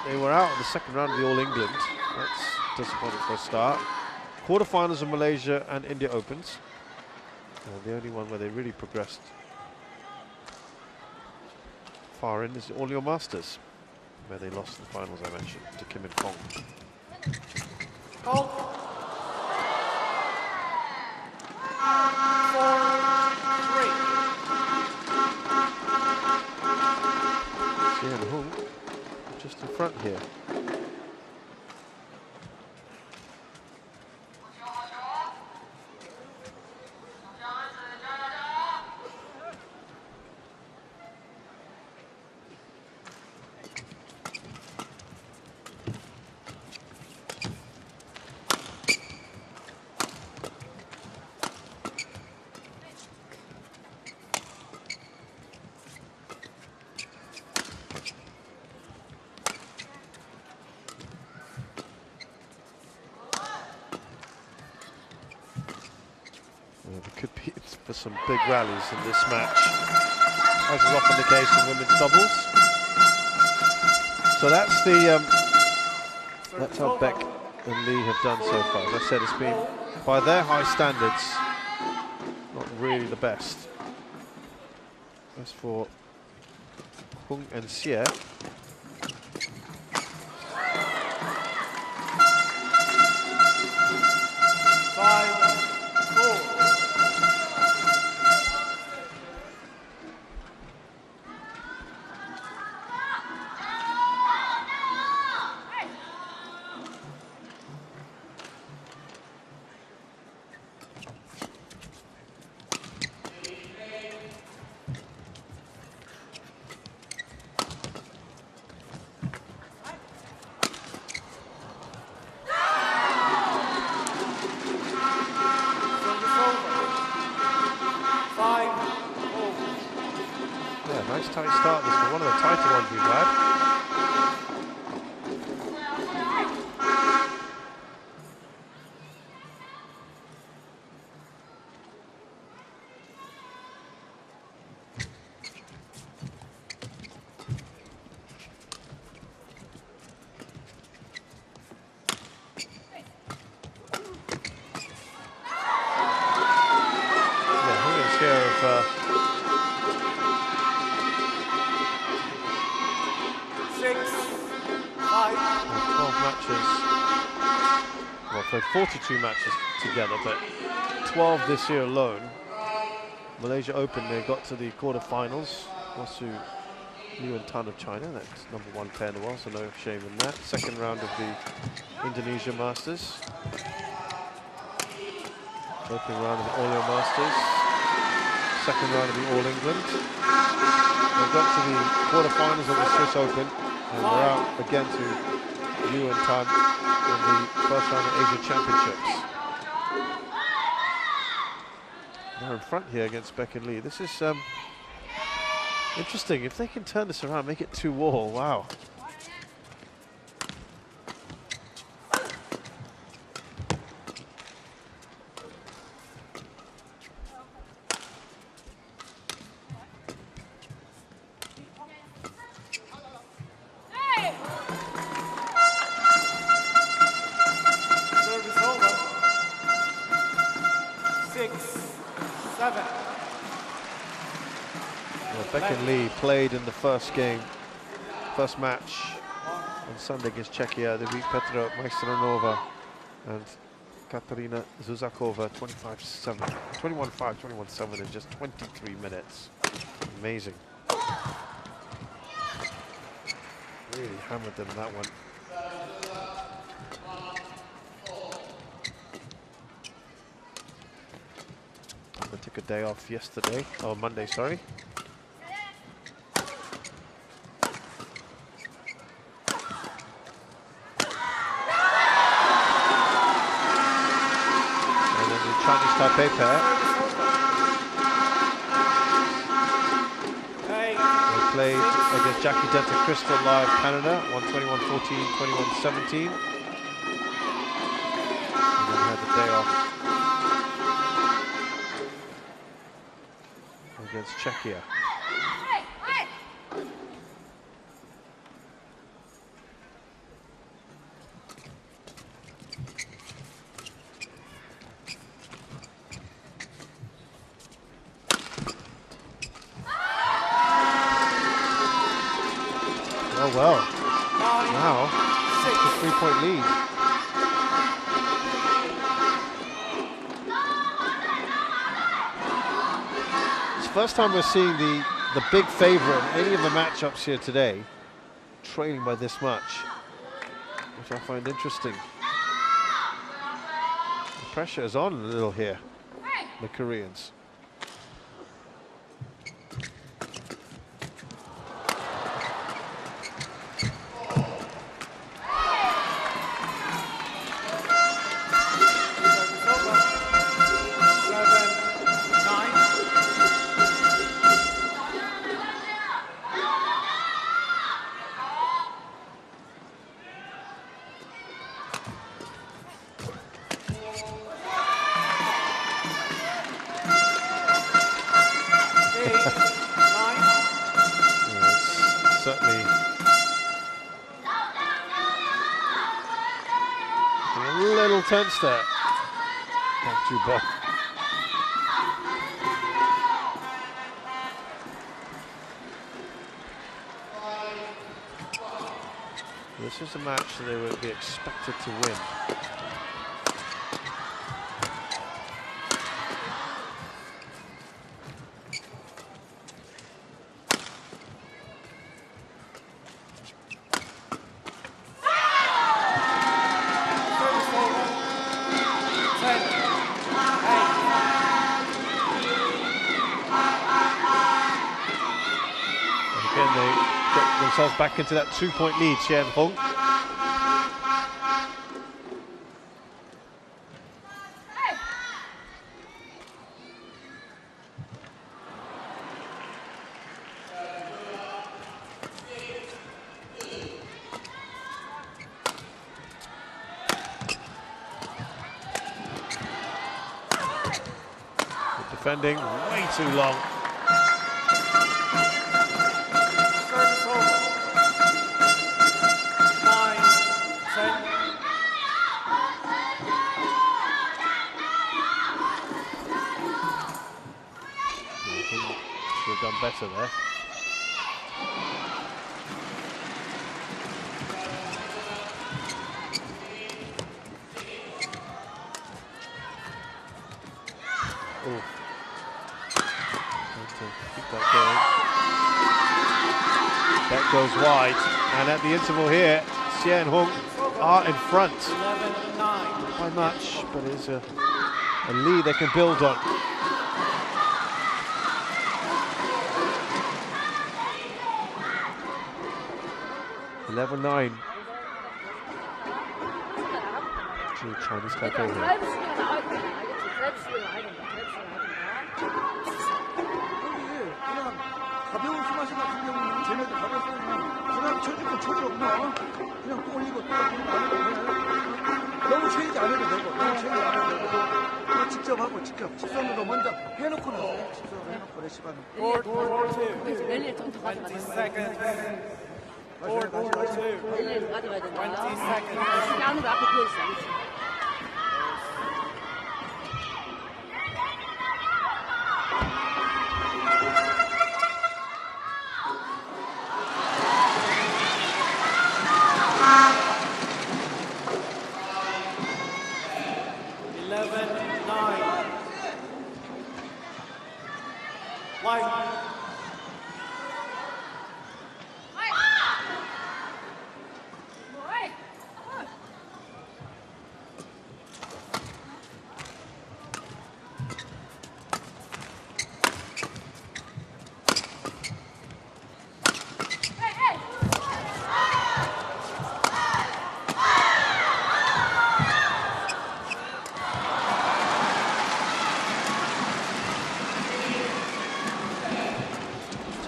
they were out in the second round of the All England. That's disappointing for a start. Quarterfinals of Malaysia and India Opens. The only one where they really progressed far in is the All-Year Masters, where they lost in the finals, I mentioned, to Kim and Kong. Call. 4-3. Xian Hung just in front here. for some big rallies in this match, as is often the case in women's doubles. So that's that's how Beck and Lee have done so far. As I said, it's been, by their high standards, not really the best. As for Hung and Xie, nice tight start. This is one of the tighter ones we've had. Yeah, who is here of 12 matches, well, played 42 matches together, but 12 this year alone. Malaysia Open, they got to the quarterfinals. Also, Yuan Tan of China, that's number 1 pair in the world, so no shame in that. Second round of the Indonesia Masters. Opening round of the All Masters. Second round of the All England. They got to the quarterfinals of the Swiss Open, and we're out again to Yuan Tan in the first round of Asia Championships. They're in front here against Beck and Lee. This is interesting. If they can turn this around, make it 2-all, wow. Beck and Lee played in the first game, first match on Sunday against Czechia. They beat Petra Majstranova and Katarina Zuzakova 25-7, 21-5, 21-7 in just 23 minutes. Amazing. Really hammered them in that one. They took a day off yesterday, or Monday, sorry. Taipei pair. They played against Jackie Dent and Crystal Live Canada, 121-14, 21-17. And then had the day off against Czechia. Oh well, now it's a 3-point lead. It's the first time we're seeing the big favourite in any of the matchups here today trailing by this much, which I find interesting. The pressure is on a little here, the Koreans. certainly a little tense there. Not too bad. This is a match that they would be expected to win. Back into that 2-point lead, Fenghuang. Defending way too long. Done better there. Oh, keep that going. That goes wide, and at the interval here, Fenghuang are in front. 11-9. Not by much, but it's a lead they can build on. 11-9 to Chinese Taipei here. 그냥 가벼운 스마시 같은 경우는 쟤네도 가볍고 그냥 쳐주고 쳐줘 그냥 또 올리고 또 올리고 안 해도 돼. 너무 체인지 안 해도 되고 너무 체인지 안 해도 되고 그냥 직접 하고 직접 직선으로 먼저 해놓고는 직선으로 해놓고 레시바는 랠리를 좀 더 가져가야 20 돼. seconds. 랠리를 가져가야 된다. 그냥 안으로 앞에 비어있어. 그렇지.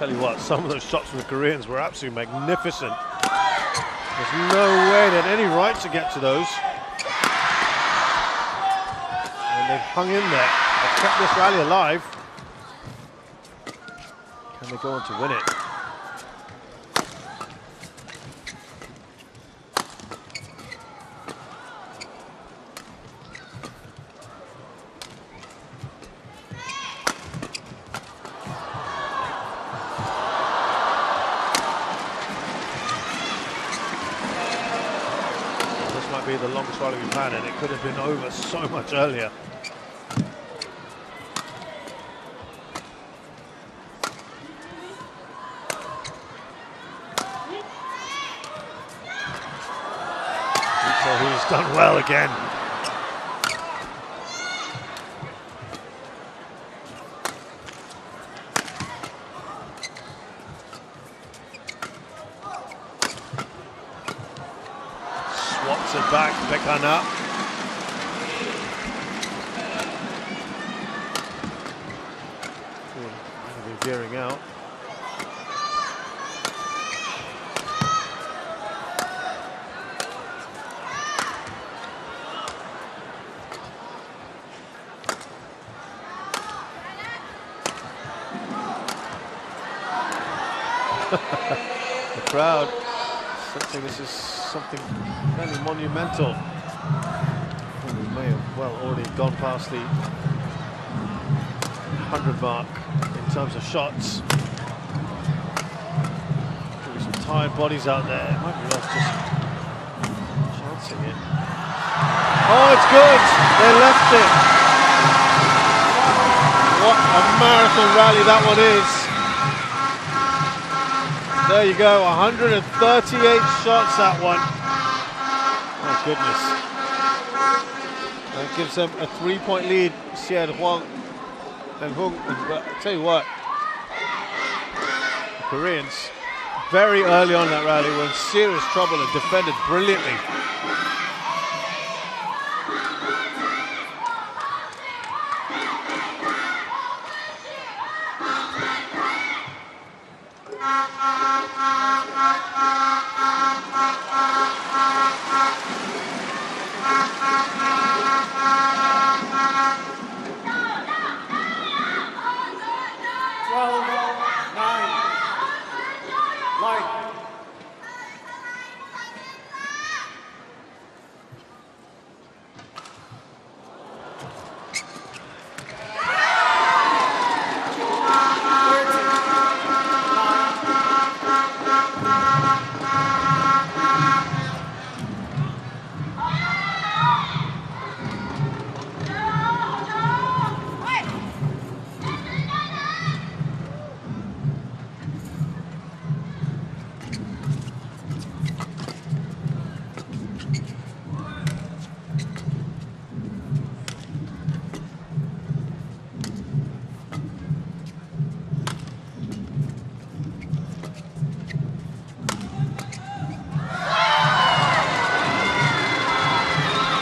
Tell you what, some of those shots from the Koreans were absolutely magnificent. There's no way they had any right to get to those. And they've hung in there. They've kept this rally alive. Can they go on to win it? Be the longest rally we've had, and it could have been over so much earlier. So he's done well again. Back, Bekana. Might be veering out. The crowd sensing this is something fairly monumental. We may have well already gone past the 100 mark in terms of shots. There's some tired bodies out there. It might be worth just chancing it. Oh, it's good! They left it. What a marathon rally that one is. There you go, 138 shots that one. My goodness. That gives them a 3-point lead. Fenghuang and Hung. But I tell you what, the Koreans very early on in that rally were in serious trouble and defended brilliantly.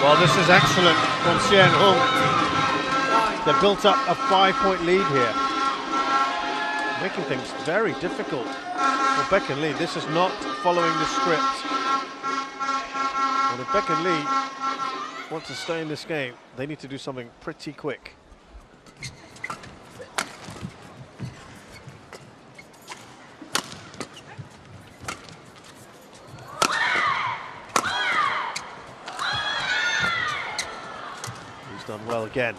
Well, this is excellent from Fenghuang. They built up a 5-point lead here, making things very difficult for Beck and Lee. This is not following the script. And if Beck and Lee want to stay in this game, they need to do something pretty quick. Done well again.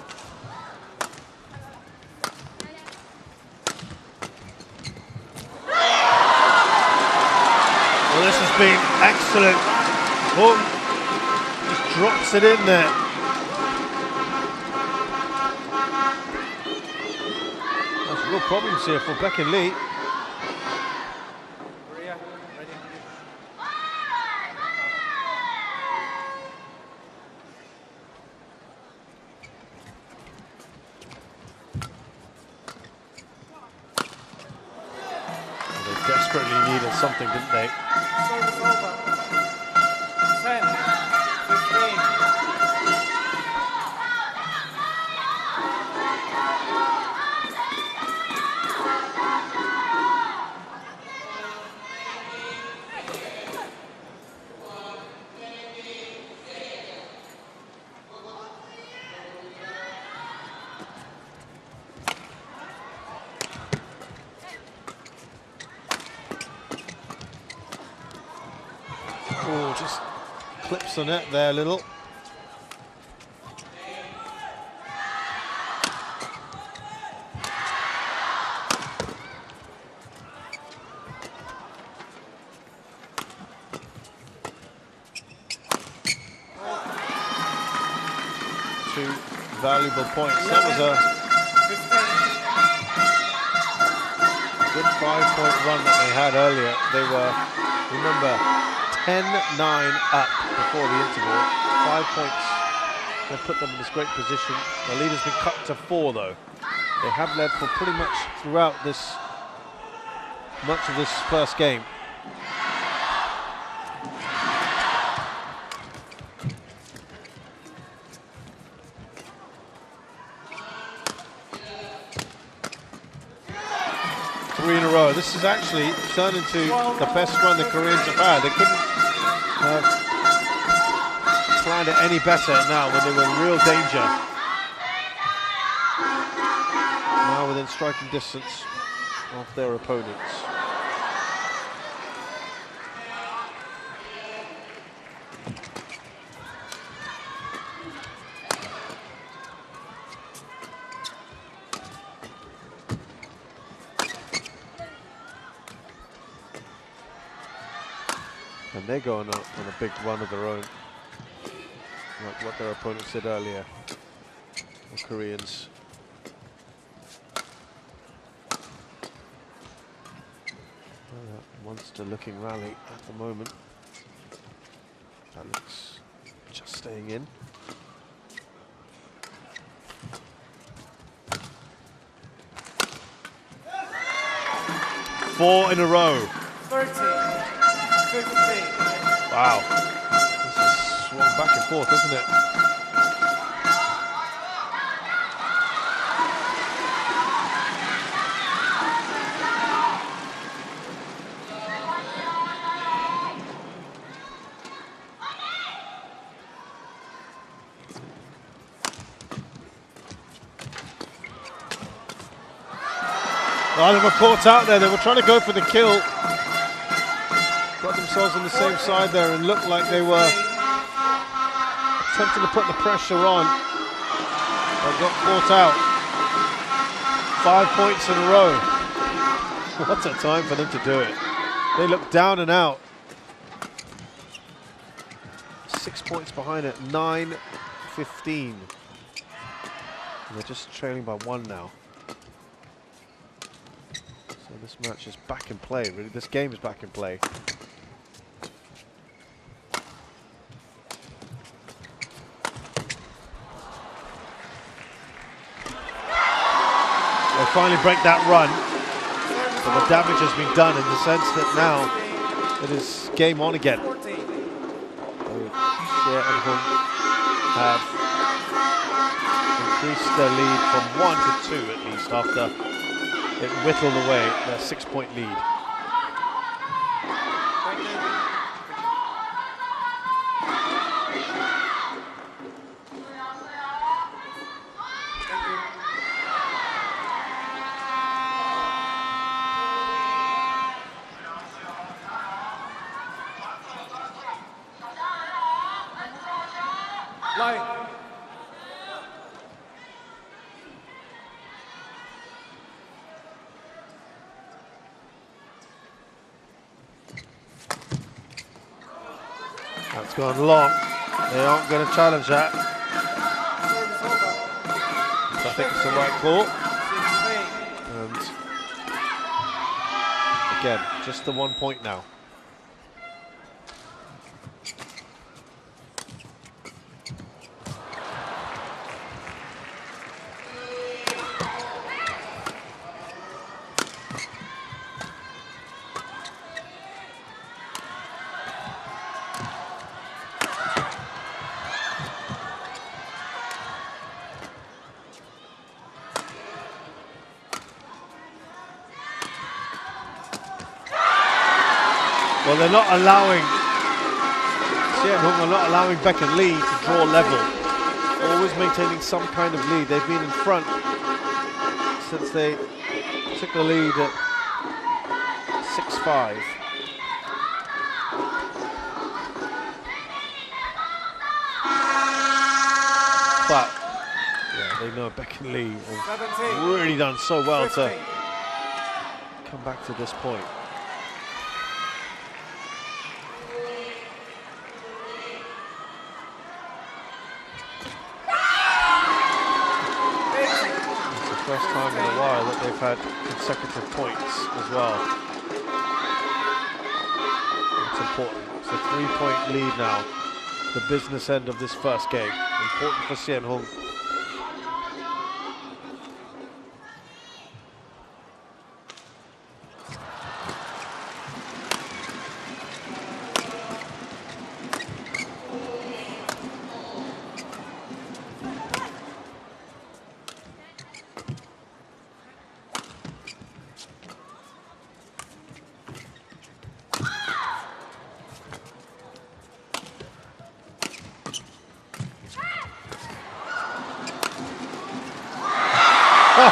Well, this has been excellent. Hung just drops it in there. There's real problems here for Beck and Lee. Desperately needed something, didn't they? Service over. 10, 15. Oh, just clips the net there a little. Two valuable points. That was a good 5-point run that they had earlier. They were, remember, 10-9 up before the interval. 5 points that put them in this great position. The lead has been cut to 4 though. They have led for pretty much throughout this, much of this first game. Three in a row. This has actually turned into the best run the Koreans have had. They couldn't have planned it any better now when they were in real danger. Now within striking distance of their opponents. And they go on a big run of their own, like what their opponents did earlier, the Koreans. Monster looking rally at the moment. That looks just staying in. Four in a row. 13, 15. Wow. This has swung back and forth, isn't it? Oh, they were caught out there. They were trying to go for the kill. Got themselves on the same side there and looked like they were attempting to put the pressure on. But got caught out. 5 points in a row. What a time for them to do it. They look down and out. 6 points behind it. 9-15. They're just trailing by 1 now. So this match is back in play, really. This game is back in play. They finally break that run, but the damage has been done in the sense that now it is game on again. Fenghuang have increased their lead from 1 to 2 at least after it whittled away their 6 point lead. That's gone long. They aren't going to challenge that. So I think it's the right call. And again, just the 1 point now. Well, they're not allowing, Xiamen are not allowing Beck and Lee to draw level. Always maintaining some kind of lead. They've been in front since they took the lead at 6-5. But, yeah, they know Beck and Lee have really done so well to come back to this point. First time in a while that they've had consecutive points as well. It's important. It's a 3 point lead now. The business end of this first game. Important for Fenghuang.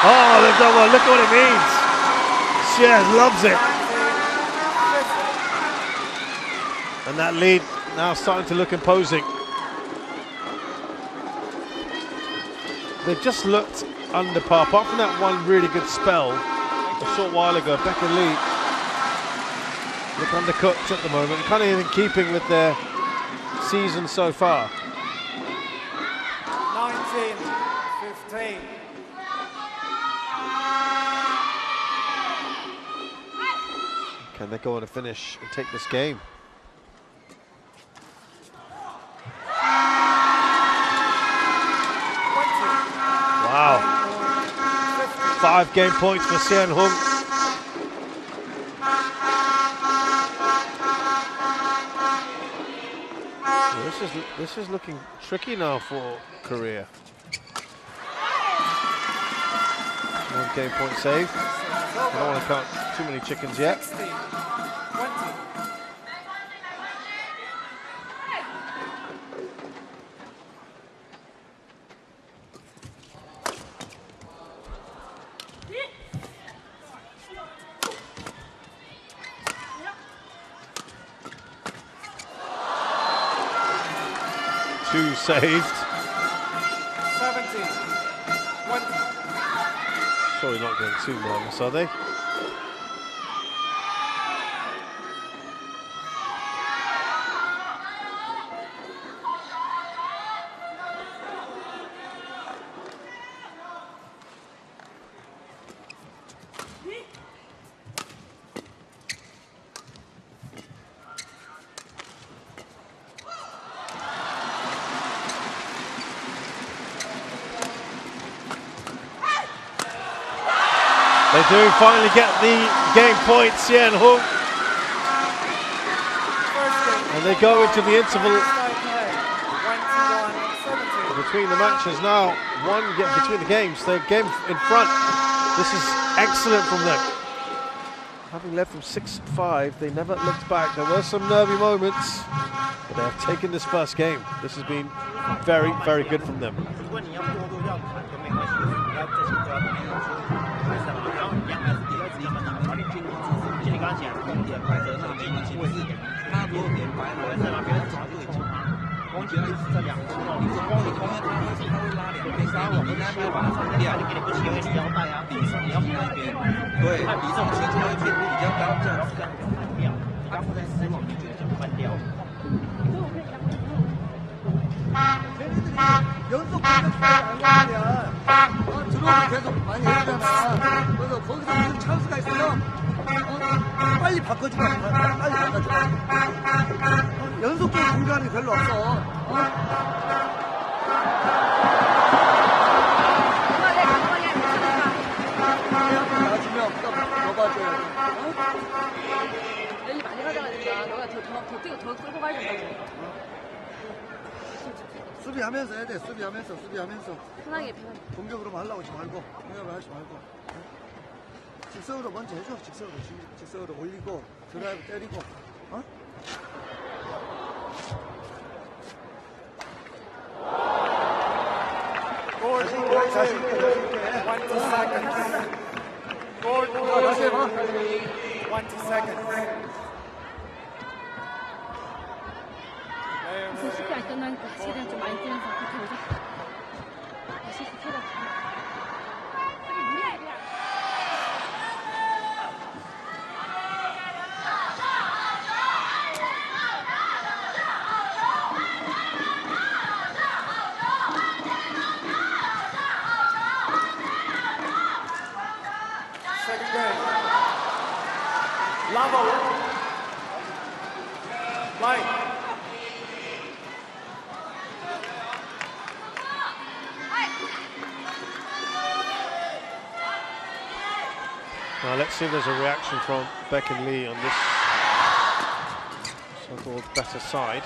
Oh, they've done well. Look at what it means. Xiamen loves it. And that lead now starting to look imposing. They've just looked under par. Apart from that one really good spell a short while ago, Beck and Lee look undercooked at the moment, kind of in keeping with their season so far. 19-15. Can they go on to finish and take this game? Wow. 5 game points for Fenghuang. This is looking tricky now for Korea. 1 game point saved. I don't want to count too many chickens yet. 20. 2 saved. 17. 20. Surely not getting too nervous, are they? They do finally get the game point, Fenghuang. And they go into the interval between the matches now. Between the games, they're game in front. This is excellent from them. Having led from 6-5, they never looked back. There were some nervy moments, but they have taken this first game. This has been very, very good from them. 연속 공격수를 안 가면 드롭을 계속 많이 해야 되잖아. 그래서 거기서 무슨 찬스가 있으면 빨리 바꿔주고 빨리 바꿔줘. 연속적인 공격하는 게 별로 없어. 나중에 더 봐줘야 돼. 여기 많이 가져가야 된다. 너가 더 뛰고 더 끌고 가야 된다고. 수비하면서 해야 돼. 수비하면서. 편하게. 공격으로만 하려고 하지 말고. 공격으로 하지 말고. 직선으로 먼저 해줘. 직선으로 올리고 드라이브 때리고. 어? 자신 있게. 20 seconds. 20 seconds. 20 seconds. 무슨 쉽게 안 끝나니까 최대한 좀 많이 뛰면서 그렇게 오자. 실수 최대한. Second game. Level. Light. Now let's see if there's a reaction from Beck and Lee on this so-called better side.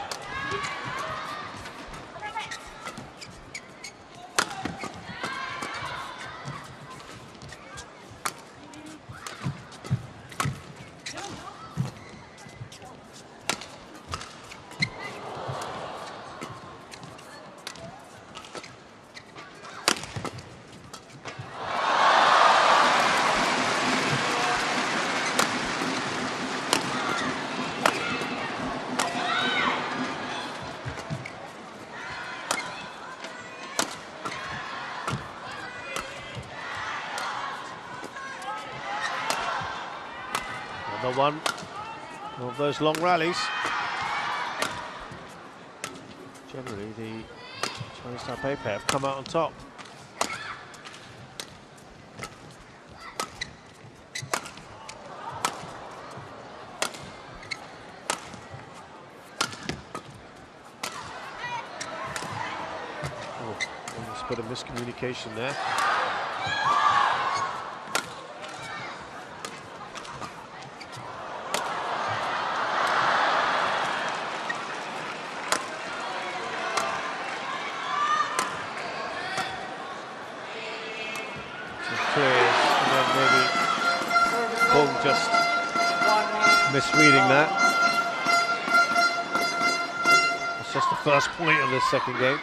Another one. of those long rallies. Generally, the Chinese Taipei pair have come out on top. Oh, almost a bit of miscommunication there. Just misreading that. It's just the first point of this second game.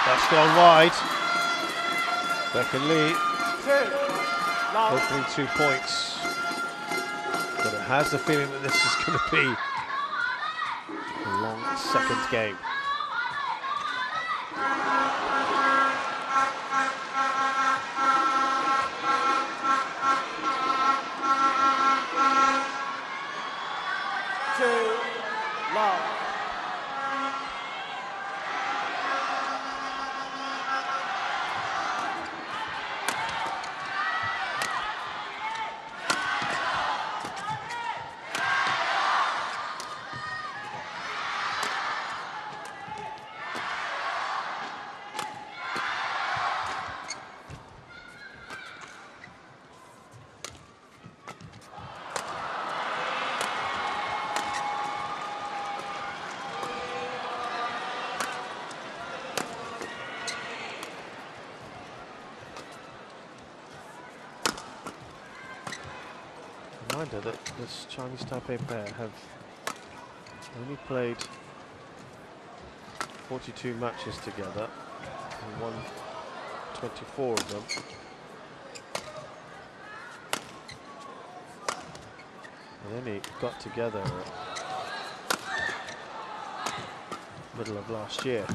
That's gone wide. Secondly, hopefully 2 points. But it has the feeling that this is going to be a long second game. Reminder that this Chinese Taipei pair have only played 42 matches together and won 24 of them. And only got together middle of last year.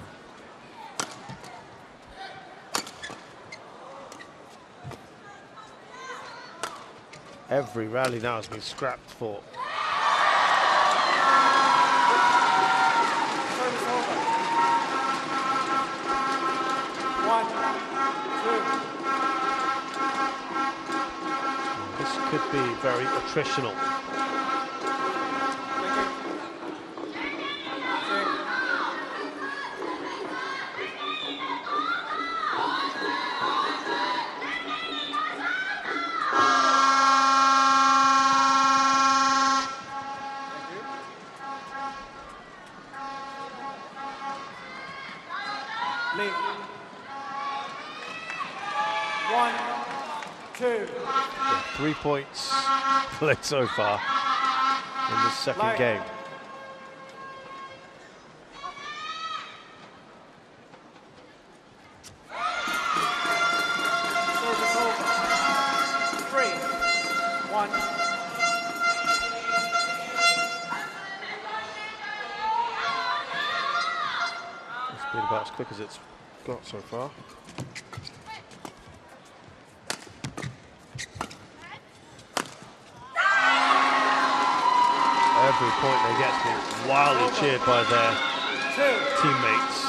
Every rally now has been scrapped for. This could be very attritional. Lead. 1, 2. 3 points played so far in this second game. Service over. 3, 1. It's been about as quick as it's got so far. Every point they get has been wildly cheered by their teammates.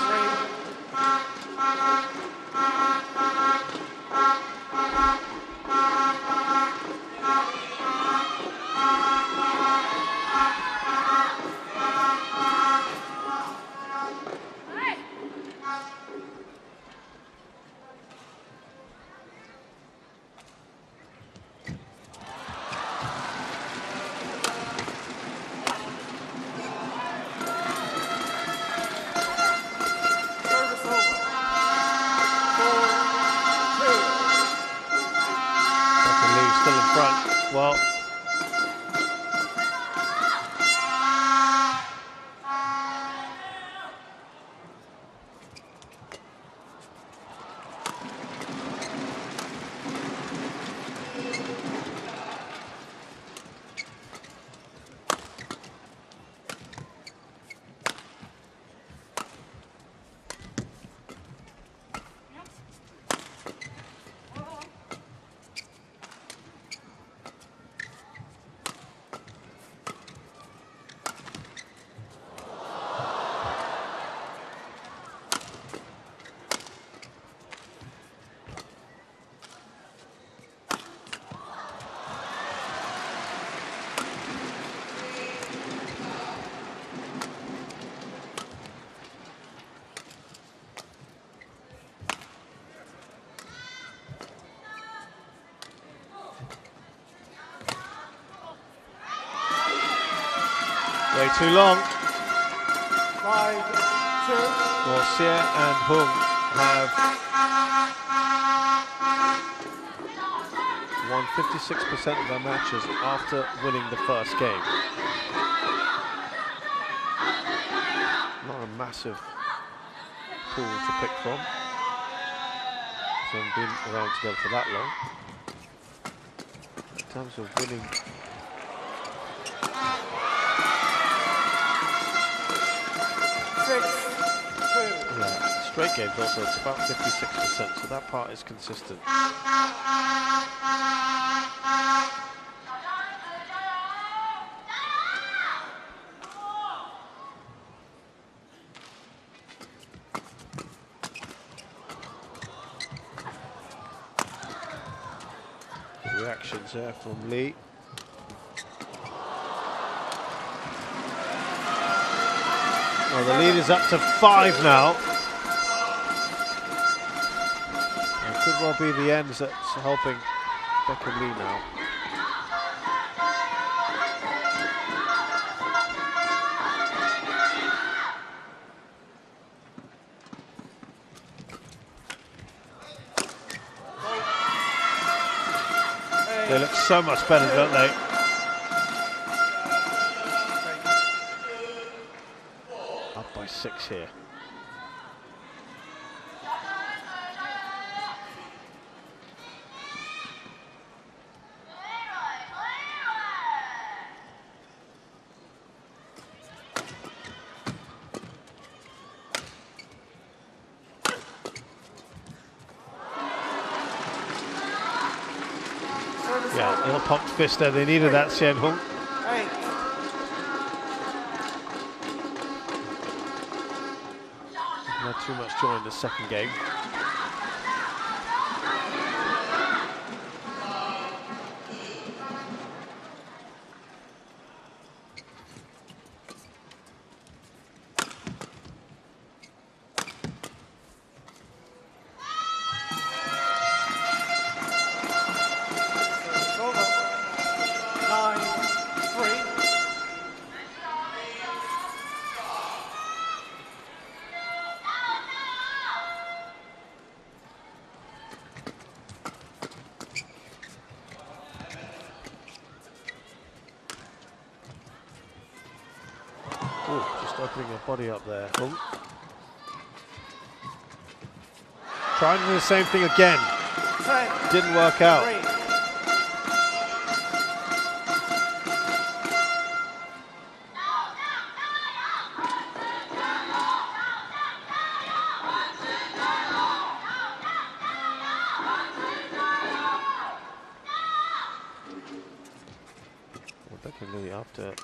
still in front. Well, way too long. 5-2. Well, Xie and Hung have won 56% of their matches after winning the first game. Not a massive pool to pick from. They haven't been around together for that long. In terms of winning, straight games also, it's about 56%, so that part is consistent. Reactions there from Lee. Well, the lead is up to 5 now. Could well be the ends that's helping Beck and Lee now. They look so much better, don't they? Up by 6 here. Yeah, little pumped fist there. They needed that, Xian Hung. Not too much joy in the second game. Opening her body up there. Hung. Trying to do the same thing again. Didn't work out. Well, definitely after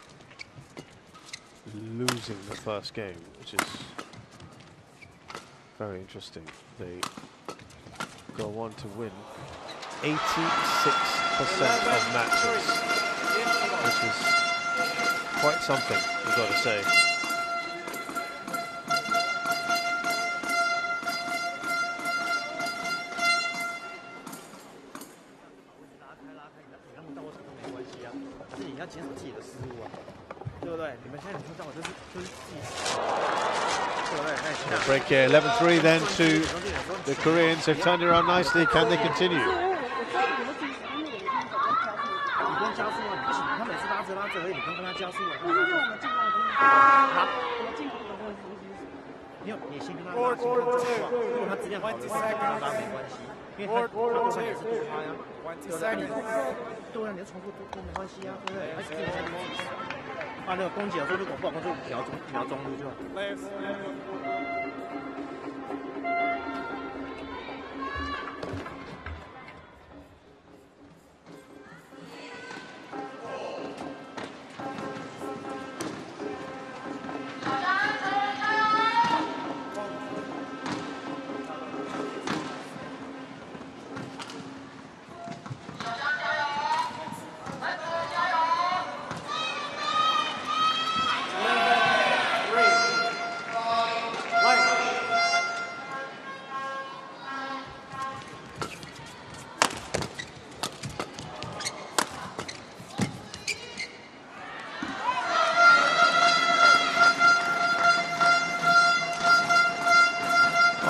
losing the first game, which is very interesting. They go on to win 86% of matches, which is quite something, we've got to say. Break here, 11-3 then to the Koreans. They've turned it around nicely. Can they continue? 加速啊，你不行，他每次拉着拉着而已，你不用跟他加速啊。不是我们进攻的好，我们进攻的问题。没有，你先跟他拉近看状况，如果他质量好的话，跟他拉没关系，因为他多半也是对他呀，对不对？对啊，你的重复都没关系啊，对不对？还是可以再攻击啊，那个攻击有时候如果不好攻，就瞄中路就好。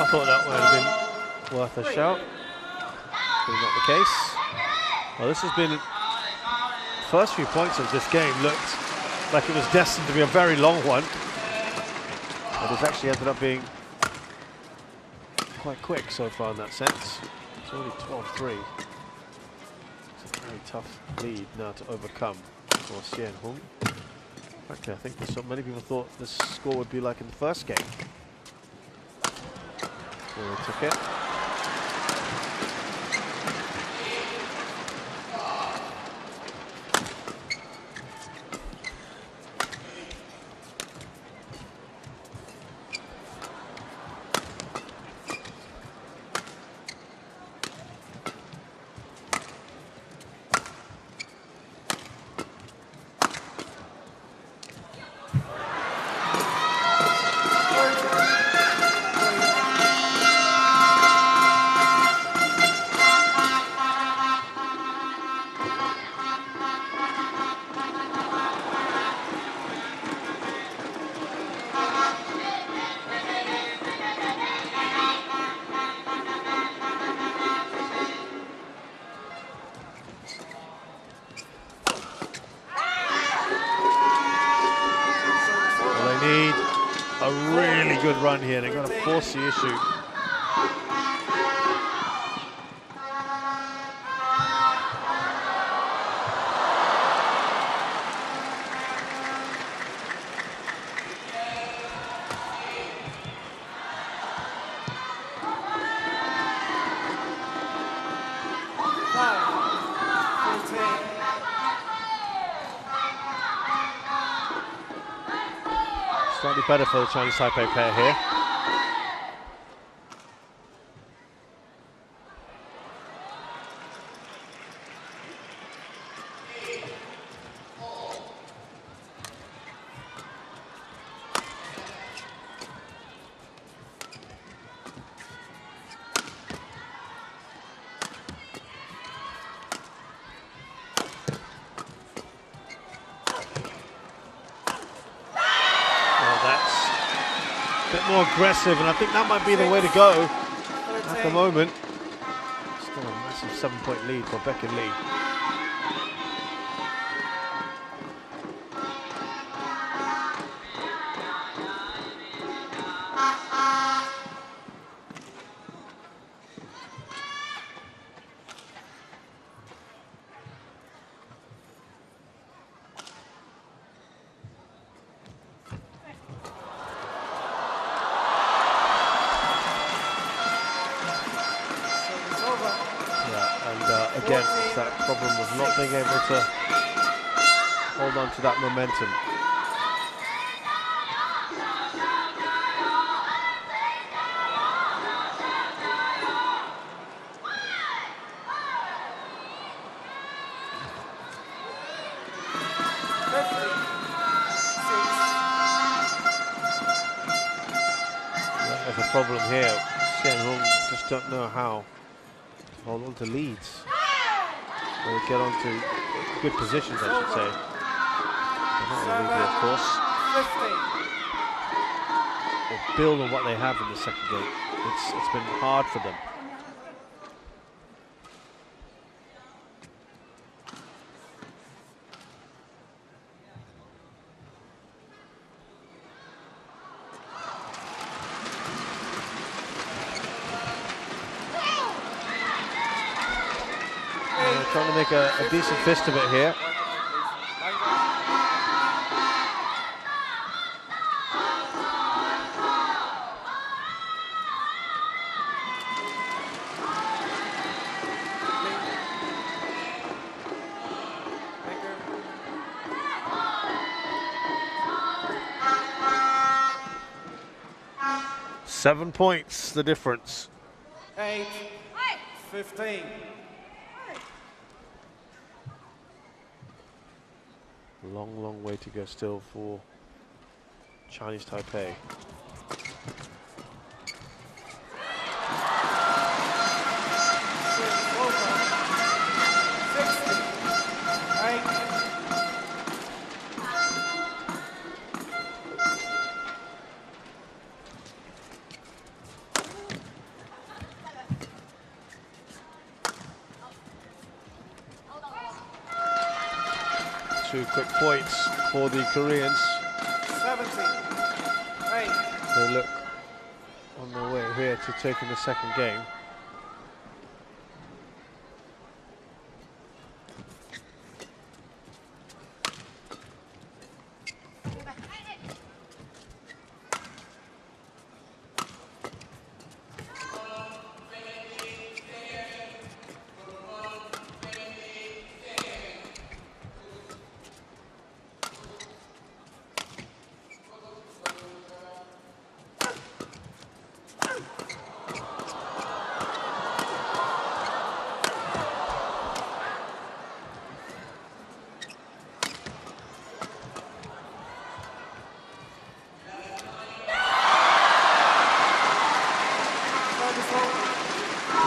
I thought that would have been worth a shout. But not the case. Well, this has been the first few points of this game looked like it was destined to be a very long one. But it's actually ended up being quite quick so far in that sense. It's only 12-3. It's a very tough lead now to overcome for Fenghuang. Actually, I think so many people thought this score would be like in the first game. So they took it. A really good run here. They've got to force the issue. Slightly better for the Chinese Taipei pair here. More aggressive, and I think that might be the way to go at the moment. Still a massive 7-point lead for Beck and Lee. Again, it's that problem of not being able to hold on to that momentum. There's a problem here. Fenghuang just don't know how to hold on to leads. Or get onto good positions, I should say. Not illegally, of course. Or build on what they have in the second game. It's been hard for them. trying to make a decent fist of it here. Seven points, the difference. 8-15. Long, long way to go still for Chinese Taipei. Two quick points for the Koreans. 17-8. They look on their way here to taking the second game.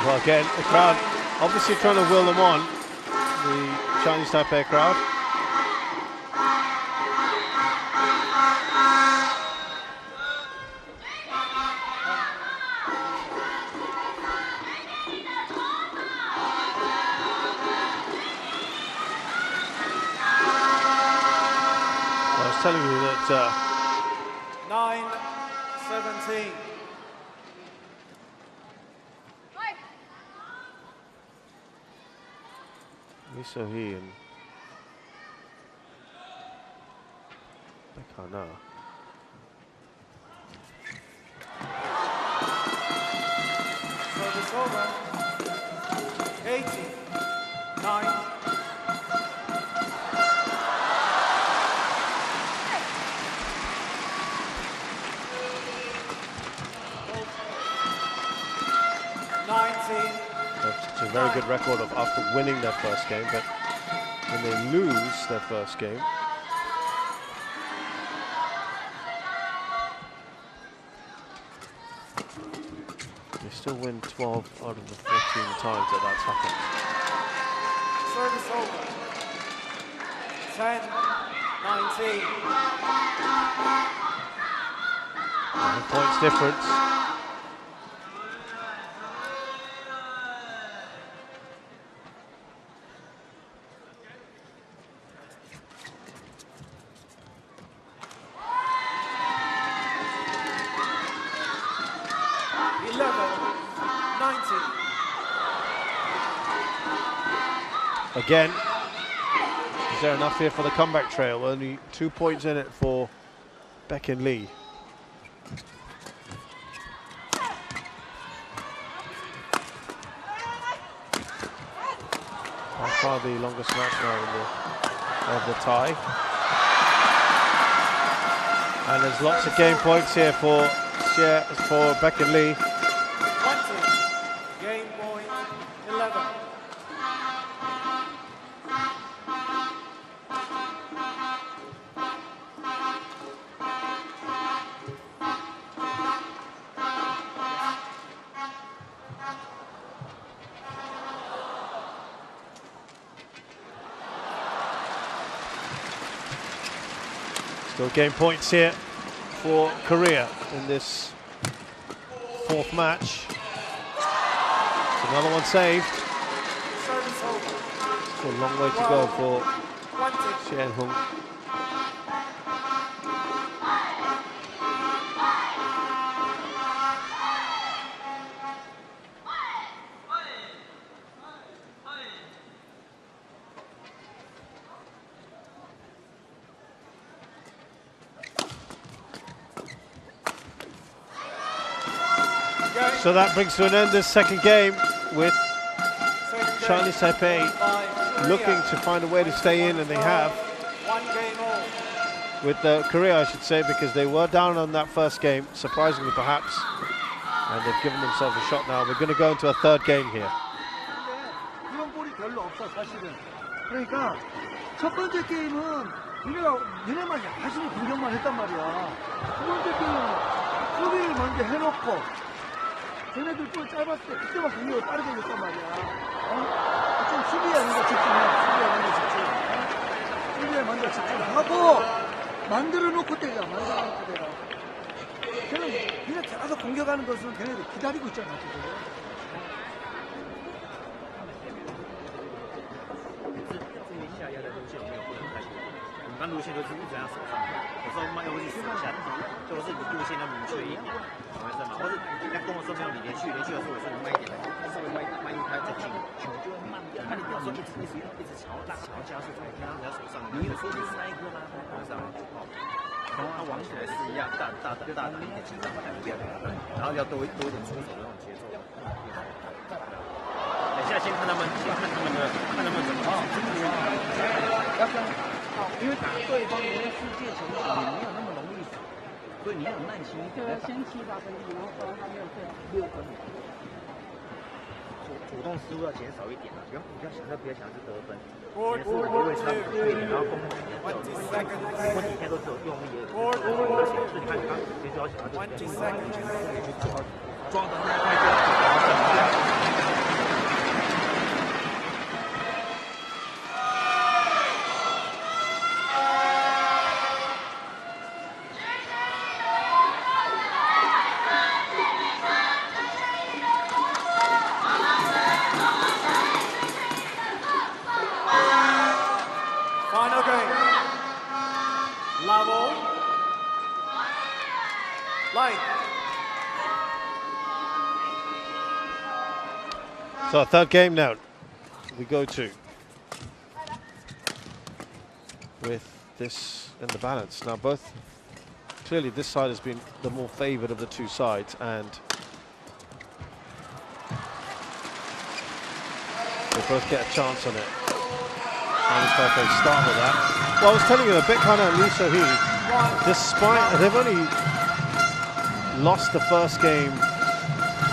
Well, again, the crowd obviously trying to will them on, the Chinese Taipei crowd. I was telling you that 9-17. Miso Hee and Bekana. Service over. 18-9. It's a very good record of after winning their first game, but when they lose their first game, they still win 12 out of the 14 times that that's happened. Service over. 10-19. 9 points difference. Again, is there enough here for the comeback trail? Only 2 points in it for Baek-in Lee. By far the longest match now of the tie. And there's lots of game points here for Baek-in Lee. 20. Game point 11. Still game points here for Korea in this fourth match. It's another one saved. Still a long way to go for Xiamen. So that brings to an end this second game with Second Chinese Taipei by looking to find a way to stay in, and they have. 1 game all. With Korea, I should say, because they were down on that first game, surprisingly perhaps, and they've given themselves a shot now. We're going to go into a third game here. 근데 그런 볼이 별로 없어 사실은. 그러니까 첫 번째 게임은 얘네만 야심히 공격만 했단 말이야. 두 번째 게임은 수비를 먼저 해놓고 쟤네들 볼 짧았을 때 그때만 공격을 빠르게 했단 말이야. 좀 수비에 먼저 집중해. 수비에 먼저 집중하고 만들어놓고 때려. 걔는 그냥 계속 공격하는 것은 걔네들 기다리고 있잖아 지금. 自己下压的路线没有不能太多，你般路线都是一直在手上，有时候慢又会去手下，或者是你路线要明确一点，懂我意思吗？或者你在攻的时候没有你连续的时候，我说你慢一点，稍微慢一拍再进，球就会慢掉。那你不要说一直调加速，在人家手上，你有时候就是那一颗拉开，懂我意思吗？然后它玩起来是一样大的一点紧张感不要，然后要多一点出手的那种节奏。等一下先看他们怎么打。要这样，因为打对方人家世界球也没有那么容易死，所以你要有耐心一点。先7、8分钟，然后不然他6分。主动失误要减少一点不要想是得分，也是因为他对你，然后攻击我几天都只有用力而且是你看他其实要想要以前去抓的那块就。Final game. Level. Line. So our third game now we go to, with this in the balance. Now clearly this side has been the more favoured of the two sides, and they both get a chance on it. Chinese Taipei start with that. Well, I was telling you a bit kind of Lee So-hee, despite they've only lost the first game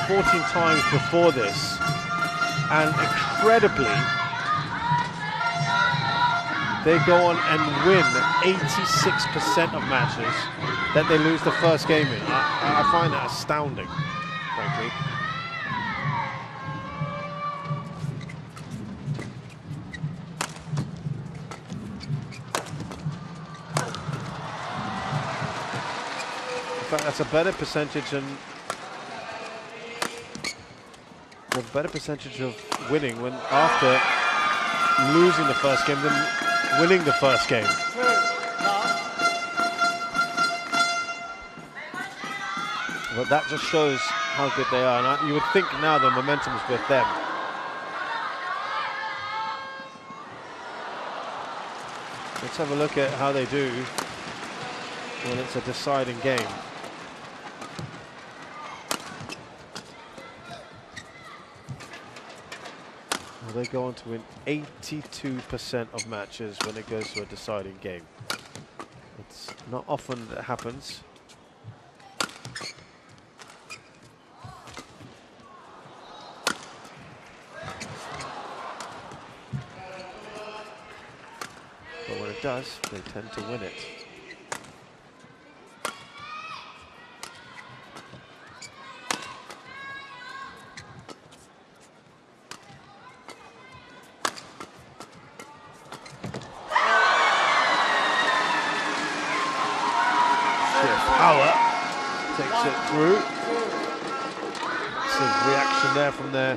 14 times before this, and incredibly they go on and win 86% of matches that they lose the first game in. I find that astounding, frankly. In fact, that's a better percentage of winning when after losing the first game than winning the first game. But that just shows how good they are, and you would think now the momentum is with them. Let's have a look at how they do when it's a deciding game. Well, they go on to win 82% of matches when it goes to a deciding game. It's not often that happens. But when it does, they tend to win it. Power takes it through. Some reaction there from their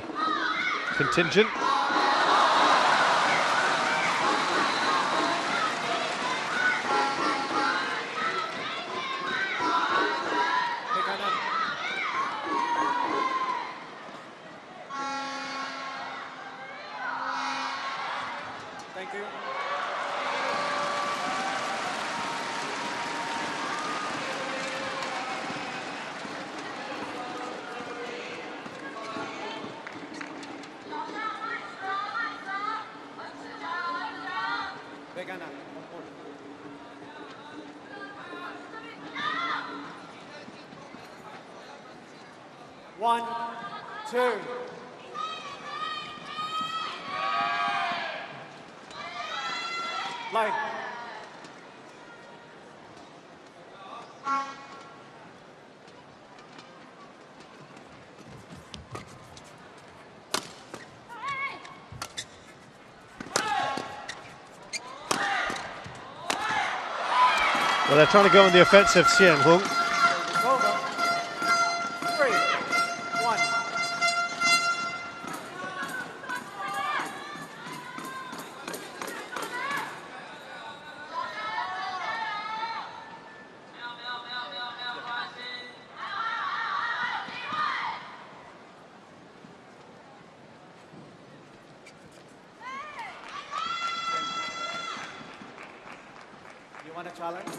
contingent. Thank you. beginner. 1, 2. Line. Well, they're trying to go on the offensive, Fenghuang. It's over. 3, 1. You want a challenge? Yeah.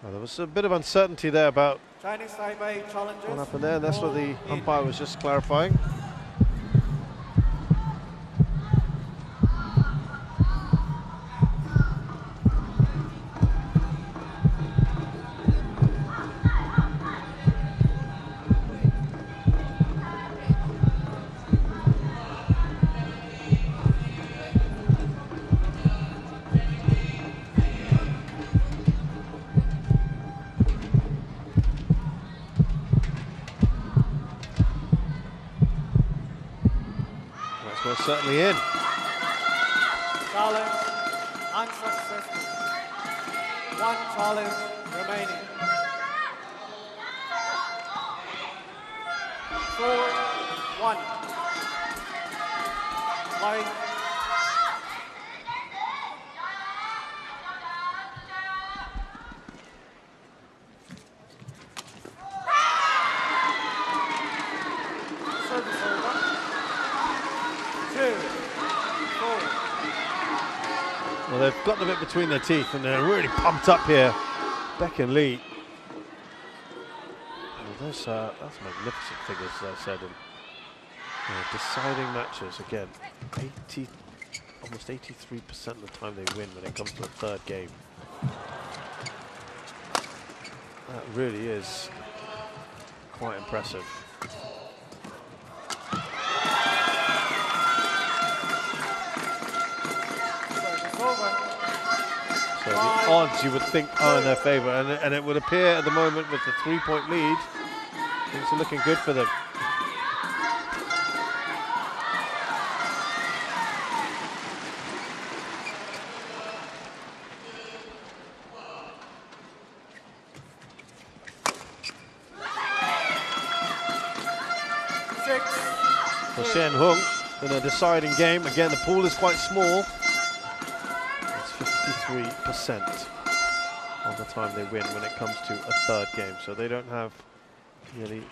Well, there was a bit of uncertainty there about Chinese Taipei challenges. what happened there. That's what the all in. umpire was just clarifying. That's most certainly in. Challenge unsuccessful. 1 challenge remaining. 4, 1. Line. Service over. 2, 4. Well, they've got the bit between their teeth and they're really pumped up here. Beck and Lee. Well, that's magnificent figures, as I said. And deciding matches again. Almost 83% of the time they win when it comes to a third game. That really is quite impressive. So the odds, you would think, are in their favour, and it would appear at the moment with the 3-point lead, things are looking good for them. For Fenghuang in a deciding game, again the pool is quite small. 53% of the time they win when it comes to a third game, so they don't have really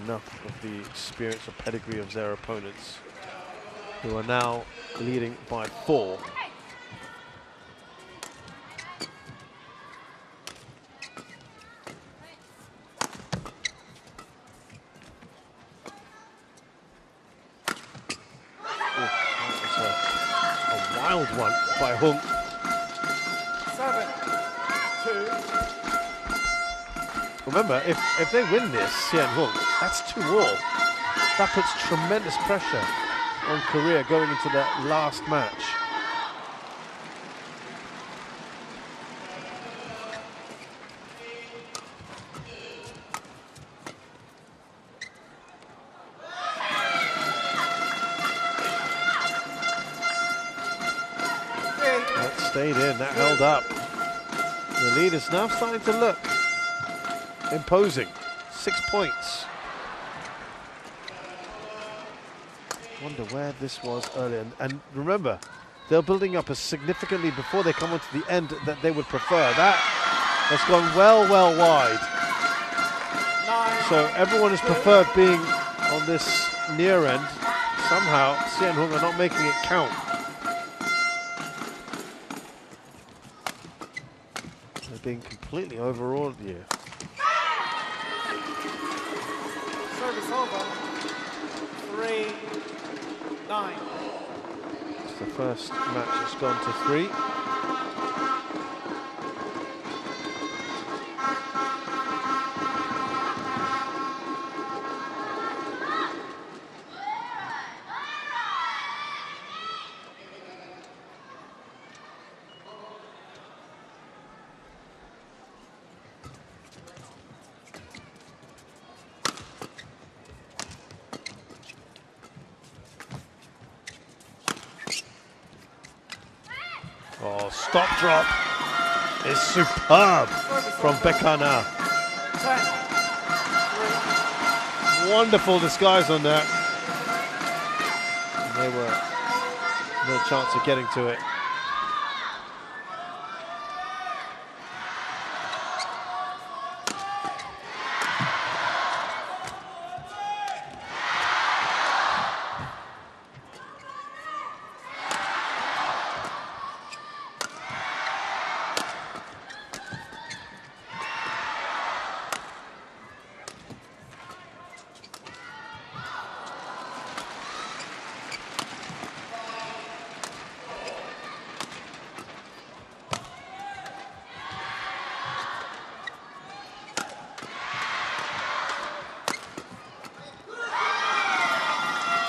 enough of the experience or pedigree of their opponents, who are now leading by 4. That was a wild one by Hung. 7, 2. Remember, if they win this, Fenghuang, that's 2-all. That puts tremendous pressure on Korea going into that last match. That stayed in, that held up. The lead is now starting to look imposing. 6 points. Wonder where this was earlier. And remember, they're building up as significantly before they come onto the end that they would prefer. That has gone well wide. So everyone has preferred being on this near end. Somehow, Fenghuang are not making it count. They're being completely overawed here. Service over. 3, 9. The first match has gone to 3. Oh, stop drop is superb from Bekana. Wonderful disguise on that. And they were no chance of getting to it.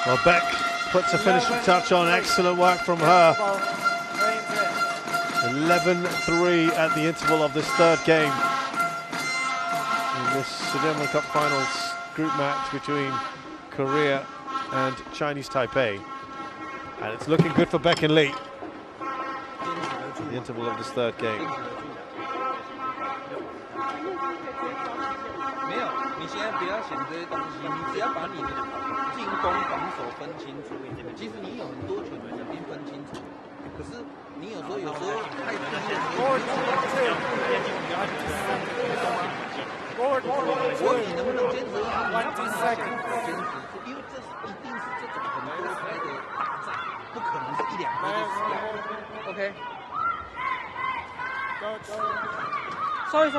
Well, Beck puts a finishing touch on. Excellent work from her. 11-3 at the interval of this third game in this Sudirman Cup Finals group match between Korea and Chinese Taipei. And it's looking good for Beck and Lee at the interval of this third game. 没有，你现在不要想这些东西，你只要把你的进攻、防守分清楚一点。其实你有很多球员已经分清楚，可是你有时候太专业了。所以你能不能坚持？你要把你想法坚持，因为这是一定是这种很多拍的大战，不可能是1-2个就死掉。OK。收一收。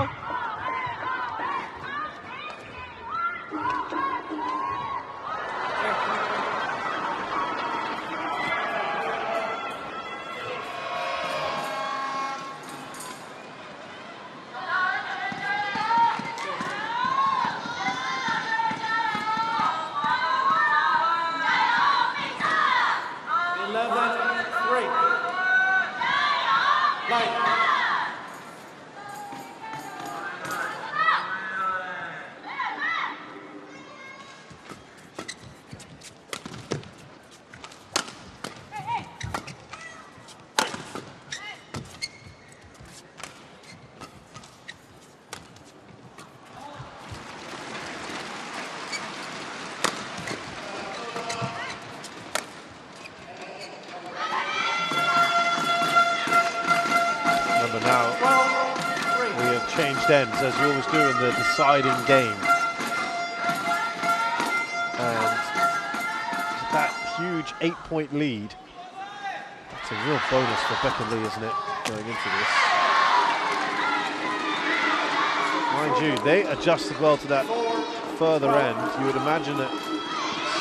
Now we have changed ends, as we always do in the deciding game. And that huge 8-point lead, it's a real bonus for Beck and Lee, isn't it, going into this? Mind you, they adjusted well to that further end. You would imagine that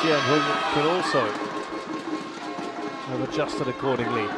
Xiamen could also have adjusted accordingly.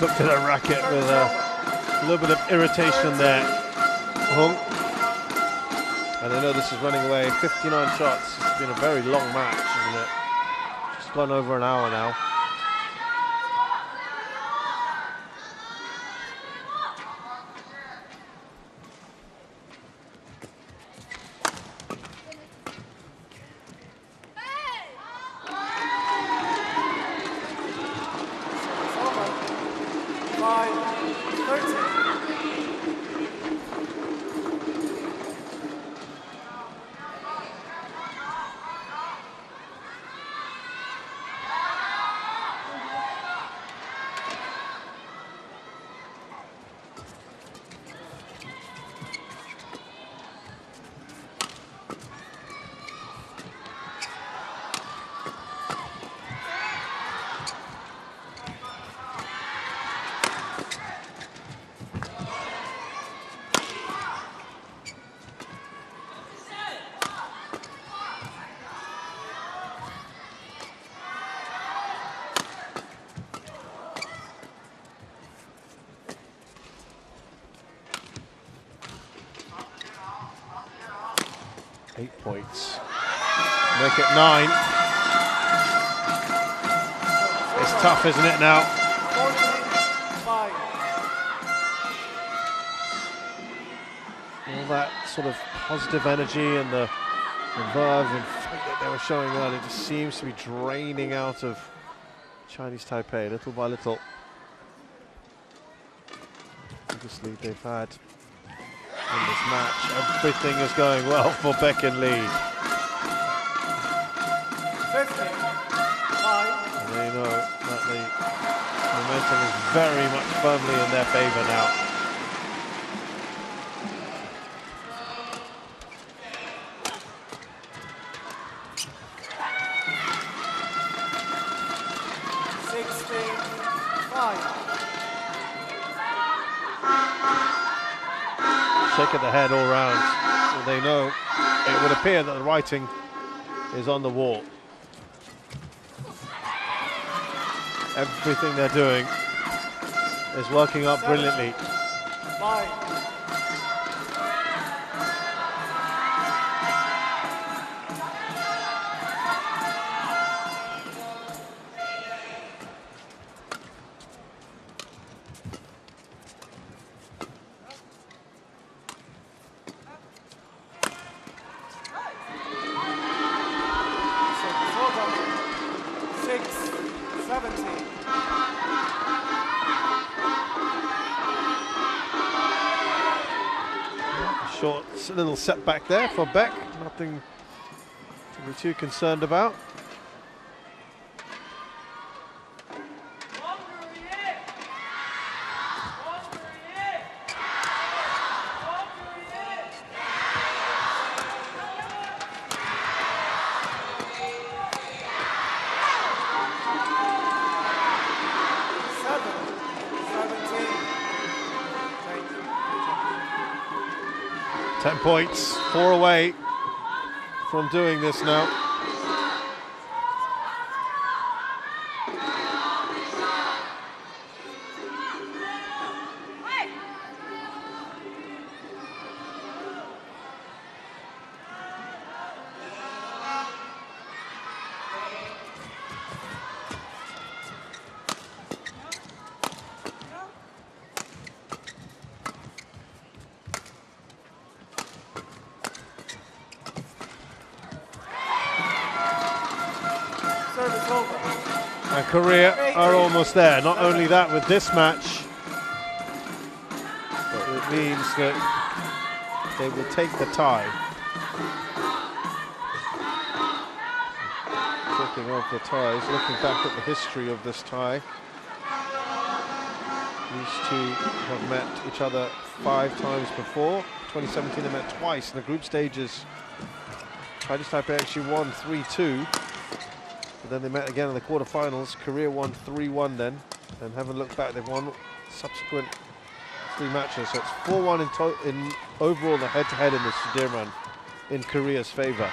Looked at her racket with a little bit of irritation there. And I know this is running away 59 shots. It's been a very long match, isn't it? Just gone over an hour now. Points. Make it 9. It's tough, isn't it, now? All that sort of positive energy and the verve and fight that they were showing earlier just seems to be draining out of Chinese Taipei little by little. Obviously, they've had in this match, everything is going well for Beck and Lee. 50. And they know that the momentum is very much firmly in their favor now. Shake of the head all round. So they know it would appear that the writing is on the wall. Everything they're doing is working out brilliantly. 5. Short little setback there for Beck, nothing to be too concerned about. Points, 4 away from doing this now. And Korea are almost there. Not only that, with this match, but it means that they will take the tie. Talking of the ties, looking back at the history of this tie, these two have met each other 5 times before. 2017 they met twice in the group stages. Chinese Taipei actually won 3-2. But then they met again in the quarterfinals. Korea won 3-1 then, and haven't looked back. They've won subsequent 3 matches. So it's 4-1 in overall the head-to-head in the Sudirman in Korea's favor.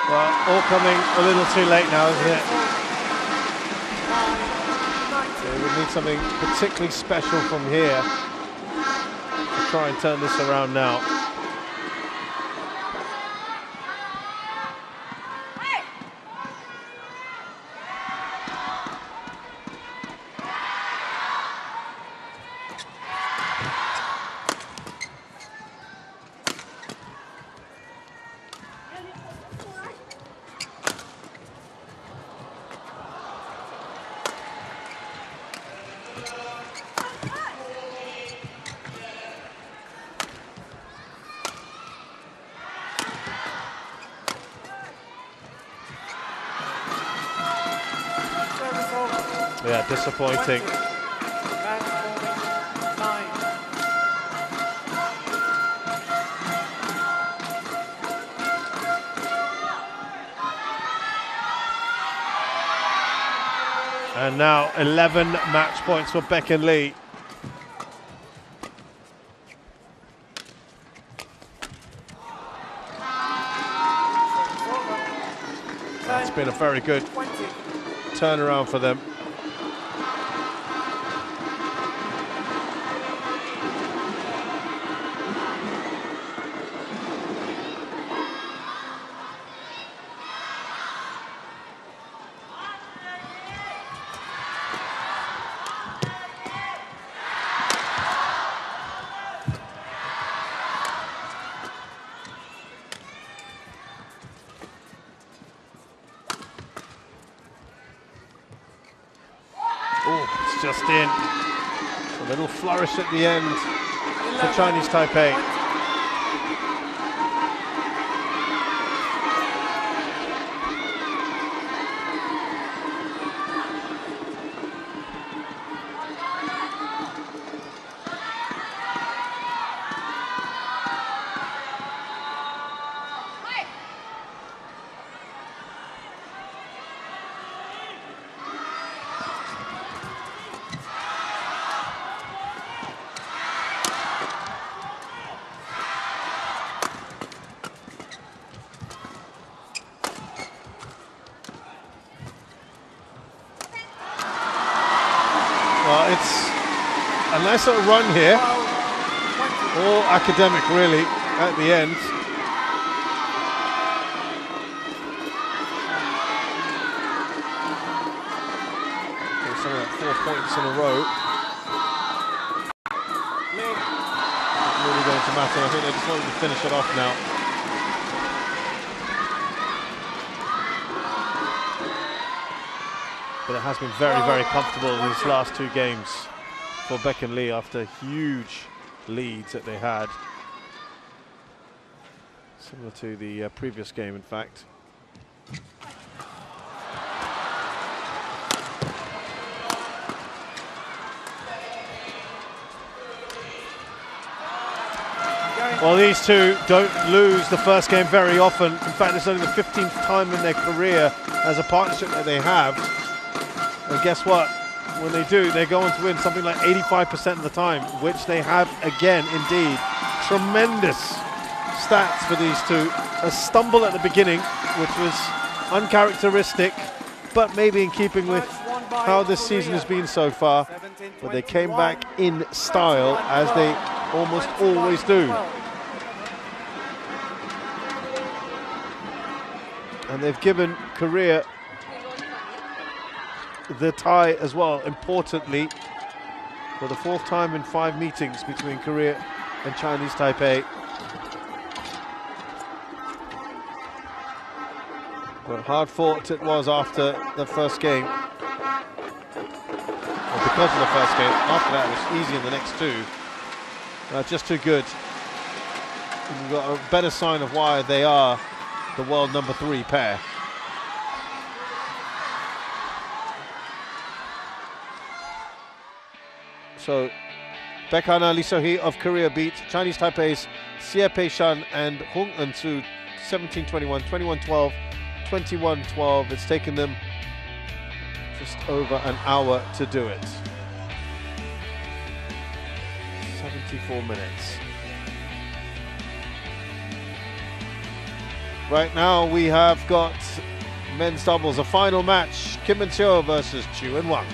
Well, all coming a little too late now, isn't it? They would need something particularly special from here to try and turn this around now. Yeah, disappointing. And now 11 match points for Baek Lee. It's been a very good turnaround for them. Just in. A little flourish at the end for Chinese Taipei. Well, it's a nice little run here, all academic really at the end. Something like 4 points in a row. Not really going to matter. I think they just wanted to finish it off now. But it has been very, very comfortable these last two games for Baek Lee after huge leads that they had. Similar to the previous game, in fact. Well, these two don't lose the first game very often. In fact, it's only the 15th time in their career as a partnership that they have. And guess what? When they do, they go on to win something like 85% of the time, which they have again, indeed. Tremendous stats for these two. A stumble at the beginning, which was uncharacteristic, but maybe in keeping with how this season has been so far. But they came back in style, as they almost always do. And they've given Korea the tie as well, importantly, for the 4th time in 5 meetings between Korea and Chinese Taipei. But hard fought it was after the first game. Well, because of the first game. After that it was easy in the next two. Just too good. We've got a better sign of why they are the world number 3 pair. So, Baek Lee So-hee of Korea beat Chinese Taipei's Xie Pei-shan and Hong Eun-soo 17-21, 21-12, 21-12. It's taken them just over an hour to do it. 74 minutes. Right now we have got men's doubles, a final match, Kim Min-seo versus Fenghuang.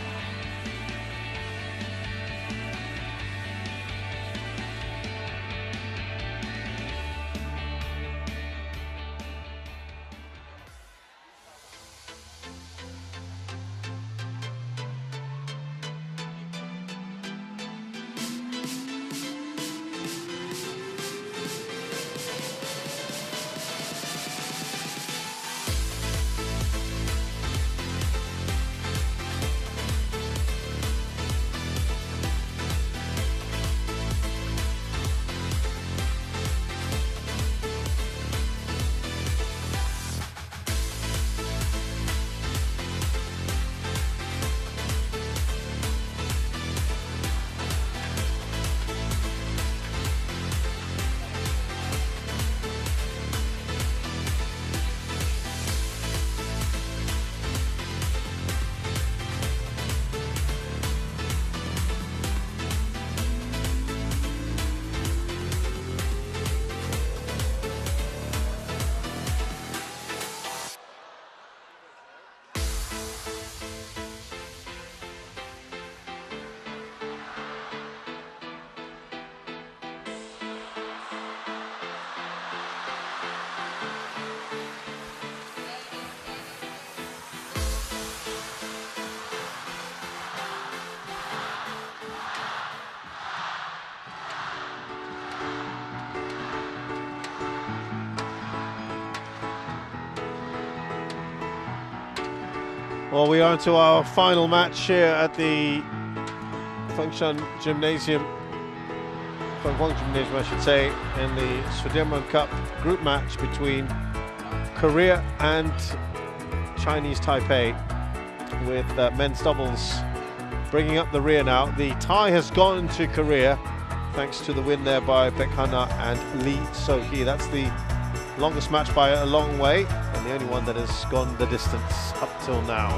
Well, we are into our final match here at the Fenghuang Gymnasium, Fenghuang Gymnasium I should say, in the Sudirman Cup group match between Korea and Chinese Taipei, with men's doubles bringing up the rear now. The tie has gone to Korea thanks to the win there by Baek Han-na and Lee So-hee. That's the longest match by a long way, and the only one that has gone the distance up till now.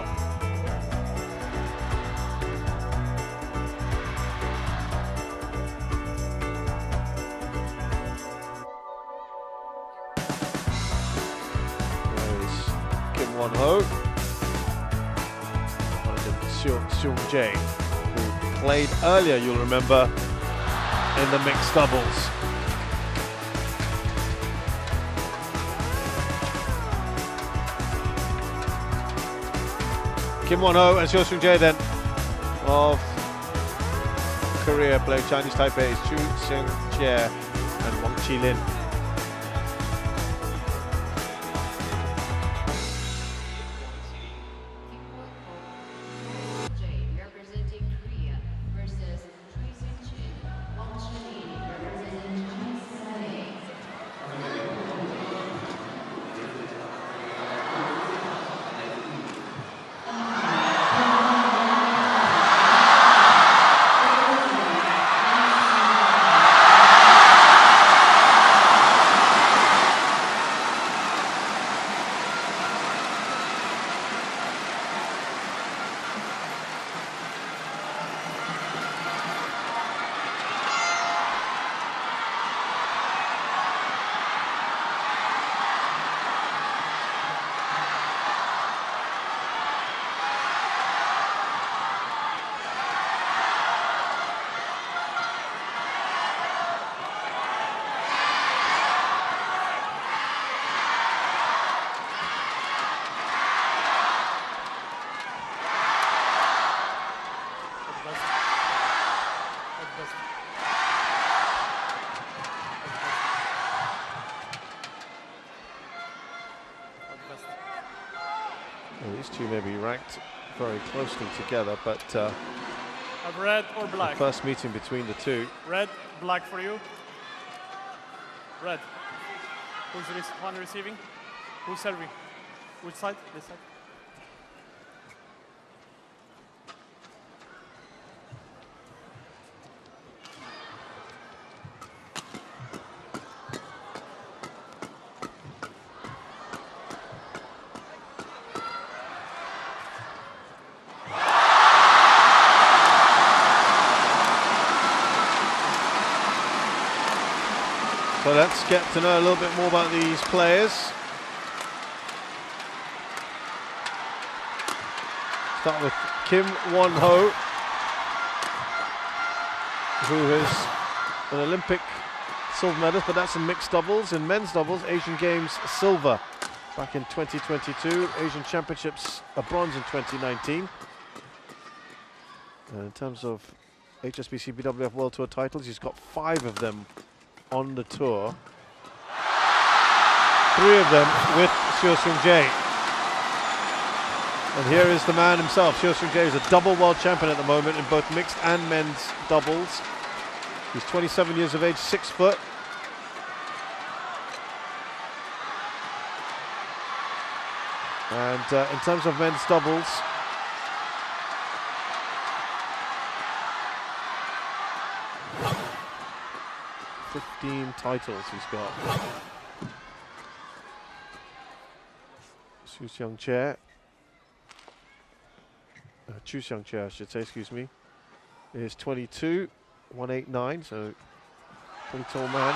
There's Kim Won-ho and Seung-jae, who played earlier, you'll remember, in the mixed doubles. Kim Won-ho and Seung-jae then of Korea play Chinese Taipei's Chu Seung-jae and Wang Chi-lin. Representing Korea versus Chu Seung-jae, Wang Chi-lin representing Chinese Well, these two may be ranked very closely together, but Have red or black? the first meeting between the two. Red, black for you. Red. Who's the one receiving? Who's serving? Which side? This side. So let's get to know a little bit more about these players. Start with Kim Won-ho, who is an Olympic silver medalist, but that's in mixed doubles. In men's doubles, Asian Games silver back in 2022, Asian Championships a bronze in 2019. In terms of HSBC BWF World Tour titles, he's got 5 of them on the tour. 3 of them with Xiu Seung-jae. And here is the man himself. Xiu Seung-jae is a double world champion at the moment in both mixed and men's doubles. He's 27 years of age, 6 foot. And in terms of men's doubles, '15 titles he's got. Xiu Seung-jae, Chu Seung-jae, I should say, excuse me, is 22, 189, so pretty tall man.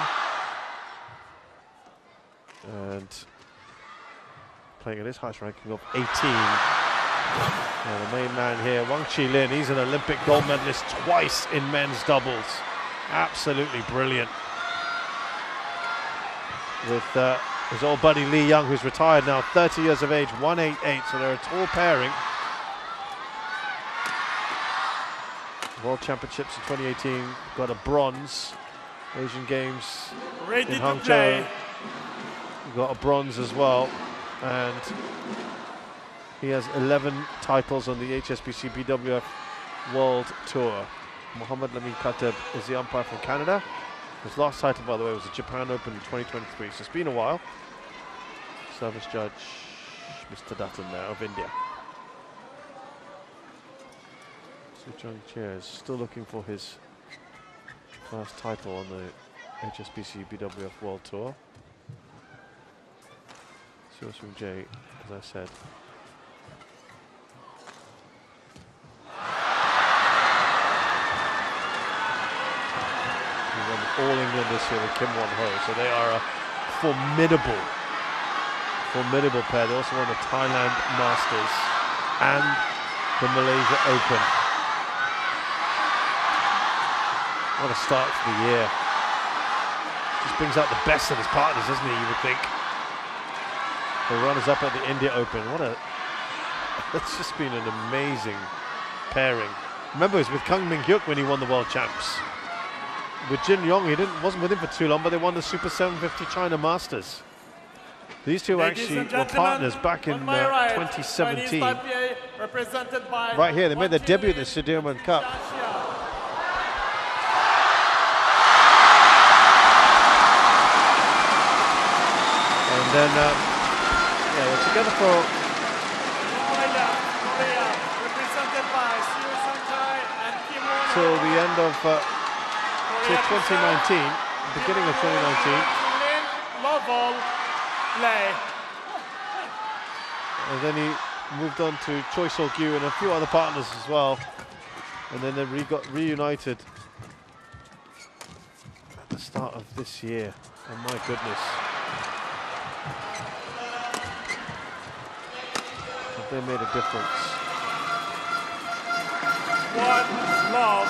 And playing at his highest ranking of 18. And the main man here, Wang Qilin, he's an Olympic gold medalist twice in men's doubles. Absolutely brilliant. With his old buddy Lee Young, who's retired now, 30 years of age, 188, so they're a tall pairing. World Championships in 2018, got a bronze. Asian Games in Hangzhou, got a bronze as well. And he has 11 titles on the HSBC BWF World Tour. Mohammad Lamin Khatib is the umpire from Canada. His last title, by the way, was the Japan Open in 2023, so it's been a while. Service judge, Mr. Dutton there of India. Xiu Seung-jae is still looking for his first title on the HSBC BWF World Tour. Xiu Seung-jae, as I said. He won All England this year with Kim Won-ho, so they are a formidable pair. They also won the Thailand Masters and the Malaysia Open. What a start to the year. Just brings out the best of his partners, doesn't he, you would think. The runners-up at the India Open. It's just been an amazing pairing. Remember, it was with Kang Min-hyuk when he won the World Champs. With Jin Yong, wasn't with him for too long, but they won the Super 750 China Masters. These two actually were partners back in 2017. Right here, they made their debut at the Sudirman Cup. And then, we're together for till the end of till 2019, beginning of 2019. And then he moved on to Choi Sol-gyu and a few other partners as well. And then they got reunited at the start of this year. Oh my goodness. Have they made a difference? One love.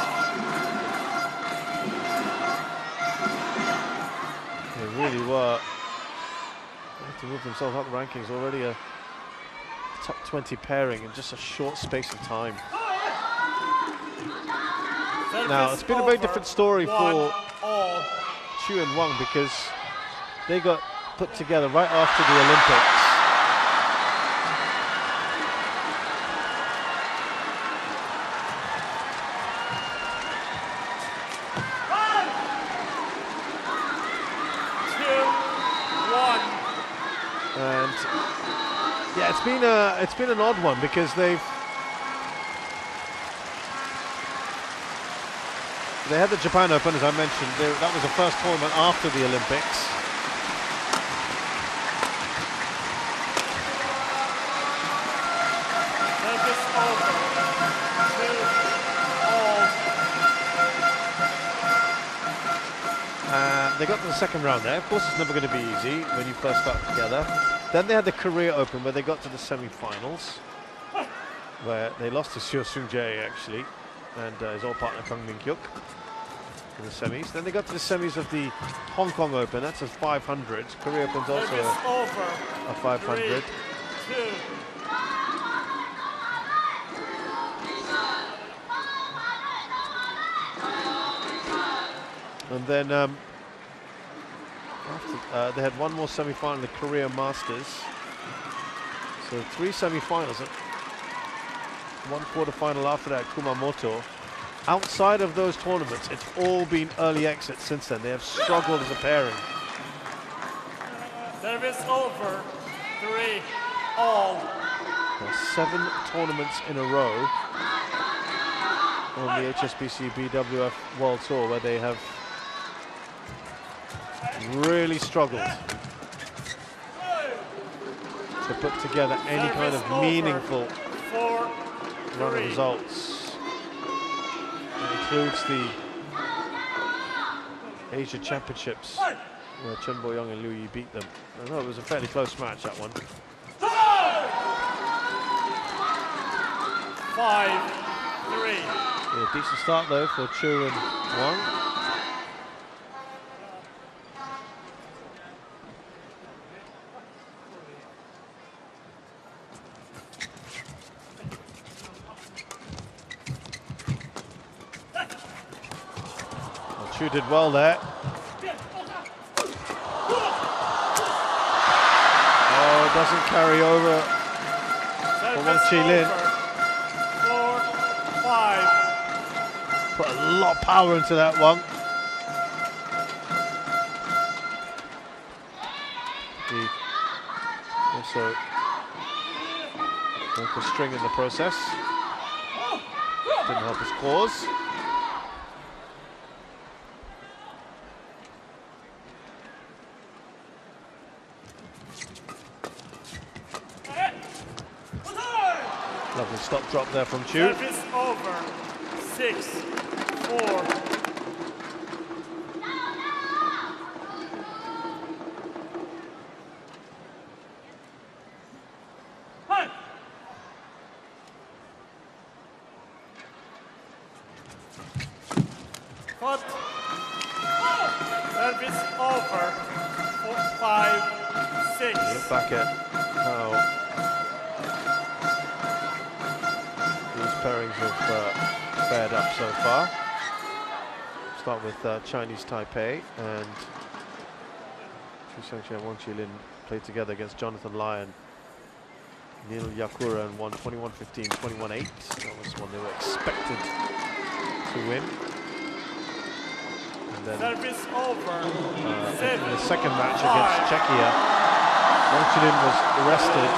They really were. They have to move themselves up the rankings, already a top 20 pairing in just a short space of time. Now, it's been a very different story for Chu and Wang because they got put together right after the Olympics. It's been an odd one because they had the Japan Open, as I mentioned. That was the first tournament after the Olympics. They got to the second round there. Of course, it's never going to be easy when you first start together. Then they had the Korea Open where they got to the semi-finals. where they lost to Seo Seung-jae actually, and his old partner Kang Min-kyuk in the semis. Then they got to the semis of the Hong Kong Open. That's a 500. Korea Open's also a 500. 3, 2. And then after, they had one more semi-final, the Korea Masters. So 3 semi-finals, and 1 quarter-final after that, Kumamoto. Outside of those tournaments, it's all been early exits since then. They have struggled as a pairing. Service over. 3 all. There are 7 tournaments in a row on the HSBC BWF World Tour where they have really struggled to put together any kind of meaningful run of results. That includes the Asia Championships where Chen Bo-young and Liu Yi beat them. I know it was a fairly close match, that one. 5-3. Yeah, decent start though for Chu and Wang. Well, Chu did well there. Oh, doesn't carry over for Wang Qilin. 4-5. Put a lot of power into that one. He also broke a string in the process. Didn't help his cause. Lovely stop drop there from Chu. Service over. 6-4. Cut. Service over. 5-6. Look back at how these pairings have fared up so far. Start with Chinese Taipei, and Chu Xiangqian and Wang Qilin played together against Jonathan Lyon, Neil Yakura, and won 21-15, 21-8. That was one they were expected to win. And then Service over. in the second match against Czechia, Wang Qilin was arrested.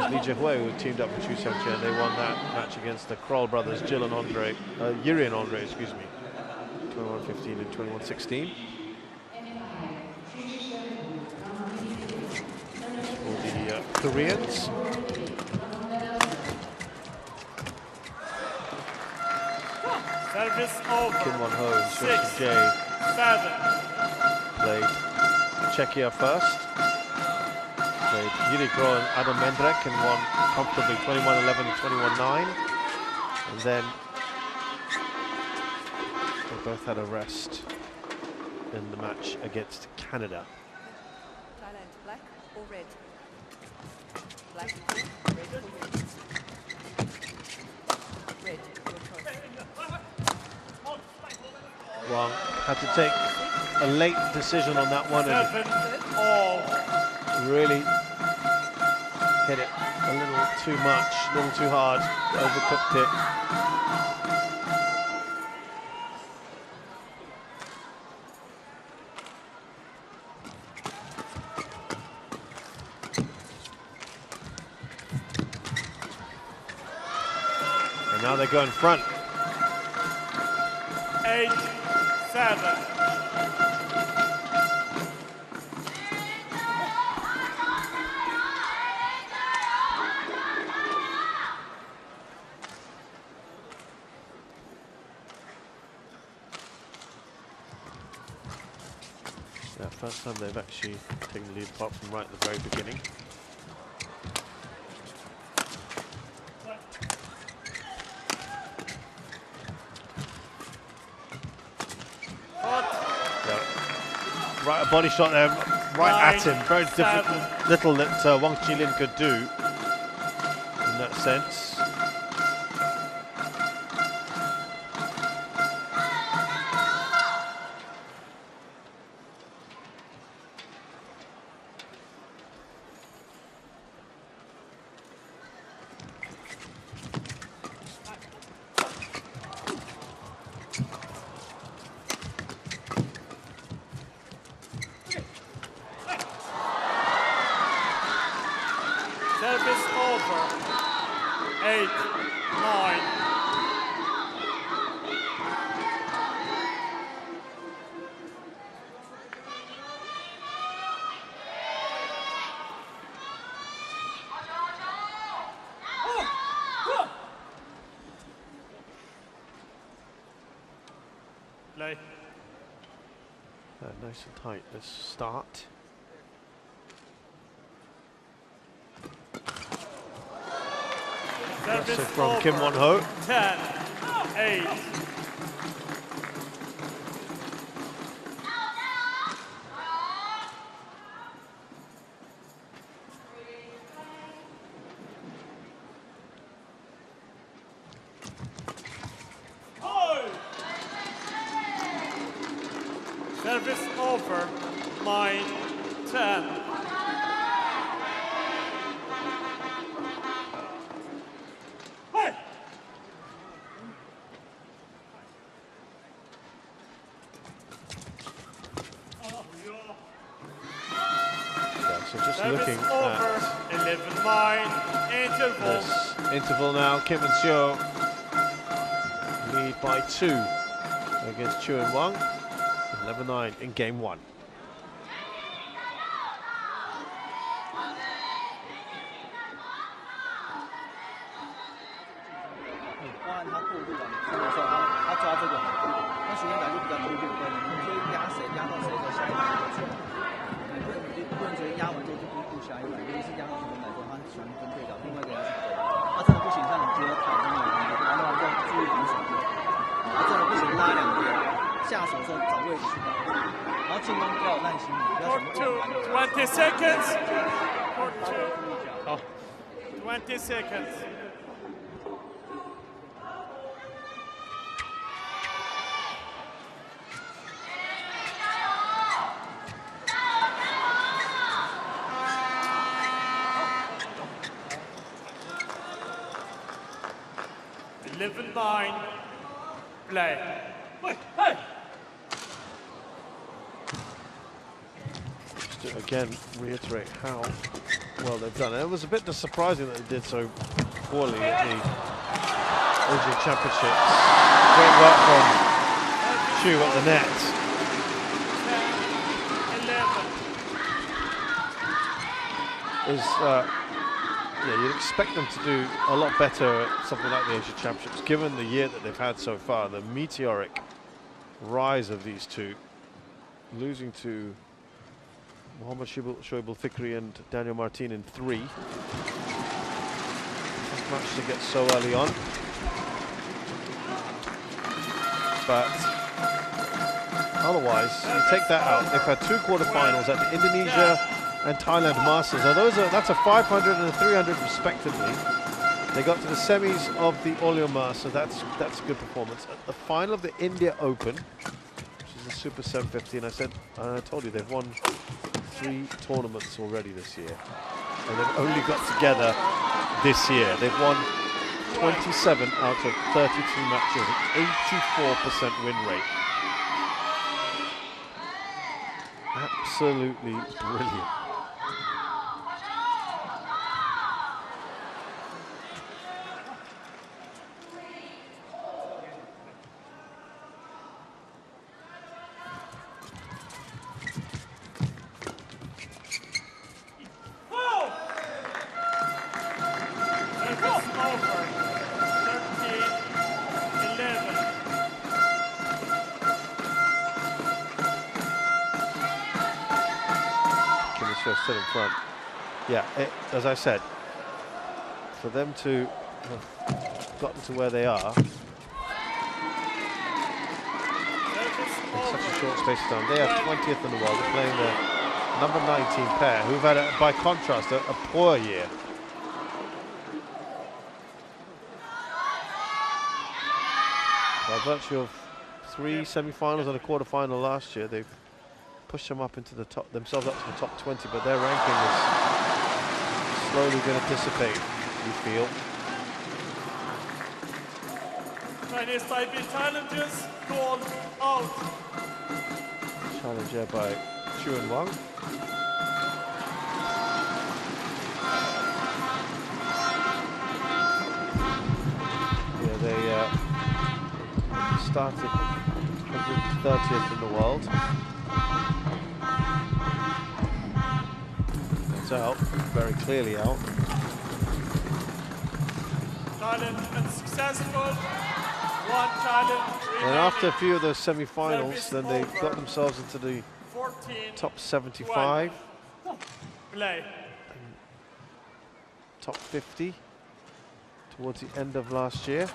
Lee Jae-hui, who teamed up with Chu Xiangqian, they won that match against the Kroll brothers, Yuri and Andre, excuse me, 21-15 and 21-16. For the Koreans. Service over. Kim Won-ho and Seo Seung-jae 7. played Czechia first. Played Yuri Kroll and Adam Mendrek and won comfortably 21-11 and 21-9. And then they both had a rest in the match against Canada. Thailand, black or red? Black, red or red? Red, your choice. Wang had to take a late decision on that one and really hit it a little too much, a little too hard, overcooked it. And now they go in front. 8-7. First time they've actually taken the lead apart from right at the very beginning. Yeah. Right, a body shot there, right at him. Very difficult, little that Wang Qilin could do in that sense. Service over. 8, 9. Play. Nice and tight. Let's start. Service So from over. Kim Won-ho. 10, 8. Service over. 9, 10. So just Service looking over. at 11-9. Interval. this interval now, Kim and Seo lead by 2 against Chu and Wang. 11-9 in game 1. For 20 seconds. For 20 seconds. Eleven, 9. Play. Just to again reiterate how well they've done. It was a bit surprising that they did so poorly at the Asian Championships. Great work from Chu at the net. 10, 11. Yeah, you'd expect them to do a lot better at something like the Asian Championships, given the year that they've had so far, the meteoric rise of these two, losing to Mohammad Shoaib Fikri and Daniel Martin in 3. Tough match to get so early on. But otherwise, you take that out. They've had 2 quarterfinals at the Indonesia and Thailand Masters. Now that's a 500 and a 300 respectively. They got to the semis of the Olio Masters. That's a good performance. At the final of the India Open, which is the Super 750, and I told you they've won 3 tournaments already this year, and they've only got together this year. They've won 27 out of 32 matches, an 84% win rate. Absolutely brilliant. Xiamen still in front. Yeah, as I said, for them to have gotten to where they are in such a short space of time. They are 20th in the world. They're playing the number 19 pair, who've had, by contrast, a poor year. By virtue of 3 semi-finals and a quarter-final last year, they've pushed them up into the top, themselves up to the top 20, but their ranking is slowly going to dissipate, you feel. Chinese Taipei challenges called out. Challenge here by Fenghuang. Yeah, they started 130th in the world. It's out, very clearly out. Challenge unsuccessful. One challenge. And after a few of those semi-finals, then they got themselves into the top 75. Play. Top 50 towards the end of last year.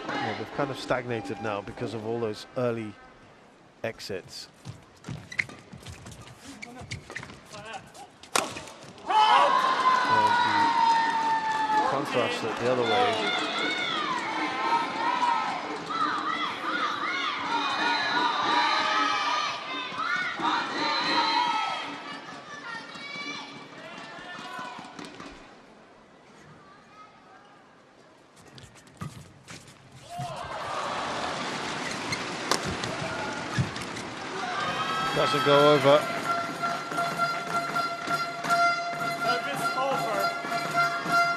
Yeah, they've kind of stagnated now because of all those early exits. And the contrast it the other way. Doesn't go over. Service over.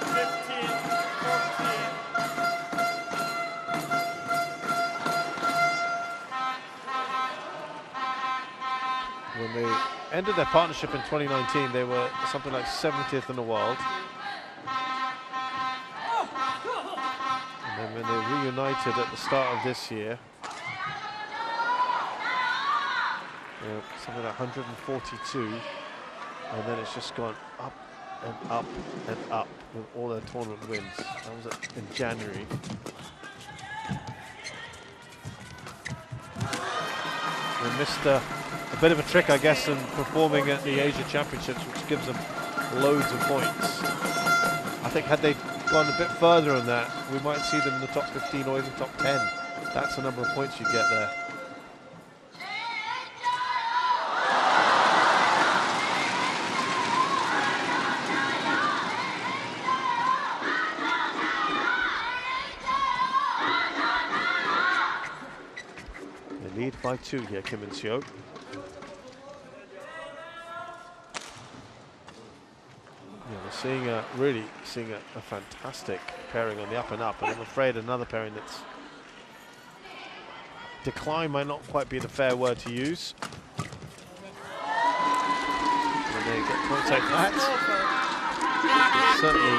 15-14. When they ended their partnership in 2019, they were something like 70th in the world. And then when they reunited at the start of this year, something like 142, and then it's just gone up and up and up with all their tournament wins. That was in January. They missed a bit of a trick, I guess, in performing at the Asia Championships, which gives them loads of points. I think had they gone a bit further on that, we might see them in the top 15 or even top 10. That's the number of points you get there. Lead by 2 here, Kim and Seo. Yeah, we're really seeing a fantastic pairing on the up and up, and I'm afraid another pairing that's decline might not quite be the fair word to use. When they get points like that, certainly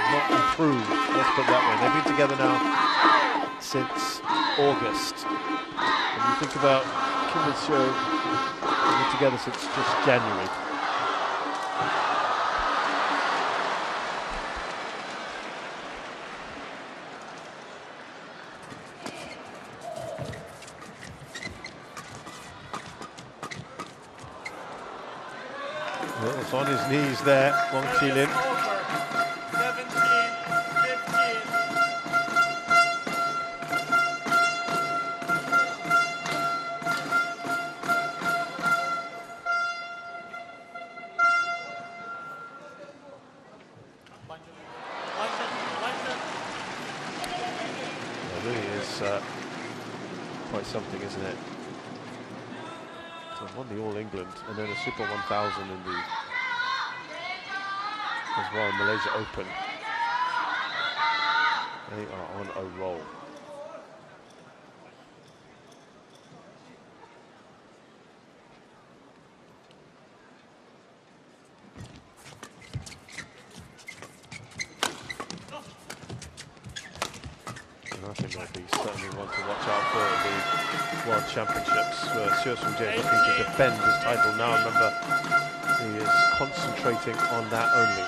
not improved. Let's put it that way. They've been together now since August. And you think about Kim and Seo, they've been together since just January. Well, it's on his knees there, Wang Qilin. Quite something, isn't it? So won the All England and then a Super 1000 in the as well Malaysia Open. They are on a roll. will be certainly one to watch out for at the World Championships, where Xiamen is looking to defend his title now. Remember, he is concentrating on that only.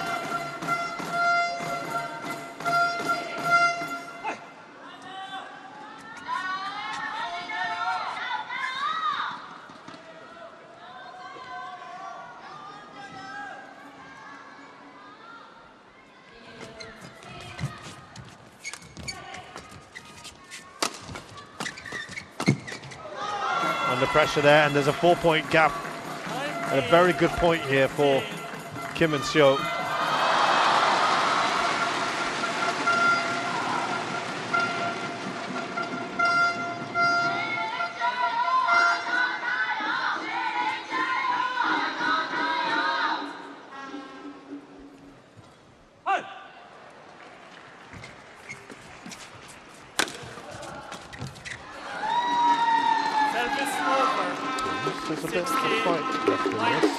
Under pressure there, and there's a 4-point gap, and a very good point here for Kim and Seo. There's a bit of a fight left in this.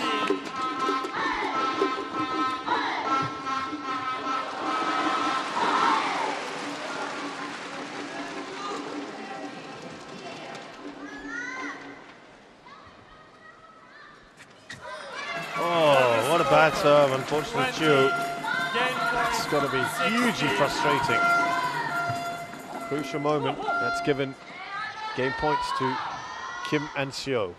Oh, what a bad serve, unfortunately, Chu. It's got to be hugely frustrating. Crucial moment that's given game points to Kim and Seo.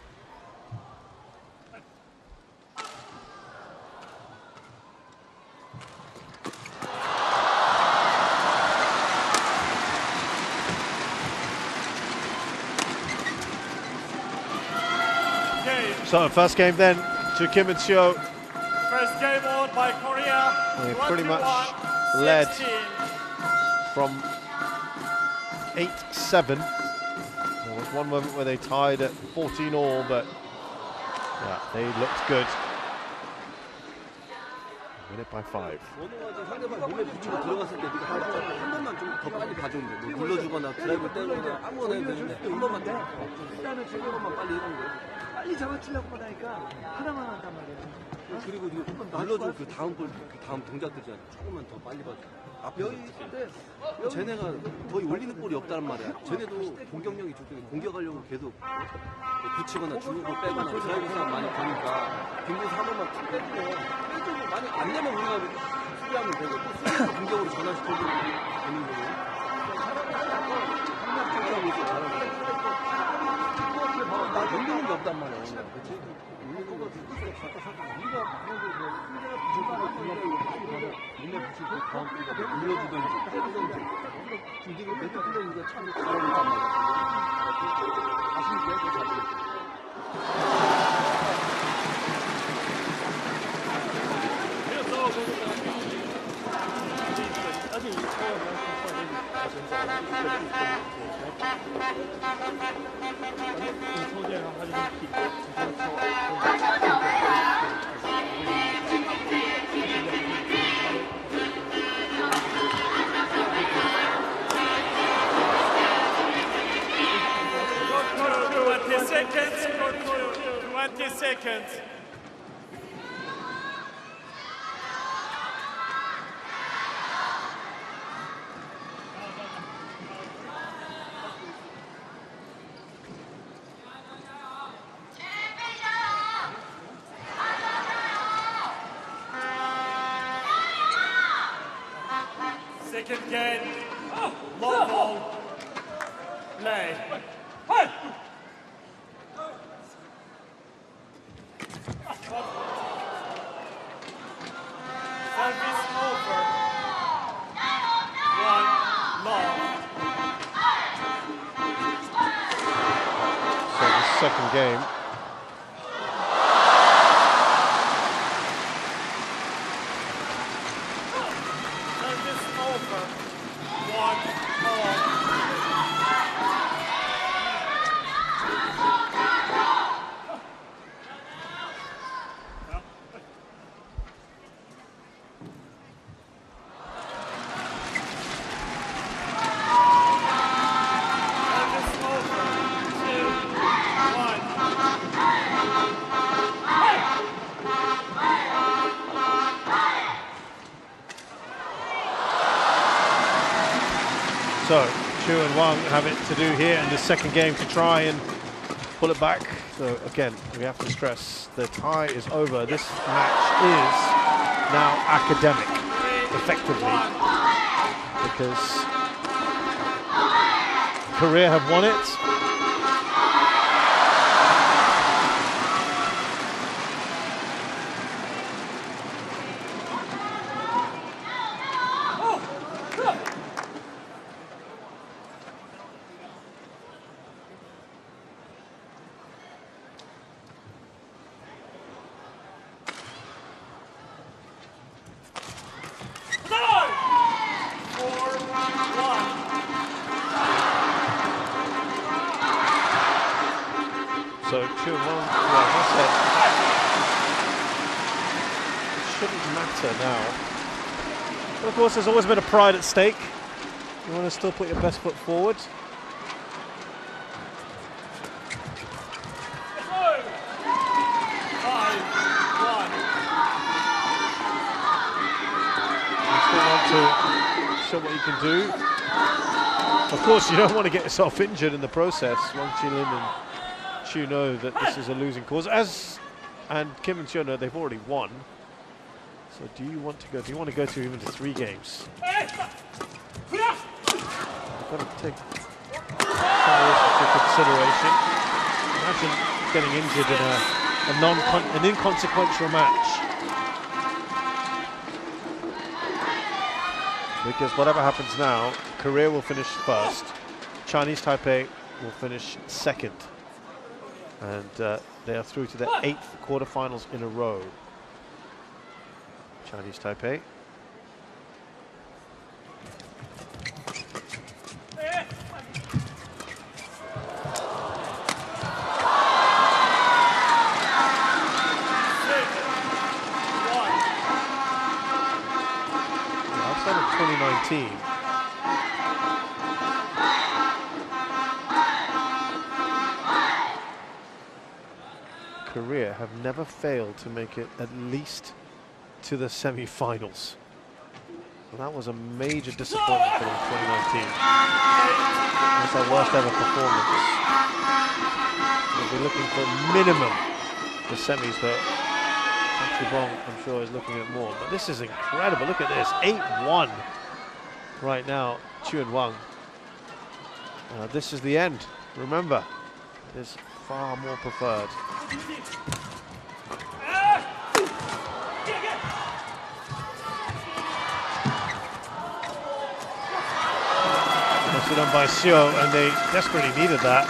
So first game then to Kim and Seo. First game won by Korea. They pretty much led from 8-7. There was one moment where they tied at 14-all, but yeah, they looked good. Win it by 5. 상대방 몸에 붙이고 들어갔을 때 한 번만 좀 더 빨리 가져오면 돼. 뭐 눌러주거나 드라이브 때리거나 아무거나 해도 되는데 한 번만 돼. 일단은 세 번만 빨리 해주는 거야. 빨리 잡아치려고 하다니까 하나만 한단 말이야. 그리고 눌러줘 그 다음 볼, 그 다음 동작들이잖아. 조금만 더 빨리 봐줘. 여기 있을 때 쟤네가 거의 올리는 볼이 없다는 말이야. 쟤네도 공격력이 저쪽에 공격하려고 계속 붙이거나 주는 거 빼거나 드라이브 싸움 많이 보니까 빙고에서 한 번만 툭 빼주면 만약 안 되면 우리가 수비하면 되고 또 수비에서 공격으로 전환시켜주면 되는 거예요. 잘하고 있어, 잘하고 있어. 나 올리는 게 없단 말이야. 그치? 올리는 거 우리가 눈에 붙이고 다음 골가 눌러주든지 때리든지 이게 몇개 흘러니까 참 잘하고 있단 말이야. 자신 있게 해서 잘하고 있어. Seconds. Second game, long ball, play. Service over. 1 long. So the second game. Service over. 1 long. So Chu and Wang have it to do here in the second game to try and pull it back. So again, we have to stress the tie is over. This match is now academic, effectively, because Korea have won it. So 2-1, well, that's it. It shouldn't matter now. But of course, there's always a bit of pride at stake. You want to still put your best foot forward. You still want to show what you can do. Of course, you don't want to get yourself injured in the process. Wang Qilin and Chu know that this is a losing cause, and Kim and Chiu know they've already won. So do you want to go? Do you want to go to even to 3 games? You've got to take some of this into consideration. Imagine getting injured in an inconsequential match. Because whatever happens now, Korea will finish first, Chinese Taipei will finish second. And they are through to their 8th quarterfinals in a row. Chinese Taipei. Outside of 2019. Korea have never failed to make it at least to the semi-finals. So that was a major disappointment for them in 2019. That's our worst ever performance. We'll be looking for minimum the semis, but Bong, I'm sure, is looking at more. But this is incredible. Look at this, 8-1 right now, Chu and Wang. This is the end. Remember, there's far more preferred. Done by Xiao, and they desperately needed that.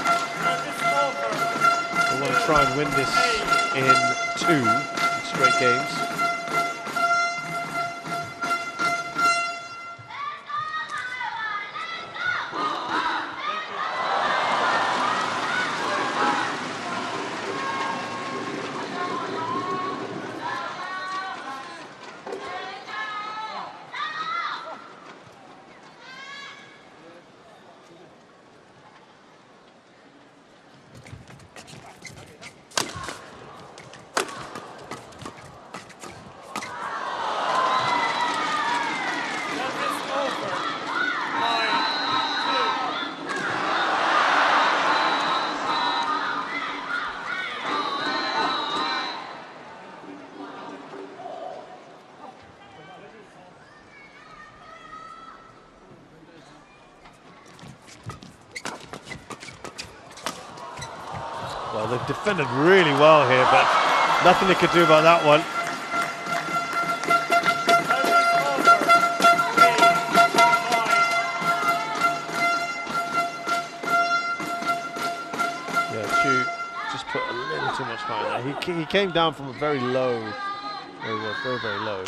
They want to try and win this in 2 straight games. Well, they've defended really well here, but nothing they could do about that one. Yeah, Chu just put a little too much higher there. He came down from a very low, where he was, very, very low.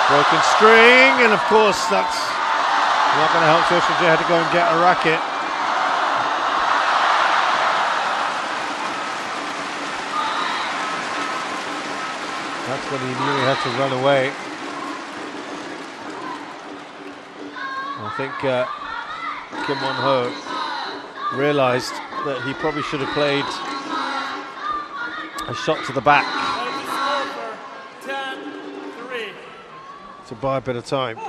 Broken string, and of course that's not going to help Xiao Jie. Had to go and get a racket. That's when he knew he had to run away. I think Kim Won-ho realised that he probably should have played a shot to the back to buy a bit of time.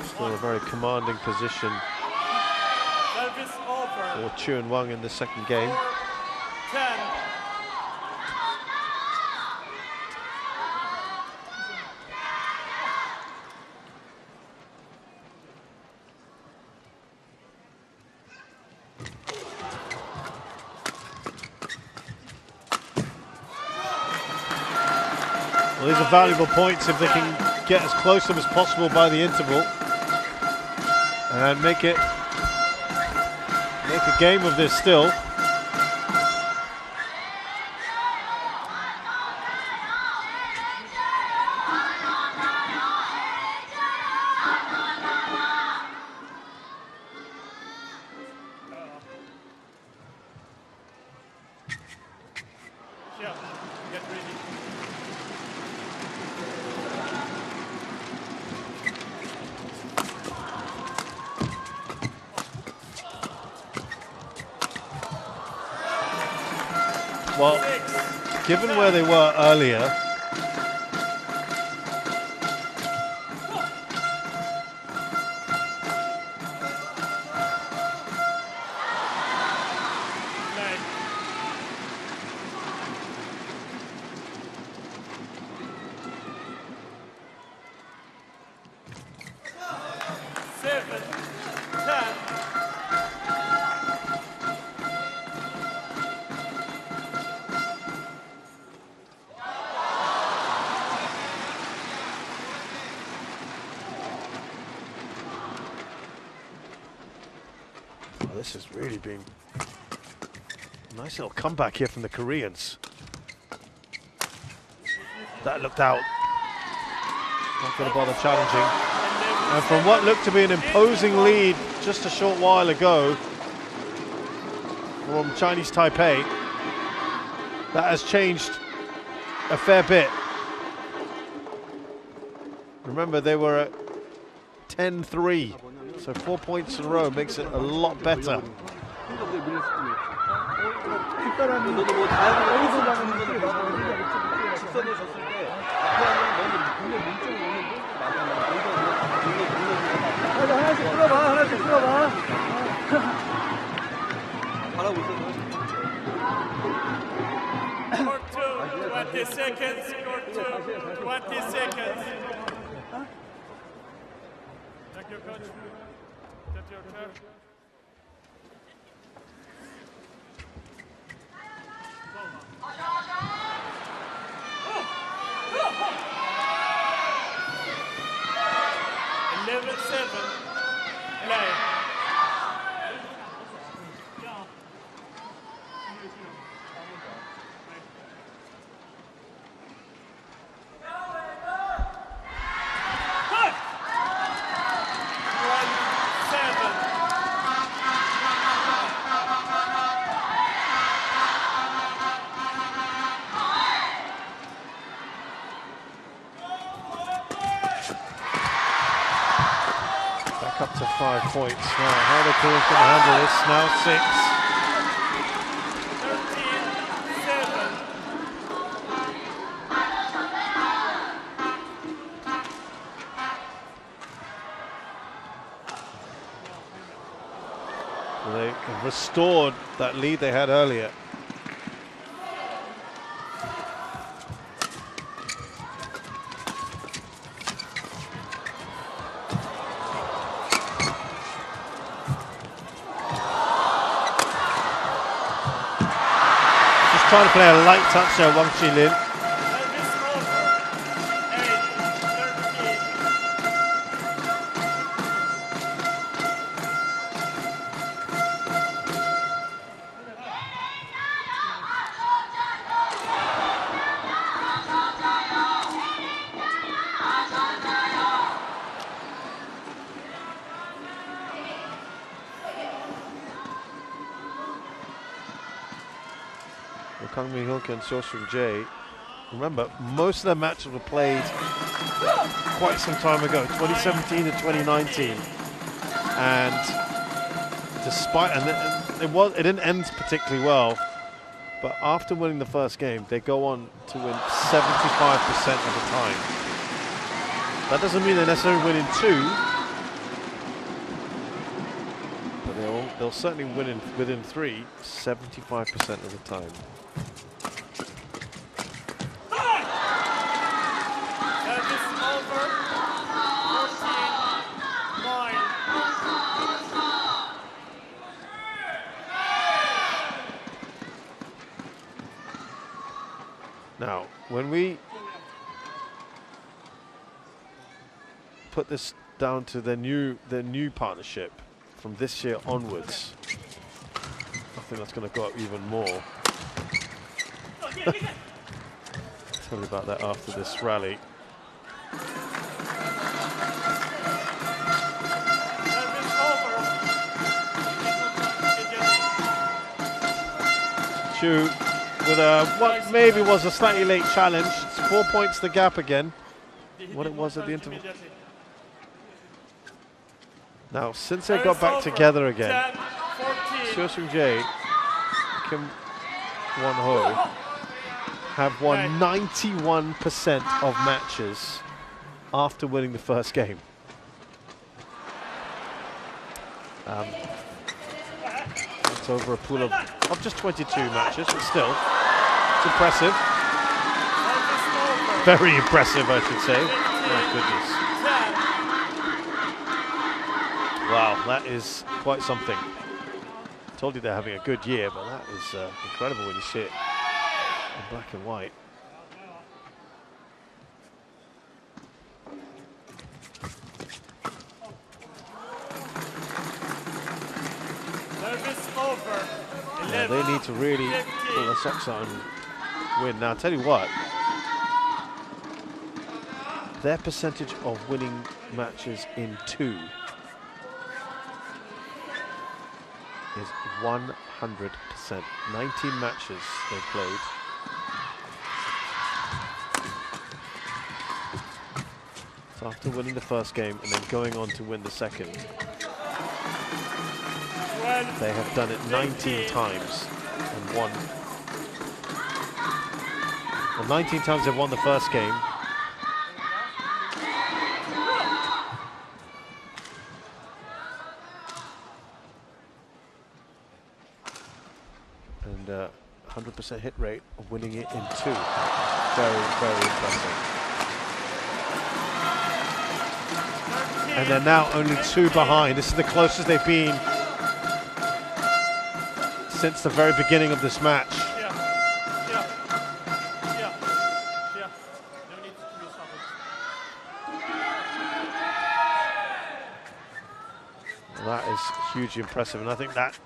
Still a very commanding position for Fenghuang in the second game. 10. Well, these are valuable points if they can get as close to them as possible by the interval and make a game of this still. Yeah, get ready. Well, given where they were earlier, this has really been a nice little comeback here from the Koreans. That looked out. Not going to bother challenging. And from what looked to be an imposing lead just a short while ago from Chinese Taipei, that has changed a fair bit. Remember, they were at 10-3. So 4 points in a row makes it a lot better. Court 2, 20 seconds. Court 2, 20 seconds. Thank you, coach. Get your turn. Play. Up to 5 points. Now, how the Koreans going to handle this? Now 6. They have restored that lead they had earlier. Trying to play a light touch there, Wang Qilin. Kang Min-hyuk and Seo Seung-jae. Remember, most of their matches were played quite some time ago, 2017 to 2019, and despite it didn't end particularly well. But after winning the first game, they go on to win 75% of the time. That doesn't mean they necessarily win in 2, but they'll certainly win within 3, 75% of the time. Now, when we put this down to their new partnership from this year onwards, I think that's going to go up even more. Tell you about that after this rally. Chu with what maybe was a slightly late challenge. It's 4 points the gap again. What it was at the interval. Now, since they got back together again, Seo Seung-jae, Kim Won-ho have won 91% of matches after winning the first game. It's over a pool of just 22 matches, but still, it's impressive. Very impressive, I should say. My goodness. Wow, that is quite something. I told you they're having a good year, but that is incredible when you see it in black and white. Yeah, they need to really pull their socks out and win. Now, I'll tell you what, their percentage of winning matches in 2 is 100%. 19 matches they played. So after winning the first game and then going on to win the second, they have done it 19 times and won. Well, 19 times they've won the first game. And 100% hit rate of winning it in 2. Very, very impressive. And they're now only 2 behind. This is the closest they've been since the very beginning of this match. Well, that is hugely impressive, and I think that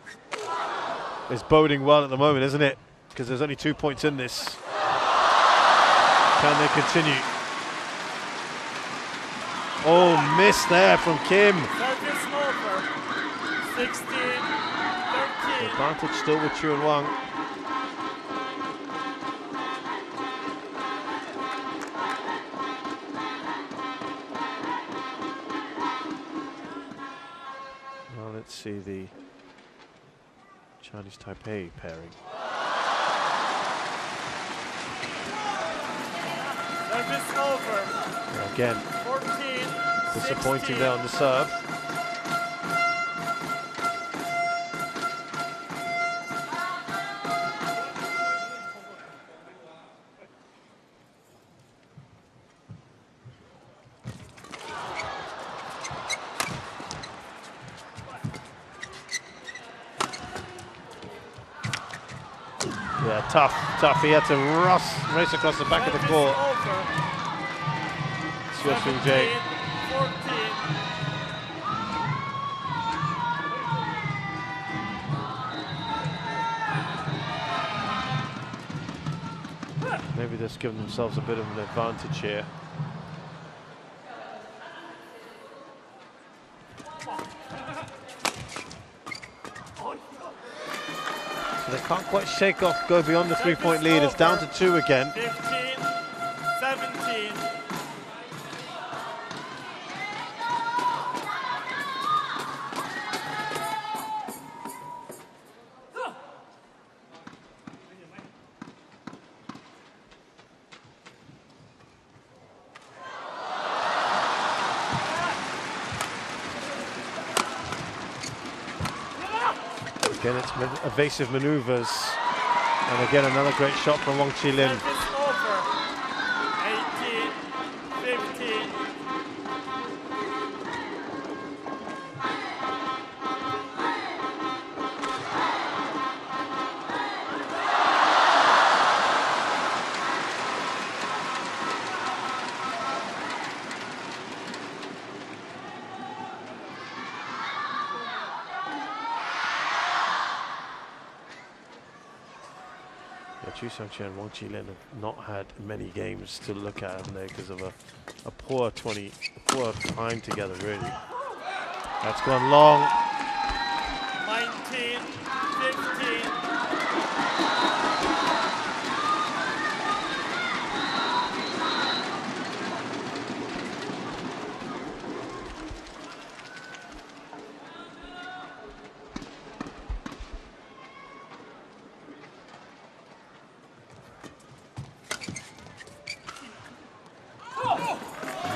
is boding well at the moment, isn't it? Because there's only 2 points in this. Can they continue? Oh, miss there from Kim. The advantage still with Chu and Wang. Well, let's see the Chinese Taipei pairing. Again, disappointing there on the serve. Yeah, tough. He had to race across the back of the court. Seo Seung-jae. Maybe they're giving themselves a bit of an advantage here. So They can't quite shake off, go beyond the 3-point lead. It's down to 2 again. 15-17. Again, it's evasive maneuvers. And again, another great shot from Wang Qilin. It's over. 18-15. Chu Xiangqian and Wang Qilin have not had many games to look at, haven't they, because of a poor time together, really. That's gone long. 19-15.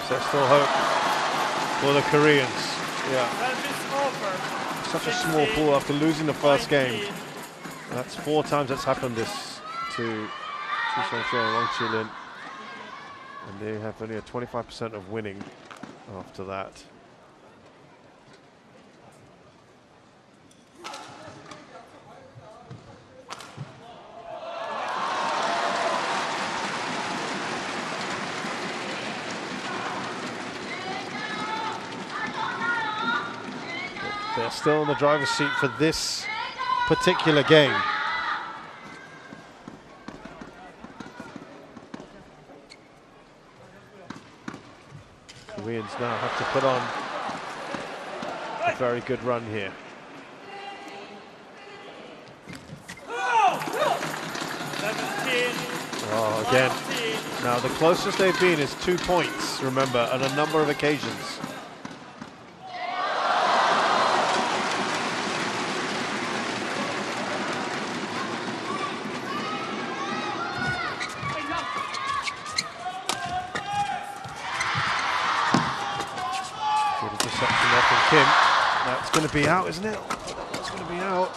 There's still hope for the Koreans. Yeah. Such a small pool after losing the first game. That's 4 times that's happened this to Chu Xiangqian and Wang Qilin. And they have only a 25% of winning after that. They're still in the driver's seat for this particular game. Koreans now have to put on a very good run here. Oh, again. Now the closest they've been is 2 points, remember, on a number of occasions. Kim. That's going to be out, isn't it? It's going to be out.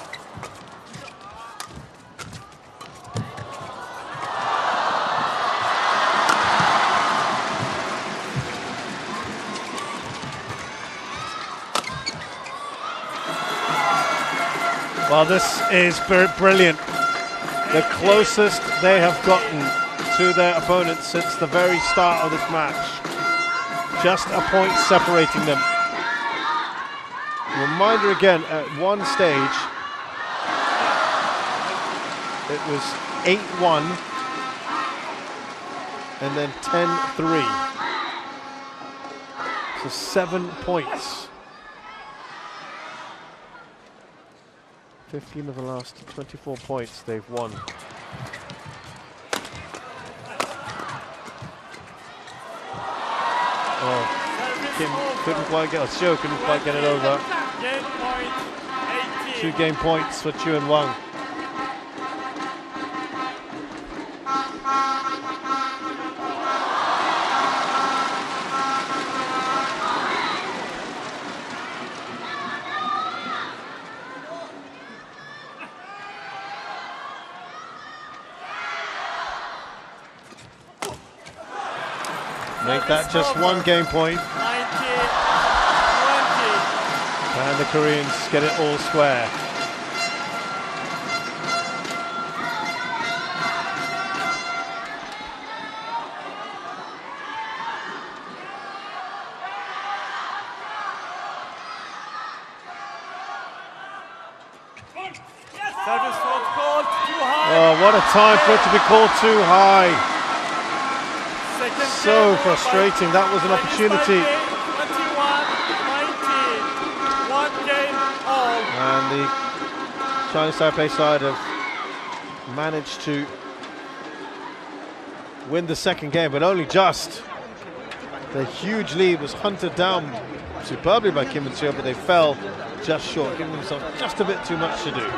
Well, this is brilliant. The closest they have gotten to their opponents since the very start of this match. Just a point separating them. Reminder again, at one stage, it was 8-1 and then 10-3. So 7 points. 15 of the last 24 points they've won. Oh, Kim couldn't quite get, Xiu couldn't quite get it over. 2 game points for Chu and Wang. Make that just 1 game point. 19-20. And the Koreans get it all square. Service was called too high. Oh, what a time for it to be called too high. So frustrating. That was an opportunity. 21-19. 1 game all. And the Chinese Taipei side have managed to win the second game, but only just. The huge lead was hunted down superbly by Kim and Seo, but they fell just short, giving themselves just a bit too much to do.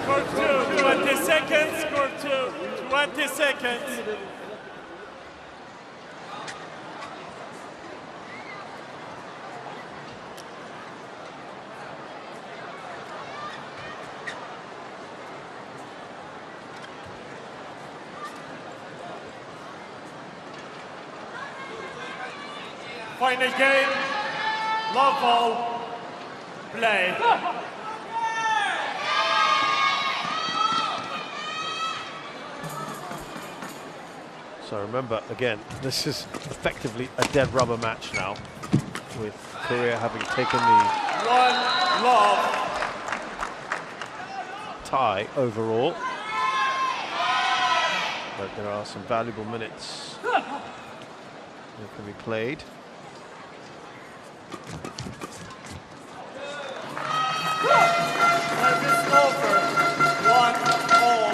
Court 2, 20 seconds. Court 2, 20 seconds. Final game, love ball, play. So remember, again, this is effectively a dead rubber match now, with Korea having taken the tie overall. But there are some valuable minutes that can be played. Service over, 1-all.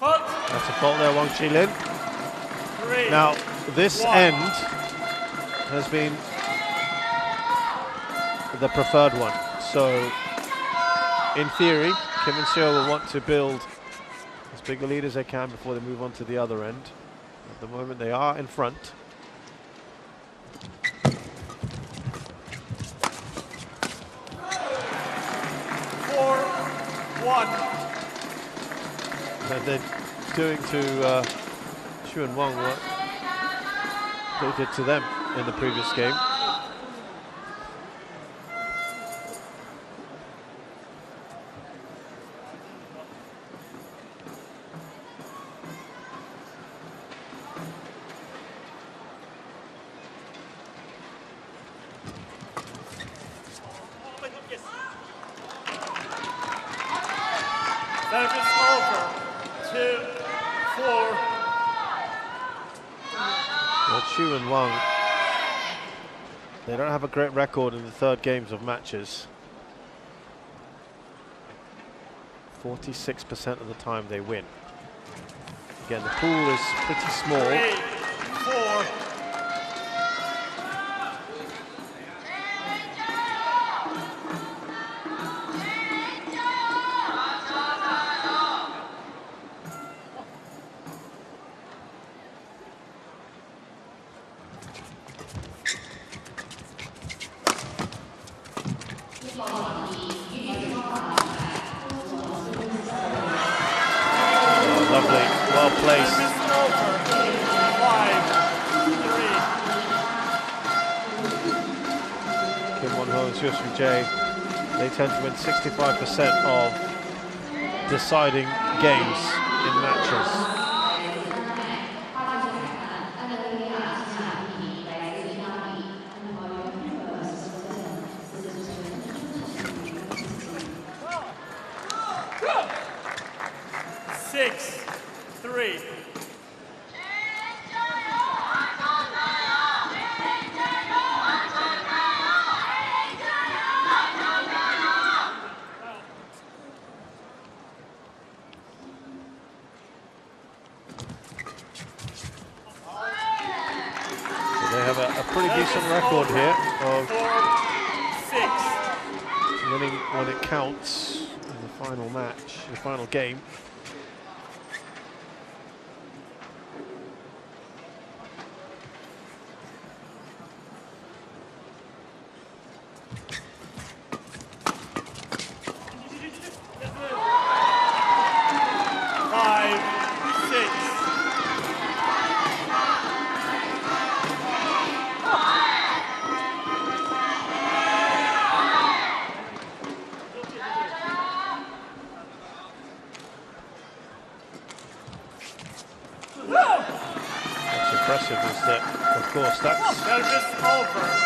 That's a fault there, Wang Qilin. Now, this end has been the preferred one. So, in theory, Kim and Seo will want to build as big a lead as they can before they move on to the other end. At the moment, they are in front. And they're doing to Fenghuang what they did to them in the previous game. Service over, 2-4. Well, Chu and Wang, they don't have a great record in the third games of matches. 46% of the time they win. Again, the pool is pretty small. 3-4. place. Service over. 5-3. Kim Won-ho and Xiu Jae, they tend to win 65% of deciding games in matches. Record here of winning when it counts in the final match, the final game.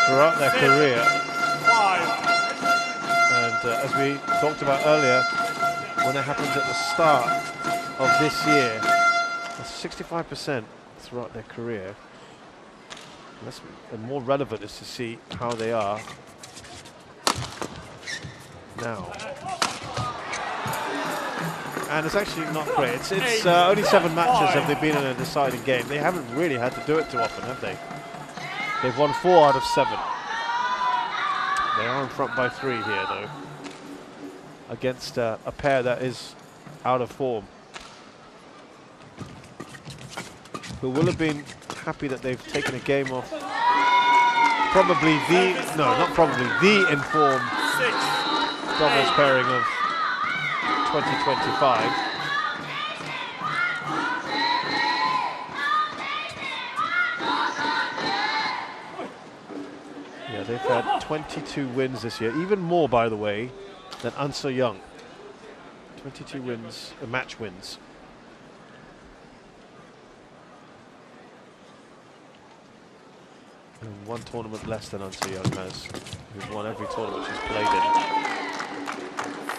Throughout their career, and as we talked about earlier, when it happens at the start of this year, that's 65% throughout their career. And more relevant is to see how they are now. And it's actually not great. It's only 7 matches have they been in a deciding game. They haven't really had to do it too often, have they? They've won 4 out of 7. They are in front by 3 here, though, against a pair that is out of form, who will have been happy that they've taken a game off probably the informed doubles pairing of 2025. Yeah, they've had 22 wins this year, even more, by the way, than An So-young. 22 wins, match wins. And 1 tournament less than An So-young has, who's won every tournament she's played in.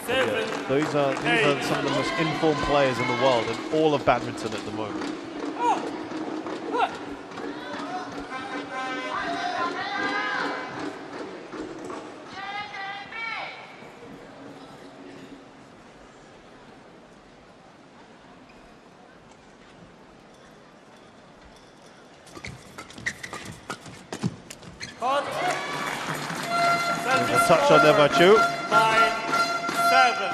Yeah, these are some of the most informed players in the world in all of badminton at the moment. There's a touch on there by Chu. 9-7.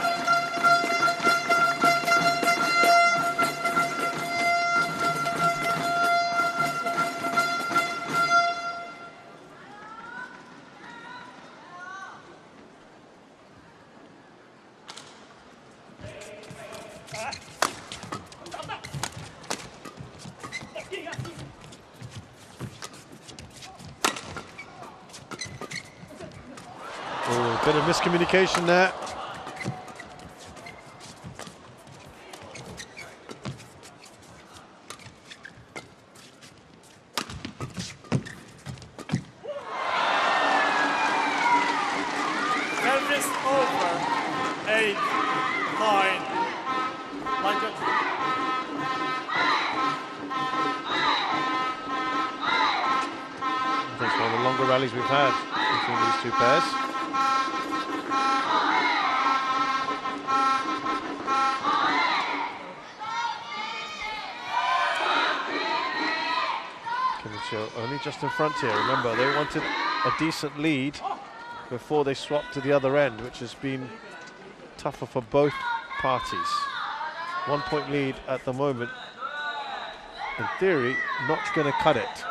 Bit of miscommunication there. Service over. 8-9. That's one of the longer rallies we've had between these two pairs. Only just in front here. Remember, they wanted a decent lead before they swapped to the other end, which has been tougher for both parties. 1 point lead at the moment. In theory, not going to cut it.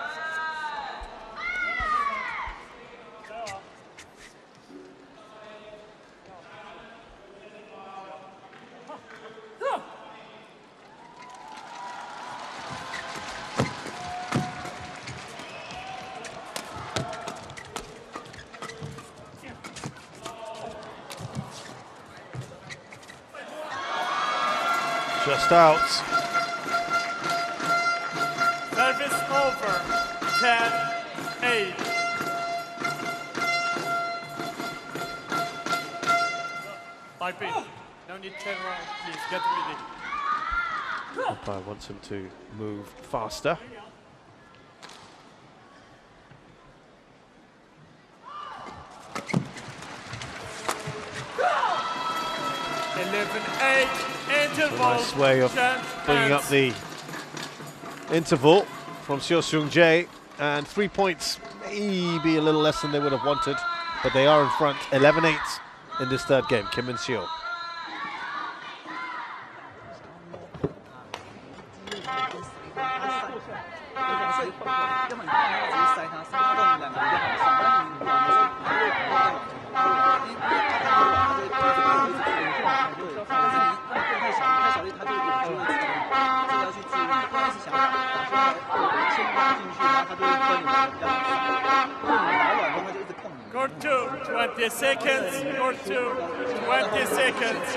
Just out. Service over. 10-8. Taipei, no need to turn around, please. Get ready. Umpire wants him to move faster. Interval. Nice way of bringing up the interval from Xiamen Jie, and 3 points, maybe a little less than they would have wanted, but they are in front, 11-8 in this third game. Kim and Seo. Court 2, 20 seconds. Court 2, 20 seconds.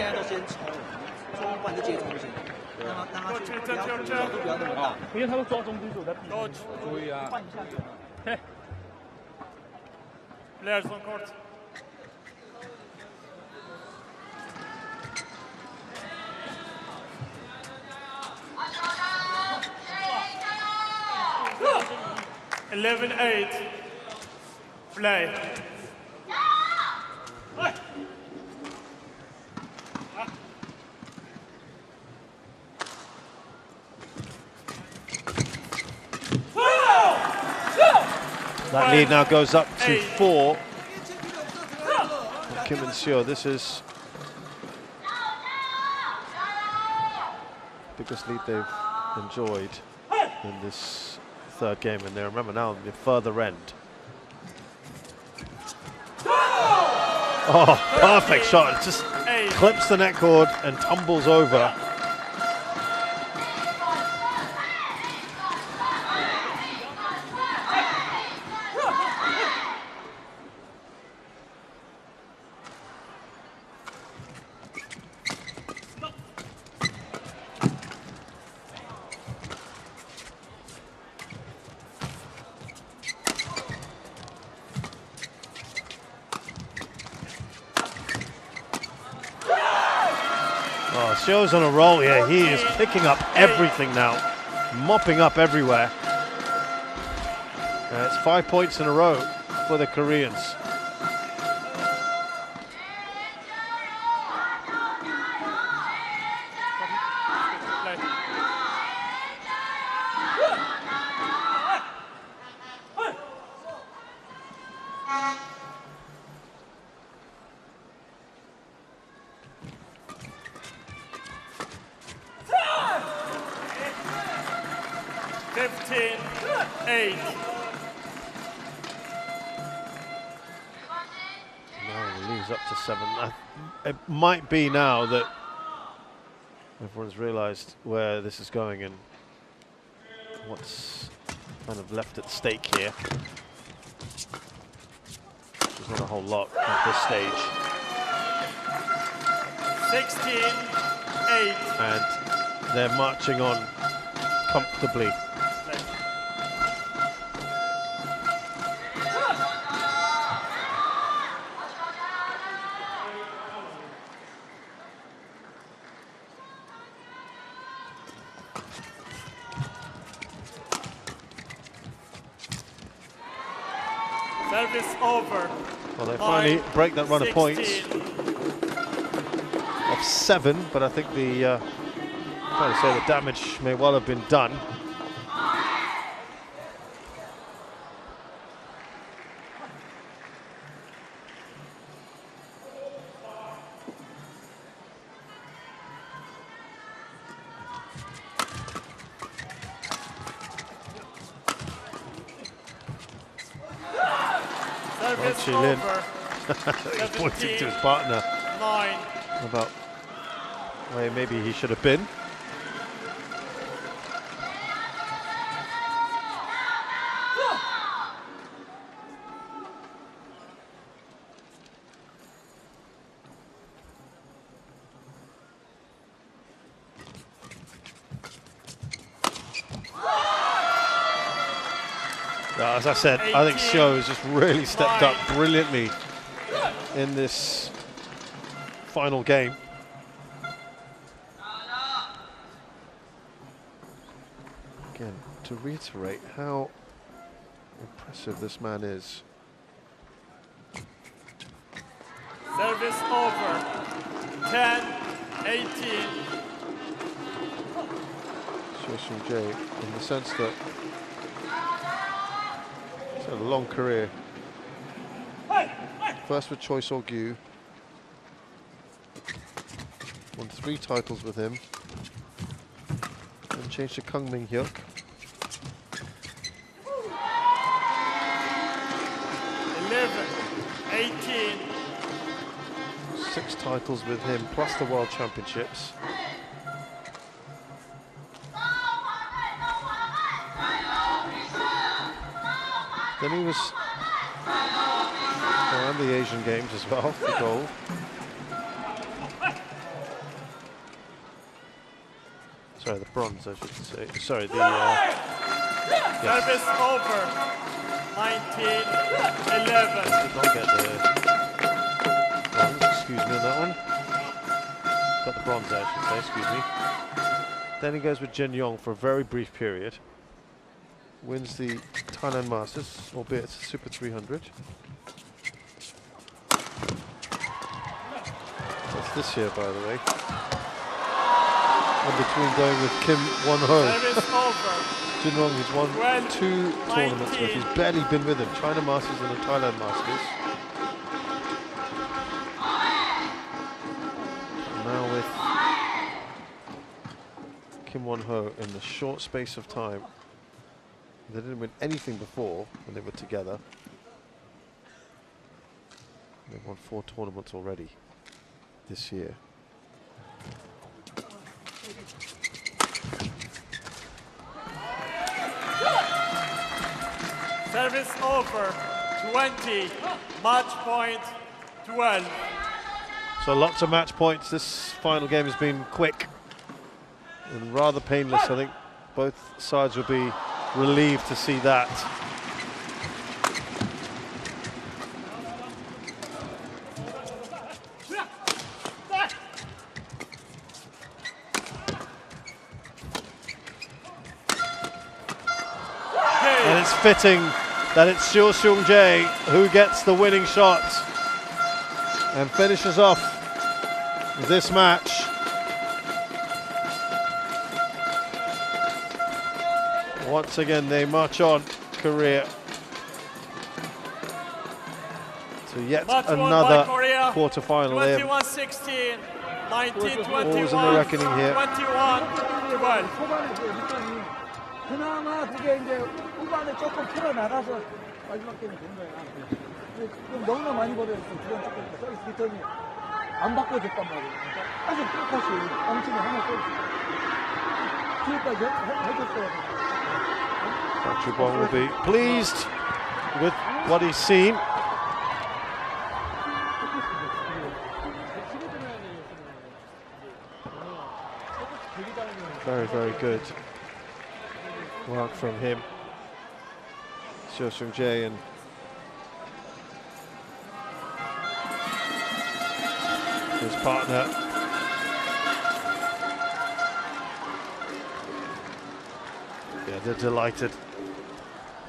Coach, return to your chair. Coach. Players on court. Eleven, 8. Play. That lead now goes up to 4. Kim and Seo, this is the biggest lead they've enjoyed in this third game, and they remember now on the further end. Oh, perfect shot. It just clips the net cord and tumbles over. Xiao's on a roll here. He is picking up everything now, mopping up everywhere. It's 5 points in a row for the Koreans. It might be now that everyone's realised where this is going and what's kind of left at stake here. There's not a whole lot at this stage. 16-8. And they're marching on comfortably. Service over. Well, they finally break that run of points of 7, but I think the I'm trying to say the damage may well have been done. Lin is pointing to his partner about where maybe he should have been. As I said, I think Xiao has just really stepped up brilliantly in this final game. Again, to reiterate how impressive this man is. Service over. 10-18. Xiao Jay, in the sense that he's had a long career. First with Choi So-gyu. Won 3 titles with him. Then changed to Kang Min-hyuk. 11-18. 6 titles with him, plus the World Championships. Then he was around the Asian Games as well, for gold. Sorry, the bronze, I should say. Sorry, the... yes. Service over. 19-11. Did not get the bronze, excuse me on that one. Got the bronze, I should say, excuse me. Then he goes with Jin Yong for a very brief period. Wins the Thailand Masters, albeit it's Super 300. That's this year, by the way. In between going with Kim Won-ho. Jin Yong has won 2 tournaments, but he's barely been with him. China Masters and the Thailand Masters. And now with Kim Won-ho in the short space of time. They didn't win anything before when they were together. They've won 4 tournaments already this year. Service over. 20. Match point 12. So lots of match points. This final game has been quick and rather painless. I think both sides will be relieved to see that. And it's fitting that it's Xiao Seung-jae who gets the winning shot and finishes off this match. Once again, they march on, Korea, to yet another quarter-final. 21-16, 19-21, Always in the reckoning here. 21-12. 그나마 그게 이제 후반에 조금 풀어나가서 마지막 게임이 된 거야. 그럼 너무나 많이 버렸어. 두번 쫓기니까 서비스 리턴이 안 바꿔줬단 말이야. 그러니까 아주 똑같이 엉치면 하나 쏘지. 뒤에까지 해줬어야 돼. Chubong will be pleased with what he's seen. Very, very good work from him, Xiao Seung-jae, and his partner. Yeah, they're delighted.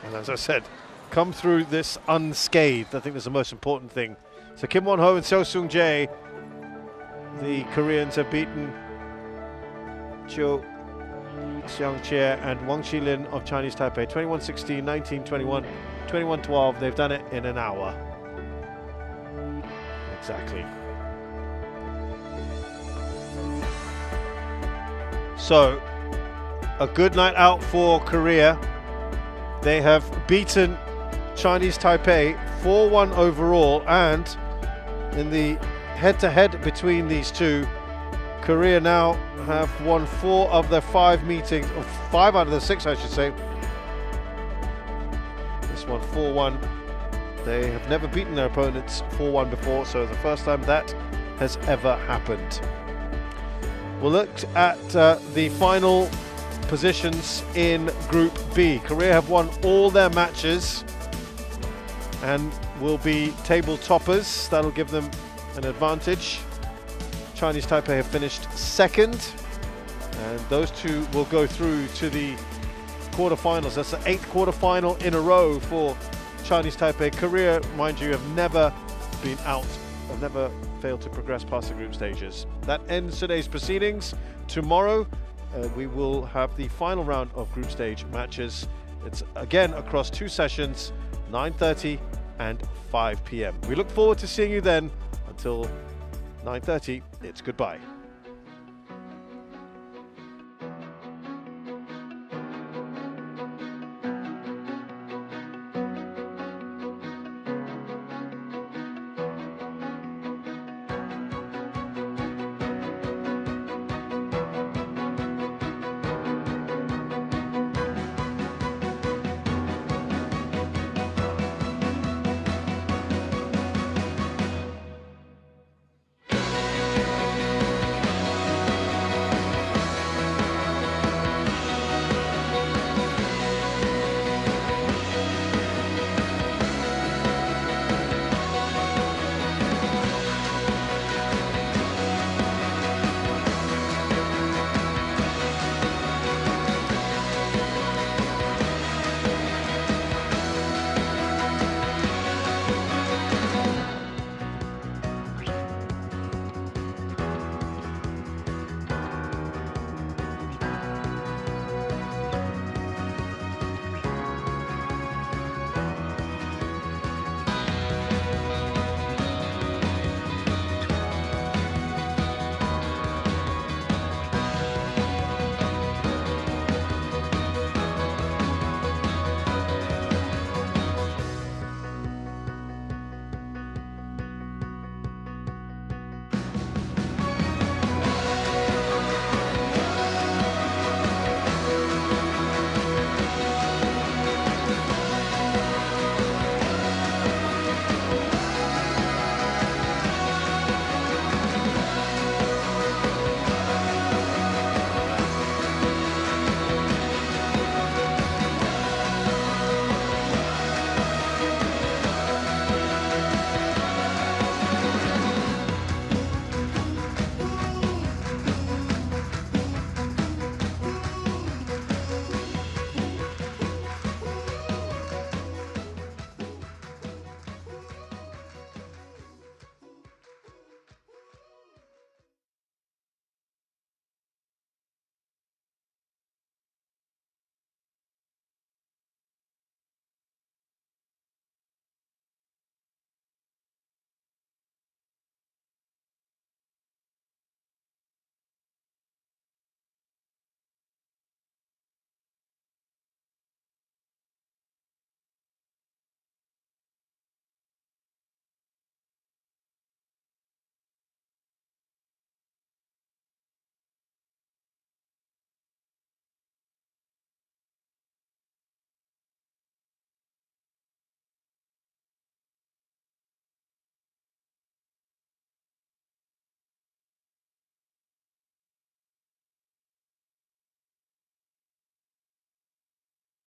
And as I said, come through this unscathed. I think that's the most important thing. So Kim Won-ho and Xiao Seung-jae, the Koreans, have beaten Chiu Xiang-Chia and Wang Xilin of Chinese Taipei, 21-16, 19-21, 21-12. They've done it in an hour. Exactly. So, a good night out for Korea. They have beaten Chinese Taipei 4-1 overall, and in the head-to-head between these two, Korea now have won 4 of their 5 meetings, or 5 out of the 6 I should say. This one 4-1. They have never beaten their opponents 4-1 before, so the first time that has ever happened. We'll look at the final positions in Group B. Korea have won all their matches and will be table toppers. That'll give them an advantage. Chinese Taipei have finished second, and those two will go through to the quarterfinals. That's the 8th quarterfinal in a row for Chinese Taipei. Korea, mind you, have never been out, have never failed to progress past the group stages. That ends today's proceedings. Tomorrow we will have the final round of group stage matches. It's again across 2 sessions, 9:30 and 5 p.m. We look forward to seeing you then. Until 9:30, it's goodbye.